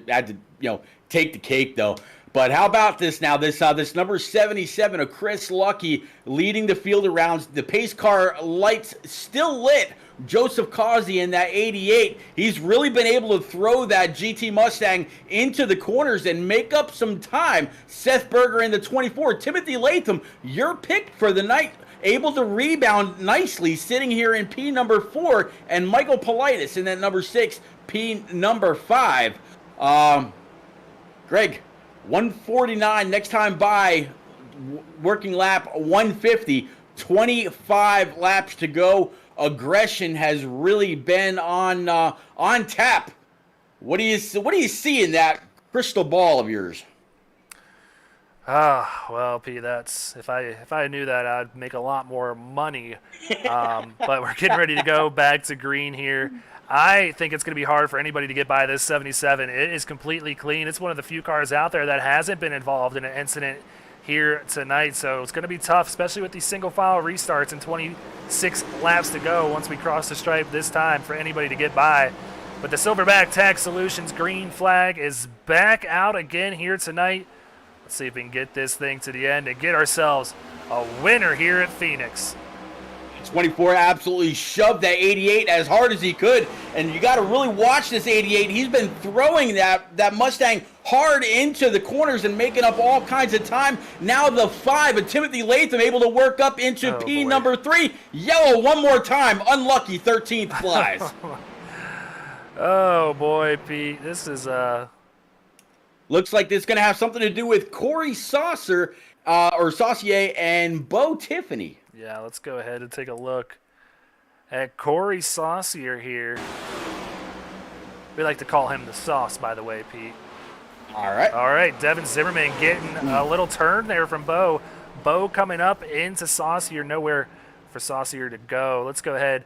B: take the cake though. But how about this now? This number 77 of Chris Lucky leading the field around. The pace car lights still lit. Joseph Causey in that 88. He's really been able to throw that GT Mustang into the corners and make up some time. Seth Berger in the 24. Timothy Latham, your pick for the night, able to rebound nicely, sitting here in P number 4, and Michael Politis in that number 6, P number 5. Greg, 149 next time by, working lap 150, 25 laps to go. Aggression has really been on tap. What do you see in that crystal ball of yours?
A: Well, P, that's if I knew that, I'd make a lot more money. But we're getting ready to go back to green here. I think it's going to be hard for anybody to get by this 77. It is completely clean. It's one of the few cars out there that hasn't been involved in an incident here tonight, so it's going to be tough, especially with these single file restarts and 26 laps to go once we cross the stripe this time for anybody to get by. But the Silverback Tax Solutions green flag is back out again here tonight. Let's see if we can get this thing to the end and get ourselves a winner here at Phoenix.
B: 24 absolutely shoved that 88 as hard as he could, and you got to really watch this 88. He's been throwing that Mustang hard into the corners and making up all kinds of time. Now the 5 of Timothy Latham able to work up into P number 3. Yellow one more time. Unlucky 13th flies.
A: Oh boy, Pete, this is
B: looks like this is going to have something to do with Corey Saucier and Bo Tiffany.
A: Yeah, let's go ahead and take a look at Corey Saucier here. We like to call him the Sauce, by the way, Pete.
B: All right,
A: Devin Zimmerman getting a little turn there from Bo. Bo coming up into Saucier, nowhere for Saucier to go. Let's go ahead,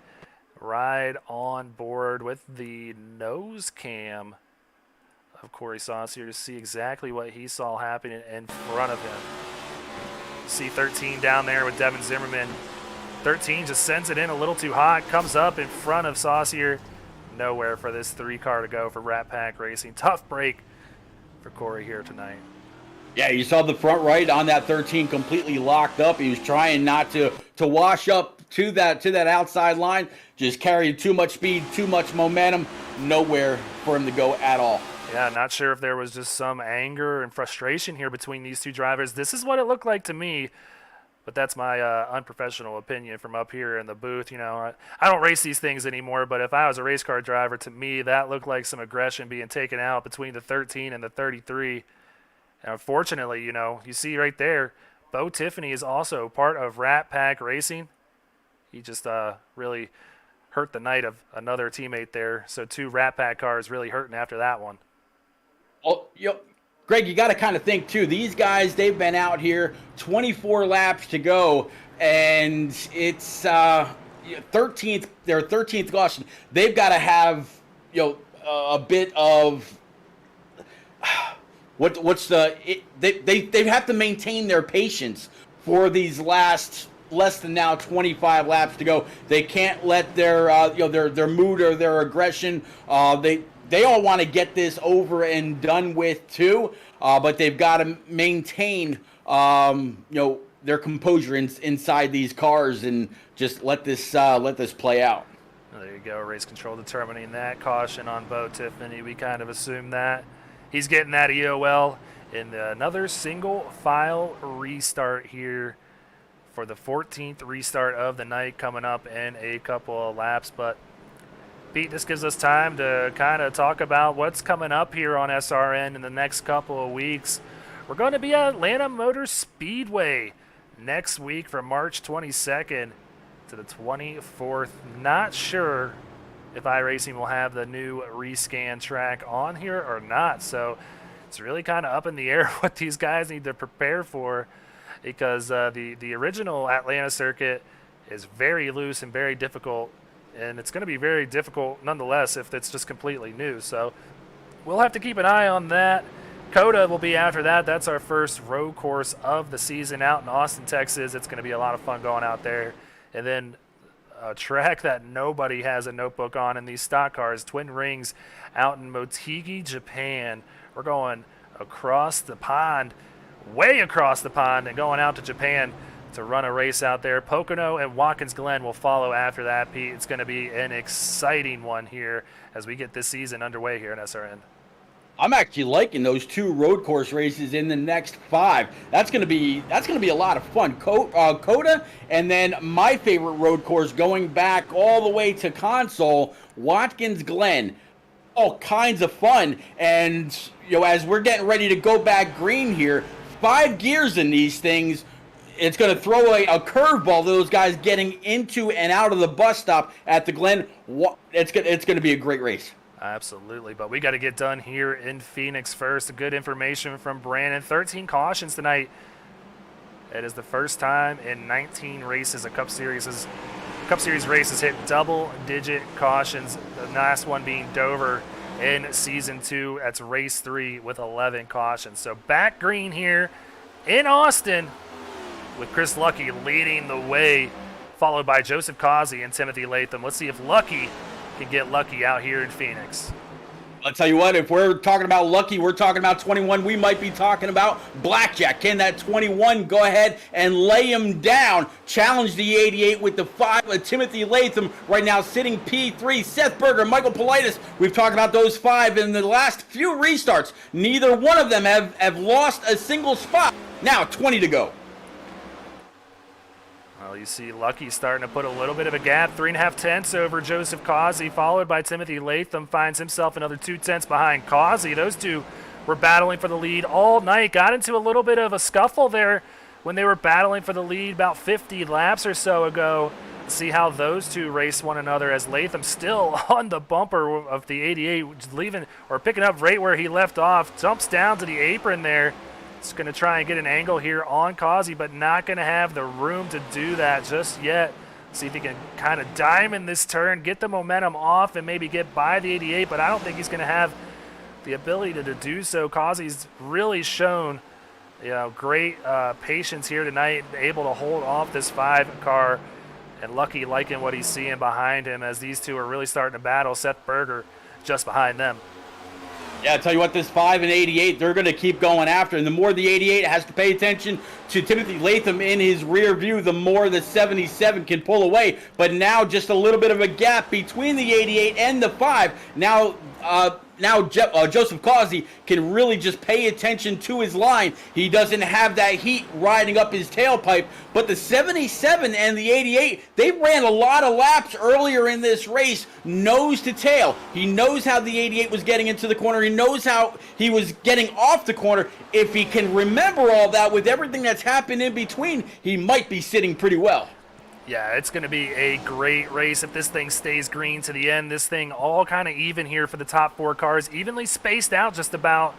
A: ride on board with the nose cam of Corey Saucier to see exactly what he saw happening in front of him. See 13 down there with Devin Zimmerman. 13 just sends it in a little too hot, comes up in front of Saucier. Nowhere for this 3-car to go for Rat Pack Racing. Tough break for Corey here tonight.
B: Yeah, you saw the front right on that 13 completely locked up. He was trying not to wash up to that outside line. Just carried too much speed, too much momentum. Nowhere for him to go at all.
A: Yeah, not sure if there was just some anger and frustration here between these two drivers. This is what it looked like to me, but that's my unprofessional opinion from up here in the booth. You know, I don't race these things anymore, but if I was a race car driver, to me, that looked like some aggression being taken out between the 13 and the 33. And unfortunately, you know, you see right there, Bo Tiffany is also part of Rat Pack Racing. He just really hurt the night of another teammate there. So 2 Rat Pack cars really hurting after that one.
B: Oh, Greg, you got to kind of think too. These guys, they've been out here 24 laps to go, and it's 13th. Their 13th caution. They've got to have a bit of they have to maintain their patience for these last less than now 25 laps to go. They can't let their their mood or their aggression. They all want to get this over and done with too, but they've got to maintain their composure inside these cars and just let this play out.
A: There you go, race control determining that caution on Bo Tiffany. We kind of assumed that. He's getting that EOL in another single file restart here for the 14th restart of the night coming up in a couple of laps. But Pete, this gives us time to kind of talk about what's coming up here on SRN in the next couple of weeks. We're going to be at Atlanta Motor Speedway next week from March 22nd to the 24th. Not sure if iRacing will have the new rescan track on here or not. So it's really kind of up in the air what these guys need to prepare for, because the original Atlanta circuit is very loose and very difficult, and it's going to be very difficult nonetheless if it's just completely new. So we'll have to keep an eye on that. COTA will be after that. That's our first road course of the season out in Austin, Texas. It's going to be a lot of fun going out there. And then a track that nobody has a notebook on in these stock cars, Twin Rings out in Motegi, Japan. We're going across the pond, way across the pond, and going out to Japan to run a race out there. Pocono and Watkins Glen will follow after that, Pete. It's going to be an exciting one here as we get this season underway here in SRN.
B: I'm actually liking those 2 road course races in the next 5. That's going to be a lot of fun. COTA, and then my favorite road course going back all the way to console, Watkins Glen. All kinds of fun. And as we're getting ready to go back green here, 5 gears in these things. It's going to throw a curveball to those guys getting into and out of the bus stop at the Glen. It's going to be a great race.
A: Absolutely, but we got to get done here in Phoenix first. Good information from Brandon. 13 cautions tonight. It is the first time in 19 races a Cup Series race has hit double-digit cautions. The last one being Dover in Season 2. That's race 3 with 11 cautions. So back green here in Austin, with Chris Lucky leading the way, followed by Joseph Causey and Timothy Latham. Let's see if Lucky can get lucky out here in Phoenix.
B: I'll tell you what, if we're talking about Lucky, we're talking about 21. We might be talking about Blackjack. Can that 21 go ahead and lay him down? Challenge the 88 with the 5. Timothy Latham right now sitting P3. Seth Berger, Michael Politis. We've talked about those 5 in the last few restarts. Neither one of them have lost a single spot. Now 20 to go.
A: Well, you see Lucky starting to put a little bit of a gap, 3.5 tenths over Joseph Causey, followed by Timothy Latham. Finds himself another 2 tenths behind Causey. Those two were battling for the lead all night. Got into a little bit of a scuffle there when they were battling for the lead about 50 laps or so ago. See how those two race one another, as Latham still on the bumper of the 88, leaving or picking up right where he left off. Jumps down to the apron there. It's going to try and get an angle here on Causey, but not going to have the room to do that just yet. See if he can kind of diamond this turn, get the momentum off, and maybe get by the 88, but I don't think he's going to have the ability to do so. Causey's really shown great patience here tonight, able to hold off this 5 car, and Lucky liking what he's seeing behind him as these two are really starting to battle. Seth Berger just behind them.
B: Yeah, I'll tell you what, this 5 and 88, they're going to keep going after. And the more the 88 has to pay attention to Timothy Latham in his rear view, the more the 77 can pull away. But now just a little bit of a gap between the 88 and the 5. Now Joseph Causey can really just pay attention to his line. He doesn't have that heat riding up his tailpipe. But the 77 and the 88, they ran a lot of laps earlier in this race, nose to tail. He knows how the 88 was getting into the corner. He knows how he was getting off the corner. If he can remember all that with everything that's happened in between, he might be sitting pretty well.
A: Yeah, it's going to be a great race if this thing stays green to the end. This thing all kind of even here for the top 4 cars, evenly spaced out just about.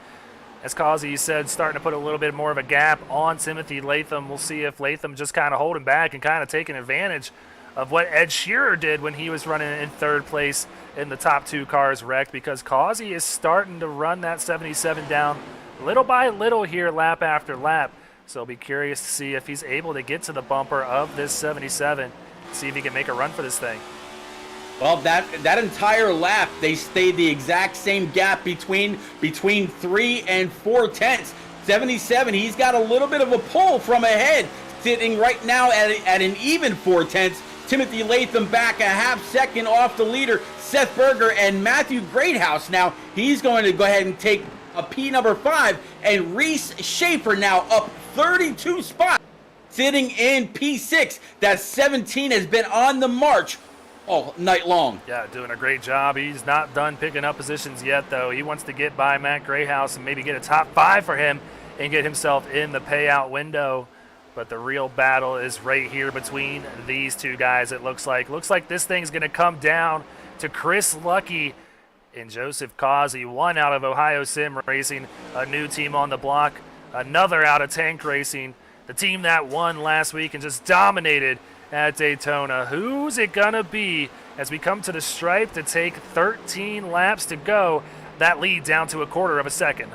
A: As Causey said, starting to put a little bit more of a gap on Timothy Latham. We'll see if Latham just kind of holding back and kind of taking advantage of what Ed Shearer did when he was running in 3rd place in the top 2 cars wrecked, because Causey is starting to run that 77 down little by little here, lap after lap. So I'll be curious to see if he's able to get to the bumper of this 77, see if he can make a run for this thing.
B: Well, that entire lap, they stayed the exact same gap between 3 and 4 tenths. 77, he's got a little bit of a pull from ahead, sitting right now at an even 4 tenths. Timothy Latham back a half second off the leader, Seth Berger and Matthew Greathouse. Now, he's going to go ahead and take a P number 5, and Reese Schaefer now up 32 spots, sitting in P6. That 17 has been on the march all night long.
A: Yeah, doing a great job. He's not done picking up positions yet, though. He wants to get by Matt Grayhouse and maybe get a top 5 for him and get himself in the payout window. But the real battle is right here between these 2 guys, it looks like. Looks like this thing's going to come down to Chris Lucky and Joseph Causey, one out of Ohio Sim Racing, a new team on the block, another out of Tank Racing, the team that won last week and just dominated at Daytona. Who's it gonna be as we come to the stripe to take 13 laps to go? That lead down to a 1/4 of a second.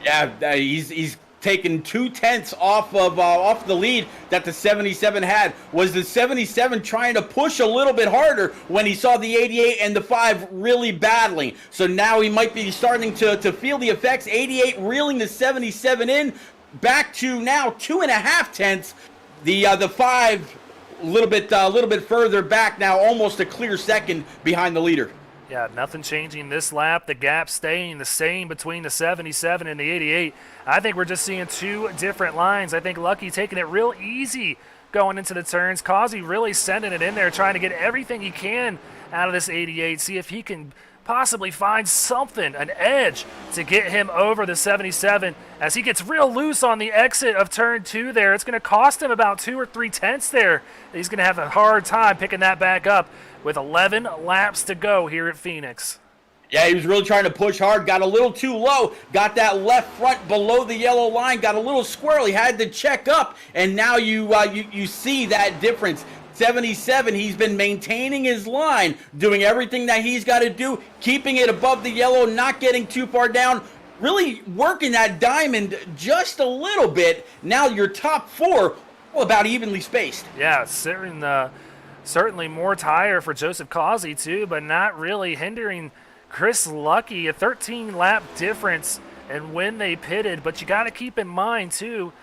B: Yeah, he's taken 2 tenths off the lead that the 77 had. Was the 77 trying to push a little bit harder when he saw the 88 and the 5 really battling? So now he might be starting to feel the effects. 88 reeling the 77 in, back to now 2.5 tenths. The 5 a little bit further back now, almost a clear second behind the leader.
A: Yeah, nothing changing this lap. The gap staying the same between the 77 and the 88. I think we're just seeing 2 different lines. I think Lucky taking it real easy going into the turns. Causey really sending it in there, trying to get everything he can out of this 88. See if he can possibly find something, an edge, to get him over the 77 as he gets real loose on the exit of turn 2 there. It's going to cost him about 2 or 3 tenths there. He's going to have a hard time picking that back up with 11 laps to go here at Phoenix.
B: Yeah, he was really trying to push hard, got a little too low, got that left front below the yellow line, got a little squirrely, had to check up, and now you see that difference. 77, he's been maintaining his line, doing everything that he's got to do, keeping it above the yellow, not getting too far down, really working that diamond just a little bit. Now your top 4, well, about evenly spaced.
A: Yeah, certainly more tire for Joseph Causey too, but not really hindering Chris Lucky. A 13-lap difference and when they pitted, but you got to keep in mind too,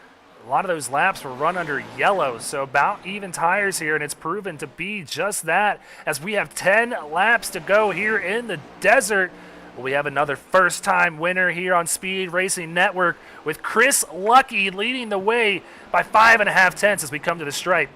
A: a lot of those laps were run under yellow, so about even tires here, and it's proven to be just that as we have 10 laps to go here in the desert. We have another first-time winner here on Speed Racing Network with Chris Lucky leading the way by 5.5 tenths as we come to the stripe.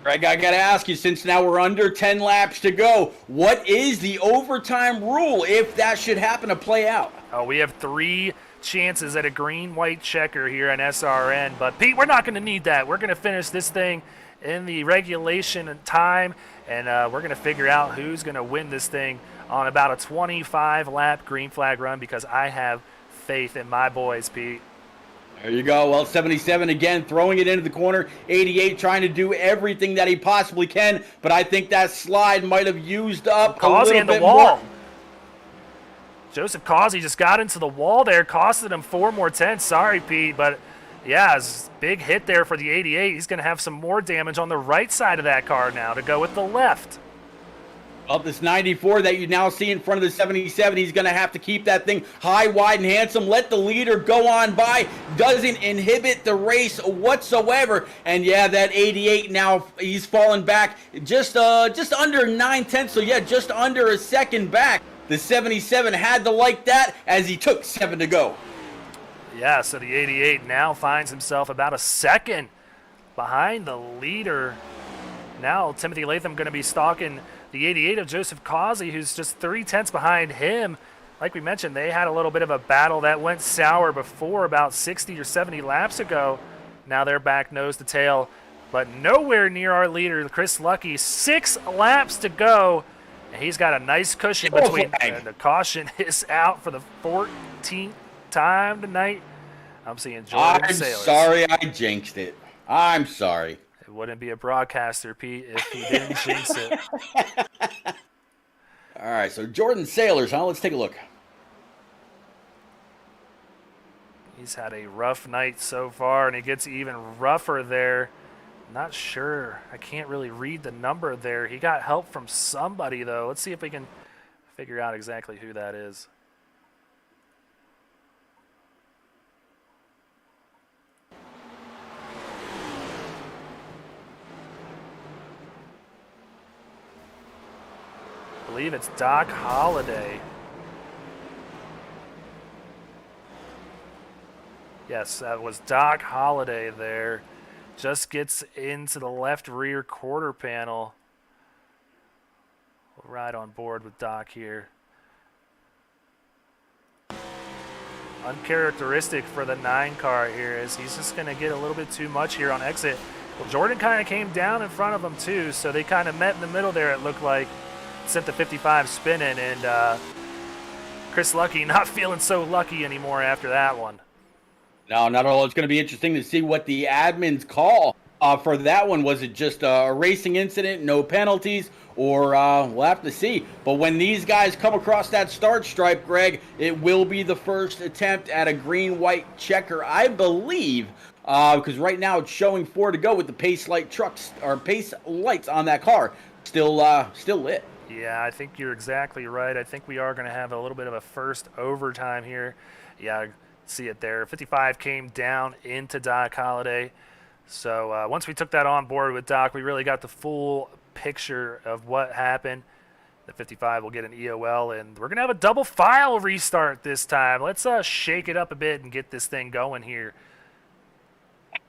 B: Greg, I got to ask you, since now we're under 10 laps to go, what is the overtime rule if that should happen to play out?
A: Oh, we have 3 chances at a green-white checker here on SRN, but Pete, we're not going to need that. We're going to finish this thing in the regulation time, and we're going to figure out who's going to win this thing on about a 25-lap green flag run, because I have faith in my boys, Pete.
B: There you go. Well, 77 again, throwing it into the corner. 88 trying to do everything that he possibly can, but I think that slide might have used up a little bit more.
A: Joseph Causey just got into the wall there, costed him 4 more tenths. Sorry, Pete, but yeah, it's a big hit there for the 88. He's going to have some more damage on the right side of that car now to go with the left.
B: Well, this 94 that you now see in front of the 77, he's going to have to keep that thing high, wide, and handsome. Let the leader go on by. Doesn't inhibit the race whatsoever. And yeah, that 88 now, he's fallen back just under 9 tenths. So yeah, just under a second back. The 77 had to like that as he took 7 to go.
A: Yeah, so the 88 now finds himself about a second behind the leader. Now Timothy Latham going to be stalking the 88 of Joseph Causey, who's just 3 tenths behind him. Like we mentioned, they had a little bit of a battle that went sour before about 60 or 70 laps ago. Now they're back nose to tail but nowhere near our leader, Chris Lucky. 6 laps to go, and he's got a nice cushion between. And the caution is out for the 14th time tonight. I'm seeing Jordan
B: I'm
A: Sailors.
B: sorry I jinxed it. I'm sorry.
A: It wouldn't be a broadcaster, Pete, if he didn't jinx it.
B: All right, so Jordan Sailors, huh? Let's take a look.
A: He's had a rough night so far, and he gets even rougher there. Not sure. I can't really read the number there. He got help from somebody, though. Let's see if we can figure out exactly who that is. I believe it's Doc Holliday. Yes, that was Doc Holliday there. Just gets into the left rear quarter panel. We'll ride on board with Doc here. Uncharacteristic for the 9 car here is he's just going to get a little bit too much here on exit. Well, Jordan kind of came down in front of him too, so they kind of met in the middle there, it looked like. Sent the 55 spinning, and Chris Lucky not feeling so lucky anymore after that one.
B: No, not at all. It's going to be interesting to see what the admins call for that one. Was it just a racing incident, no penalties, or we'll have to see. But when these guys come across that start stripe, Greg, it will be the first attempt at a green-white checker, I believe, because right now it's showing 4 to go with the pace lights on that car still lit.
A: Yeah, I think you're exactly right. I think we are going to have a little bit of a first overtime here. Yeah, see it there. 55 came down into Doc Holliday. So once we took that on board with Doc, we really got the full picture of what happened. The 55 will get an EOL, and we're going to have a double file restart this time. Let's shake it up a bit and get this thing going here.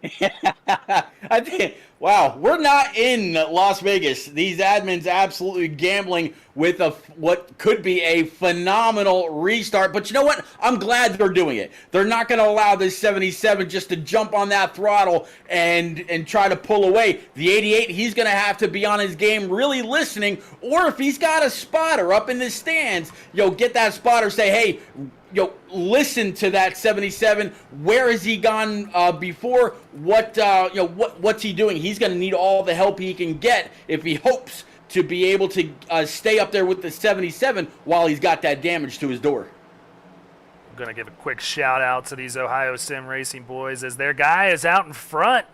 B: I think, wow, we're not in Las Vegas. These admins absolutely gambling with what could be a phenomenal restart. But you know what? I'm glad they're doing it. They're not going to allow this 77 just to jump on that throttle and try to pull away. The 88, he's going to have to be on his game, really listening. Or if he's got a spotter up in the stands, get that spotter, say, hey, listen to that 77. Where has he gone before? What's he doing? He's going to need all the help he can get if he hopes to be able to stay up there with the 77 while he's got that damage to his door.
A: I'm going to give a quick shout out to these Ohio Sim Racing boys as their guy is out in front.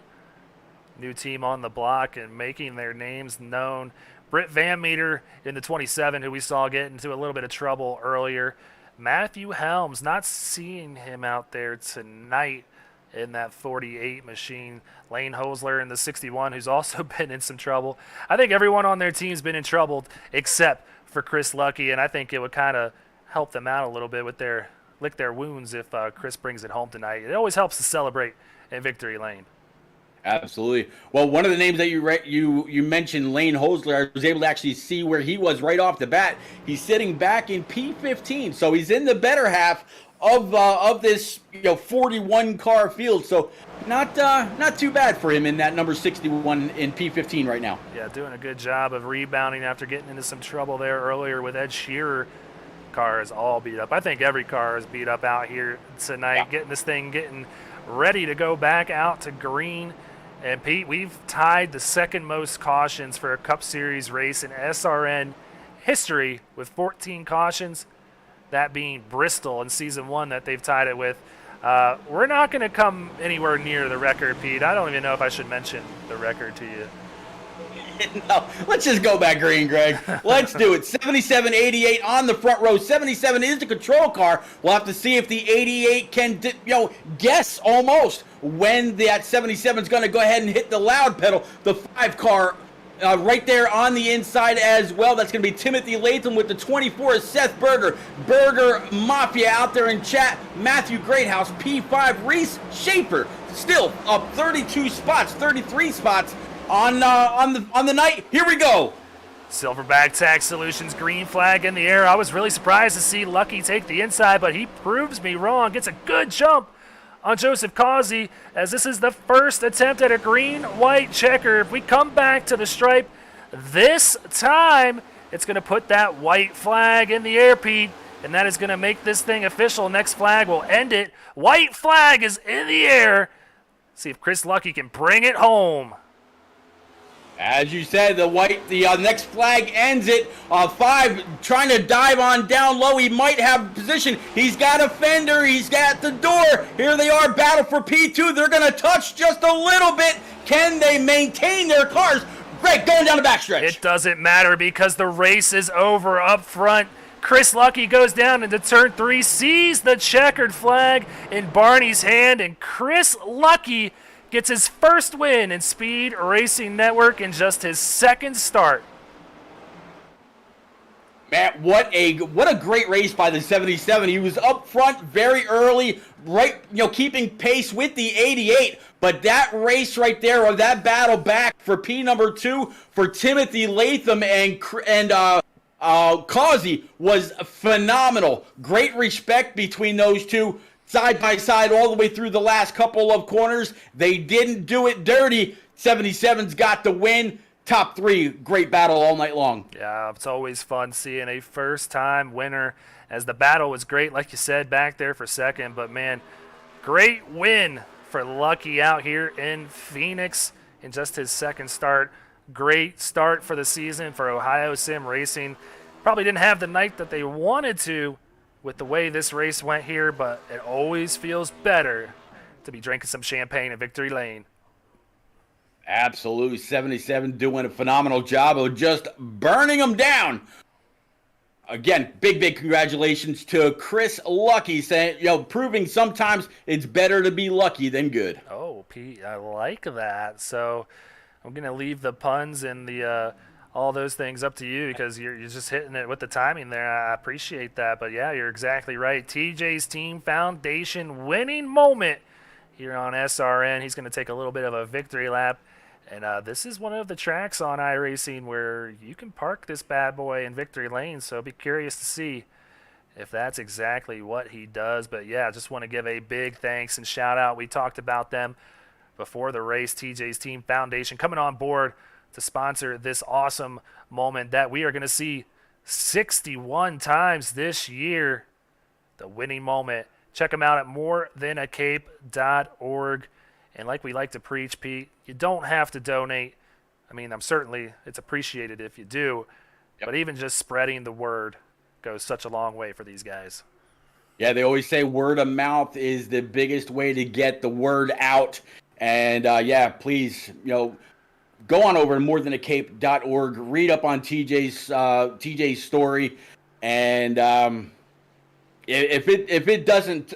A: New team on the block and making their names known. Britt Van Meter in the 27, who we saw get into a little bit of trouble earlier. Matthew Helms, not seeing him out there tonight in that 48 machine. Lane Hosler in the 61, who's also been in some trouble. I think everyone on their team's been in trouble except for Chris Lucky, and I think it would kind of help them out a little bit with lick their wounds if Chris brings it home tonight. It always helps to celebrate in victory lane.
B: Absolutely. Well, one of the names that you mentioned, Lane Hosler, I was able to actually see where he was right off the bat. He's sitting back in P15, so he's in the better half of this 41 car field. So not too bad for him in that number 61 in P15 right now.
A: Yeah, doing a good job of rebounding after getting into some trouble there earlier with Ed Shearer. Car is all beat up. I think every car is beat up out here tonight. Yeah. Getting ready to go back out to green. And Pete, we've tied the second most cautions for a Cup Series race in SRN history with 14 cautions, that being Bristol in Season 1 that they've tied it with. We're not going to come anywhere near the record, Pete. I don't even know if I should mention the record to you.
B: No, let's just go back green, Greg. Let's do it. 77, 88 on the front row. 77 is the control car. We'll have to see if the 88 can, guess almost when that 77 is going to go ahead and hit the loud pedal. The 5 car right there on the inside as well. That's going to be Timothy Latham with the 24 is Seth Berger. Berger Mafia out there in chat. Matthew Greathouse, P5. Reese Schaefer still up 32 spots, 33 spots. On the night, here we go.
A: Silverback Tax Solutions, green flag in the air. I was really surprised to see Lucky take the inside, but he proves me wrong. Gets a good jump on Joseph Causey, as this is the first attempt at a green-white checker. If we come back to the stripe this time, it's going to put that white flag in the air, Pete, and that is going to make this thing official. Next flag will end it. White flag is in the air. See if Chris Lucky can bring it home.
B: As you said, the next flag ends it. 5 trying to dive on down low. He might have position. He's got a fender. He's got the door. Here they are, battle for P2. They're going to touch just a little bit. Can they maintain their cars? Greg, going down the backstretch.
A: It doesn't matter because the race is over up front. Chris Lucky goes down into turn 3, sees the checkered flag in Barney's hand, and Chris Lucky gets his first win in Speed Racing Network in just his second start.
B: Matt, what a great race by the 77. He was up front very early, right, keeping pace with the 88. But that race right there, or that battle back for P number 2 for Timothy Latham and Causey was phenomenal. Great respect between those two. Side by side all the way through the last couple of corners. They didn't do it dirty. 77's got the win. Top 3, great battle all night long.
A: Yeah, it's always fun seeing a first-time winner, as the battle was great, like you said, back there for second. But, man, great win for Lucky out here in Phoenix in just his second start. Great start for the season for Ohio Sim Racing. Probably didn't have the night that they wanted to with the way this race went here, but it always feels better to be drinking some champagne in Victory Lane.
B: Absolutely. 77 doing a phenomenal job of just burning them down. Again, big congratulations to Chris Lucky, saying, proving sometimes it's better to be lucky than good.
A: Oh, Pete, I like that. So I'm going to leave the puns and the all those things up to you, because you're just hitting it with the timing there. I appreciate that. But, yeah, you're exactly right. TJ's Team Foundation winning moment here on SRN. He's going to take a little bit of a victory lap. And this is one of the tracks on iRacing where you can park this bad boy in Victory Lane. So be curious to see if that's exactly what he does. But, yeah, just want to give a big thanks and shout out. We talked about them before the race. TJ's Team Foundation coming on board to sponsor this awesome moment that we are going to see 61 times this year. The winning moment. Check them out at morethan-a-cape.org. And like we like to preach, Pete, you don't have to donate. I mean, it's appreciated if you do. Yep. But even just spreading the word goes such a long way for these guys.
B: Yeah, they always say word of mouth is the biggest way to get the word out. And, please, go on over to morethan-a-cape.org, read up on TJ's story, and if it doesn't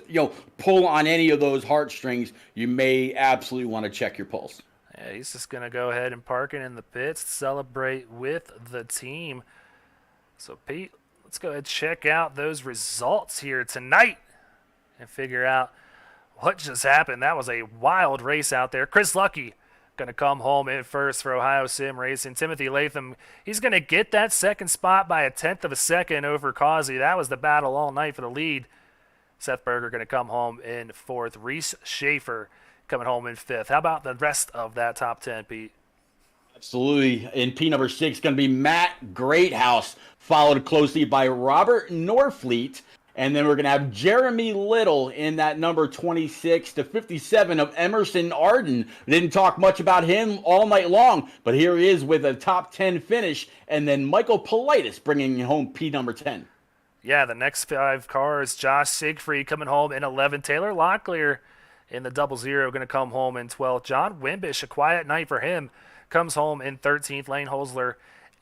B: pull on any of those heartstrings, you may absolutely want to check your pulse.
A: Yeah, he's just gonna go ahead and park it in the pits to celebrate with the team. So Pete, let's go ahead and check out those results here tonight and figure out what just happened. That was a wild race out there. Chris Lucky going to come home in first for Ohio Sim Racing. Timothy Latham, he's going to get that second spot by 1/10 of a second over Causey. That was the battle all night for the lead. Seth Berger going to come home in fourth. Reese Schaefer coming home in fifth. How about the rest of that top 10, Pete?
B: Absolutely. In P number 6, going to be Matt Greathouse, followed closely by Robert Norfleet. And then we're going to have Jeremy Little in that number 26 to 57 of Emerson Arden. Didn't talk much about him all night long, but here he is with a top 10 finish. And then Michael Politis bringing home P number 10.
A: Yeah, the next 5 cars, Josh Siegfried coming home in 11. Taylor Locklear in the 00 going to come home in 12th. John Wimbish, a quiet night for him, comes home in 13th. Lane Holzler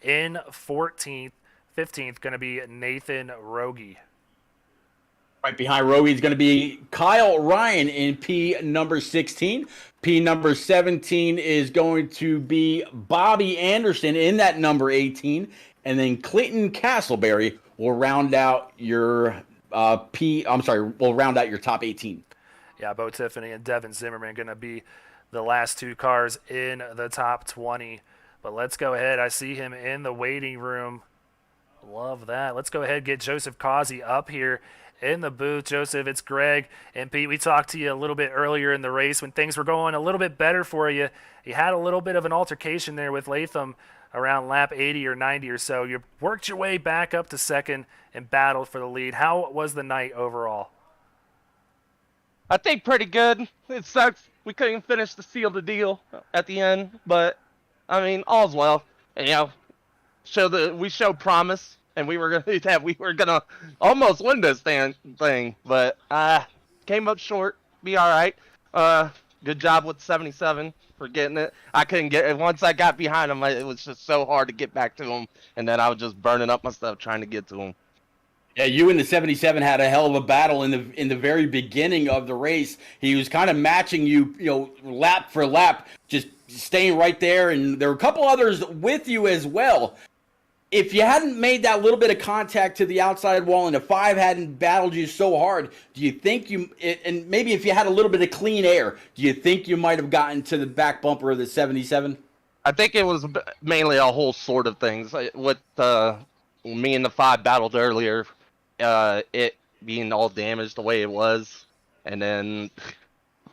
A: in 14th. 15th going to be Nathan Rogie.
B: Right behind Rogie is going to be Kyle Ryan in P number 16. P number 17 is going to be Bobby Anderson in that number 18. And then Clinton Castleberry will round out your will round out your top 18.
A: Yeah, Bo Tiffany and Devin Zimmerman going to be the last 2 cars in the top 20. But let's go ahead. I see him in the waiting room Love that. Let's go ahead and get Joseph Causey up here in the booth. Joseph, it's Greg and Pete. We talked to you a little bit earlier in the race when things were going a little bit better for you. You had a little bit of an altercation there with Latham around lap 80 or 90 or so. You worked your way back up to second and battled for the lead. How was the night overall?
E: I think pretty good. It sucks we couldn't finish the seal the deal at the end, but I mean, all's well. And, you know, we showed promise, and we were gonna almost win this thing, but came up short. Be all right. Good job with 77 for getting it. I couldn't get it once I got behind him. It was just so hard to get back to him, and then I was just burning up my stuff trying to get to him.
B: Yeah, you and the 77 had a hell of a battle in the very beginning of the race. He was kind of matching you, lap for lap, just staying right there. And there were a couple others with you as well. If you hadn't made that little bit of contact to the outside wall and the 5 hadn't battled you so hard, do you think and maybe if you had a little bit of clean air, do you think you might have gotten to the back bumper of the 77?
E: I think it was mainly a whole sort of things. With me and the 5 battled earlier, it being all damaged the way it was, and then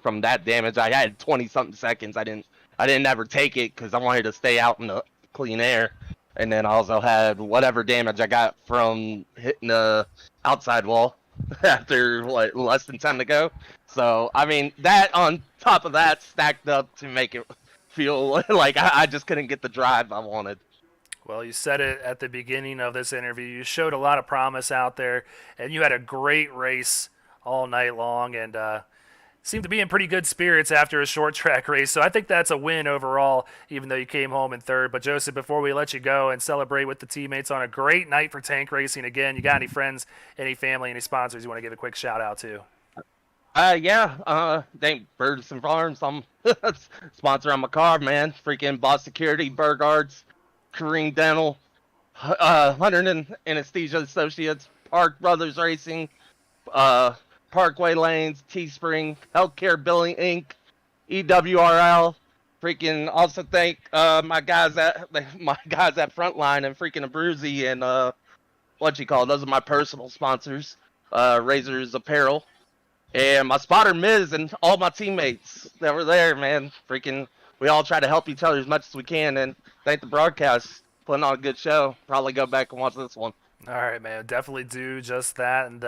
E: from that damage, I had 20-something seconds. I didn't ever take it because I wanted to stay out in the clean air, and then I also had whatever damage I got from hitting the outside wall after less than 10 to go. So I mean, that on top of that stacked up to make it feel like I just couldn't get the drive I wanted.
A: Well, you said it at the beginning of this interview. You showed a lot of promise out there, and you had a great race all night long and seemed to be in pretty good spirits after a short track race. So I think that's a win overall, even though you came home in third. But, Joseph, before we let you go and celebrate with the teammates on a great night for tank racing again, you got any friends, any family, any sponsors you want to give a quick shout-out to?
E: Thank Ferguson Farms. I'm sponsor on my car, man. Freaking Boss Security, Burghards, Kareem Dental, Hunter and Anesthesia Associates, Park Brothers Racing, Parkway Lanes, Teespring, Healthcare Billing Inc., EWRL. Freaking also thank my guys at Frontline and freaking Abruzzi and those are my personal sponsors, Razors Apparel. And my spotter Miz and all my teammates that were there, man. Freaking, we all try to help each other as much as we can. And thank the broadcast, putting on a good show. Probably go back and watch this one.
A: All right, man. Definitely do just that. And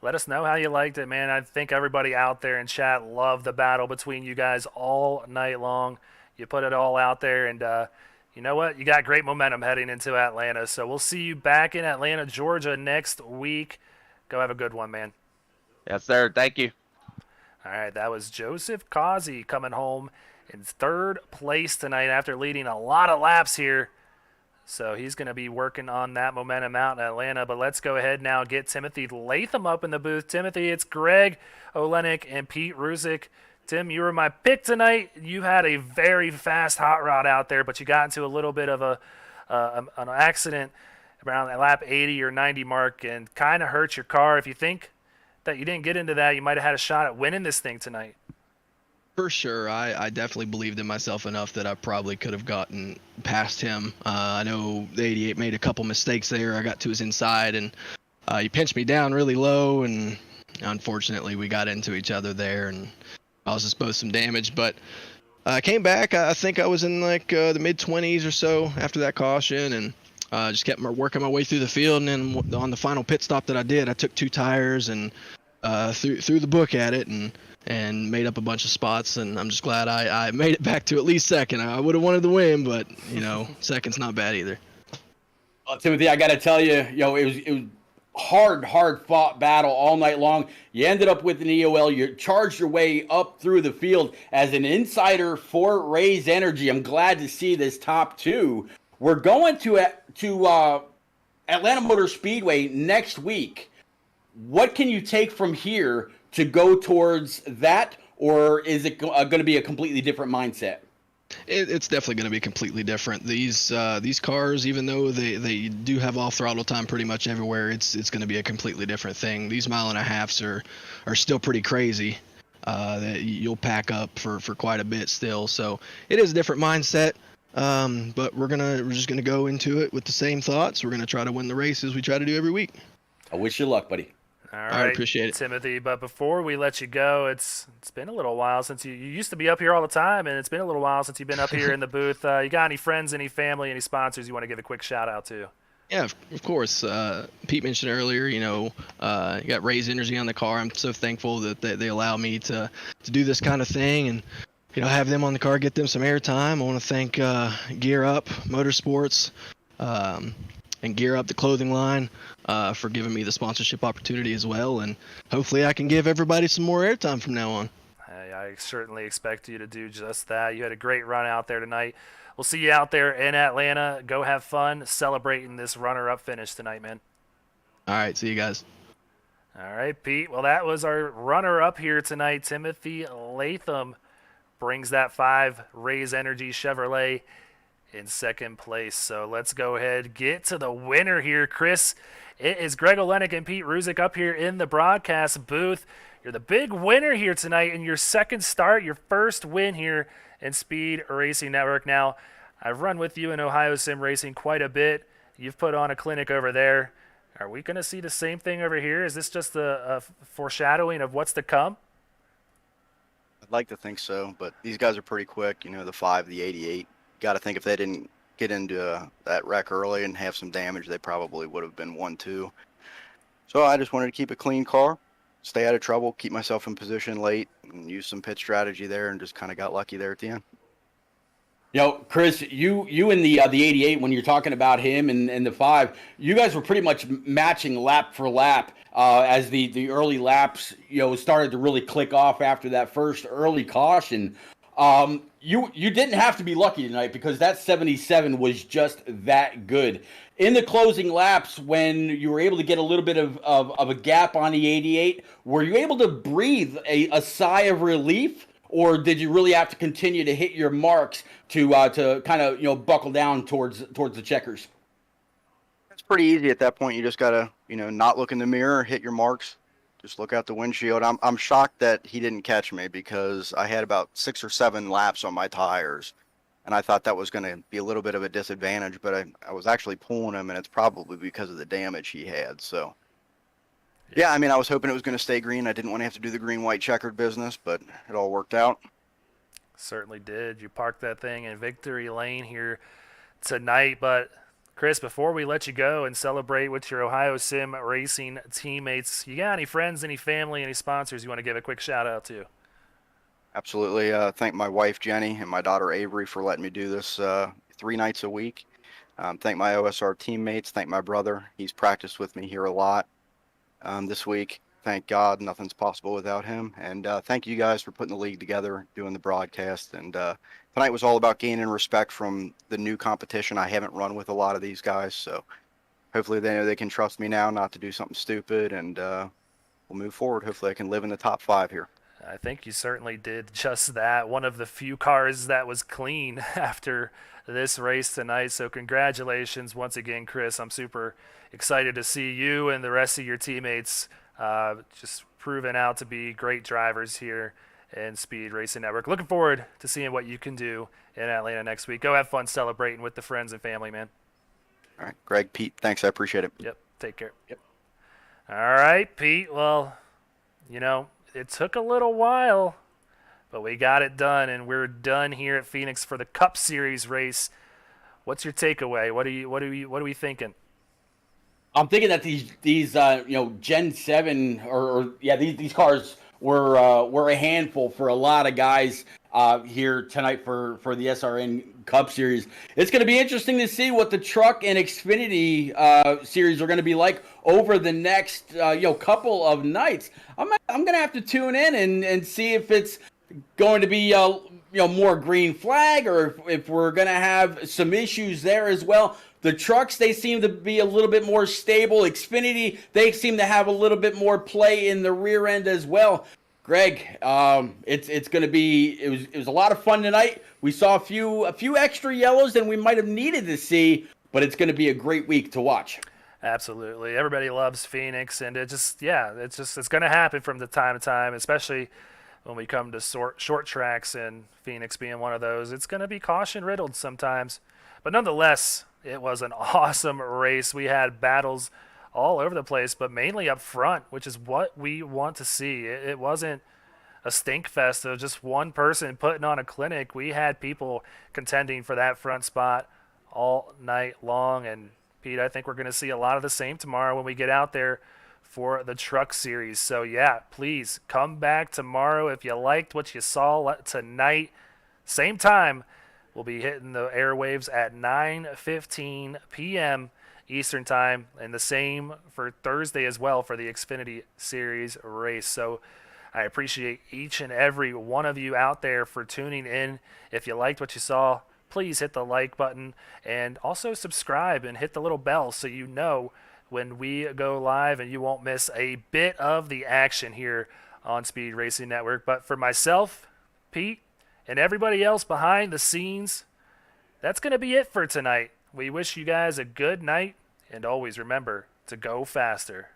A: let us know how you liked it, man. I think everybody out there in chat loved the battle between you guys all night long. You put it all out there. And you know what? You got great momentum heading into Atlanta. So we'll see you back in Atlanta, Georgia next week. Go have a good one, man.
E: Yes, sir. Thank you.
A: All right, that was Joseph Causey coming home in third place tonight after leading a lot of laps here. So he's going to be working on that momentum out in Atlanta. But let's go ahead now and get Timothy Latham up in the booth. Timothy, it's Greg Olenek and Pete Ruzick. Tim, you were my pick tonight. You had a very fast hot rod out there, but you got into a little bit of an accident around that lap 80 or 90 mark and kind of hurt your car. If you think that you didn't get into that, you might have had a shot at winning this thing tonight.
G: For sure. I definitely believed in myself enough that I probably could have gotten past him. I know the 88 made a couple mistakes there. I got to his inside, and he pinched me down really low, and unfortunately we got into each other there, and I was exposed some damage. But I came back. I think I was in like the mid-20s or so after that caution, and just kept working my way through the field. And then on the final pit stop that I did, I took 2 tires and threw the book at it and made up a bunch of spots. And I'm just glad I made it back to at least second. I would have wanted to win, but second's not bad either.
B: Well, Timothy, I got to tell you, it was hard fought battle all night long. You ended up with an EOL. You charged your way up through the field as an insider for Raise Energy. I'm glad to see this top 2. We're going to Atlanta Motor Speedway next week. What can you take from here to go towards that, or is it going to be a completely different mindset?
G: It's definitely going to be completely different. These cars, even though they do have off throttle time pretty much everywhere, it's going to be a completely different thing. These mile and a halves are still pretty crazy. That you'll pack up for quite a bit still. So it is a different mindset. But we're just gonna go into it with the same thoughts. We're gonna try to win the race as we try to do every week.
B: I wish you luck, buddy.
A: All
G: right,
A: right,
G: appreciate it.
A: Timothy. But before we let you go, it's been a little while since you used to be up here all the time, and it's been a little while since you've been up here in the booth. You got any friends, any family, any sponsors you want to give a quick shout out to?
G: Yeah, of course. Pete mentioned earlier, you got Raise Energy on the car. I'm so thankful that they allow me to do this kind of thing and, have them on the car, get them some airtime. I want to thank Gear Up Motorsports and Gear Up, the clothing line, for giving me the sponsorship opportunity as well. And hopefully I can give everybody some more airtime from now on.
A: I certainly expect you to do just that. You had a great run out there tonight. We'll see you out there in Atlanta. Go have fun celebrating this runner-up finish tonight, man.
G: All right, see you guys.
A: All right, Pete. Well, that was our runner-up here tonight. Timothy Latham brings that 5 Raise Energy Chevrolet in second place. So let's go ahead, get to the winner here, Chris. It is Greg Olenek and Pete Ruzick up here in the broadcast booth. You're the big winner here tonight in your second start, your first win here in Speed Racing Network. Now, I've run with you in Ohio Sim Racing quite a bit. You've put on a clinic over there. Are we going to see the same thing over here? Is this just a foreshadowing of what's to come?
H: I'd like to think so, but these guys are pretty quick. The 5, the 88. Got to think if they didn't get into that wreck early and have some damage, they probably would have been 1-2. So I just wanted to keep a clean car, stay out of trouble, keep myself in position late, and use some pit strategy there, and just kind of got lucky there at the end.
B: Chris, you and the 88, when you're talking about him and the 5, you guys were pretty much matching lap for lap as the early laps, started to really click off after that first early caution. You didn't have to be lucky tonight because that 77 was just that good. In the closing laps, when you were able to get a little bit of a gap on the 88, were you able to breathe a sigh of relief, or did you really have to continue to hit your marks to kind of buckle down towards the checkers?
H: It's pretty easy at that point. You just gotta not look in the mirror, hit your marks. Just look out the windshield. I'm shocked that he didn't catch me because I had about 6 or 7 laps on my tires, and I thought that was going to be a little bit of a disadvantage, but I was actually pulling him, and it's probably because of the damage he had. So, yeah, I was hoping it was going to stay green. I didn't want to have to do the green-white checkered business, but it all worked out.
A: Certainly did. You parked that thing in victory lane here tonight, but Chris, before we let you go and celebrate with your Ohio Sim Racing teammates, you got any friends, any family, any sponsors you want to give a quick shout-out to?
H: Absolutely. Thank my wife, Jenny, and my daughter, Avery, for letting me do this 3 nights a week. Thank my OSR teammates. Thank my brother. He's practiced with me here a lot this week. Thank God nothing's possible without him. And thank you guys for putting the league together, doing the broadcast. And tonight was all about gaining respect from the new competition. I haven't run with a lot of these guys, so hopefully they know they can trust me now not to do something stupid, and we'll move forward. Hopefully I can live in the top 5 here.
A: I think you certainly did just that. One of the few cars that was clean after this race tonight. So congratulations once again, Chris. I'm super excited to see you and the rest of your teammates just proven out to be great drivers here in Speed Racing Network. Looking forward to seeing what you can do in Atlanta next week. Go have fun celebrating with the friends and family, man.
H: All right, Greg, Pete, thanks. I appreciate it.
A: Yep, take care.
B: Yep.
A: All right, Pete. Well, it took a little while, but we got it done, and we're done here at Phoenix for the Cup Series race. What's your takeaway? What are we thinking?
B: I'm thinking that these Gen 7 these cars were a handful for a lot of guys here tonight for the SRN Cup Series. It's going to be interesting to see what the Truck and Xfinity series are going to be like over the next couple of nights. I'm going to have to tune in and see if it's going to be more green flag, or if we're going to have some issues there as well. The trucks, they seem to be a little bit more stable. Xfinity, they seem to have a little bit more play in the rear end as well. Greg, it's going to be. It was a lot of fun tonight. We saw a few extra yellows than we might have needed to see, but it's going to be a great week to watch.
A: Absolutely, everybody loves Phoenix, and it's going to happen from the time to time, especially when we come to short tracks, and Phoenix being one of those. It's going to be caution riddled sometimes. But nonetheless, it was an awesome race. We had battles all over the place, but mainly up front, which is what we want to see. It wasn't a stink fest of just one person putting on a clinic. We had people contending for that front spot all night long. And Pete, I think we're going to see a lot of the same tomorrow when we get out there for the truck series. So yeah, please come back tomorrow if you liked what you saw tonight. Same time, we'll be hitting the airwaves at 9:15 p.m. Eastern time, and the same for Thursday as well for the Xfinity Series race. So I appreciate each and every one of you out there for tuning in. If you liked what you saw, please hit the like button and also subscribe and hit the little bell so you know when we go live and you won't miss a bit of the action here on Speed Racing Network. But for myself, Pete, and everybody else behind the scenes, that's going to be it for tonight. We wish you guys a good night, and always remember to go faster.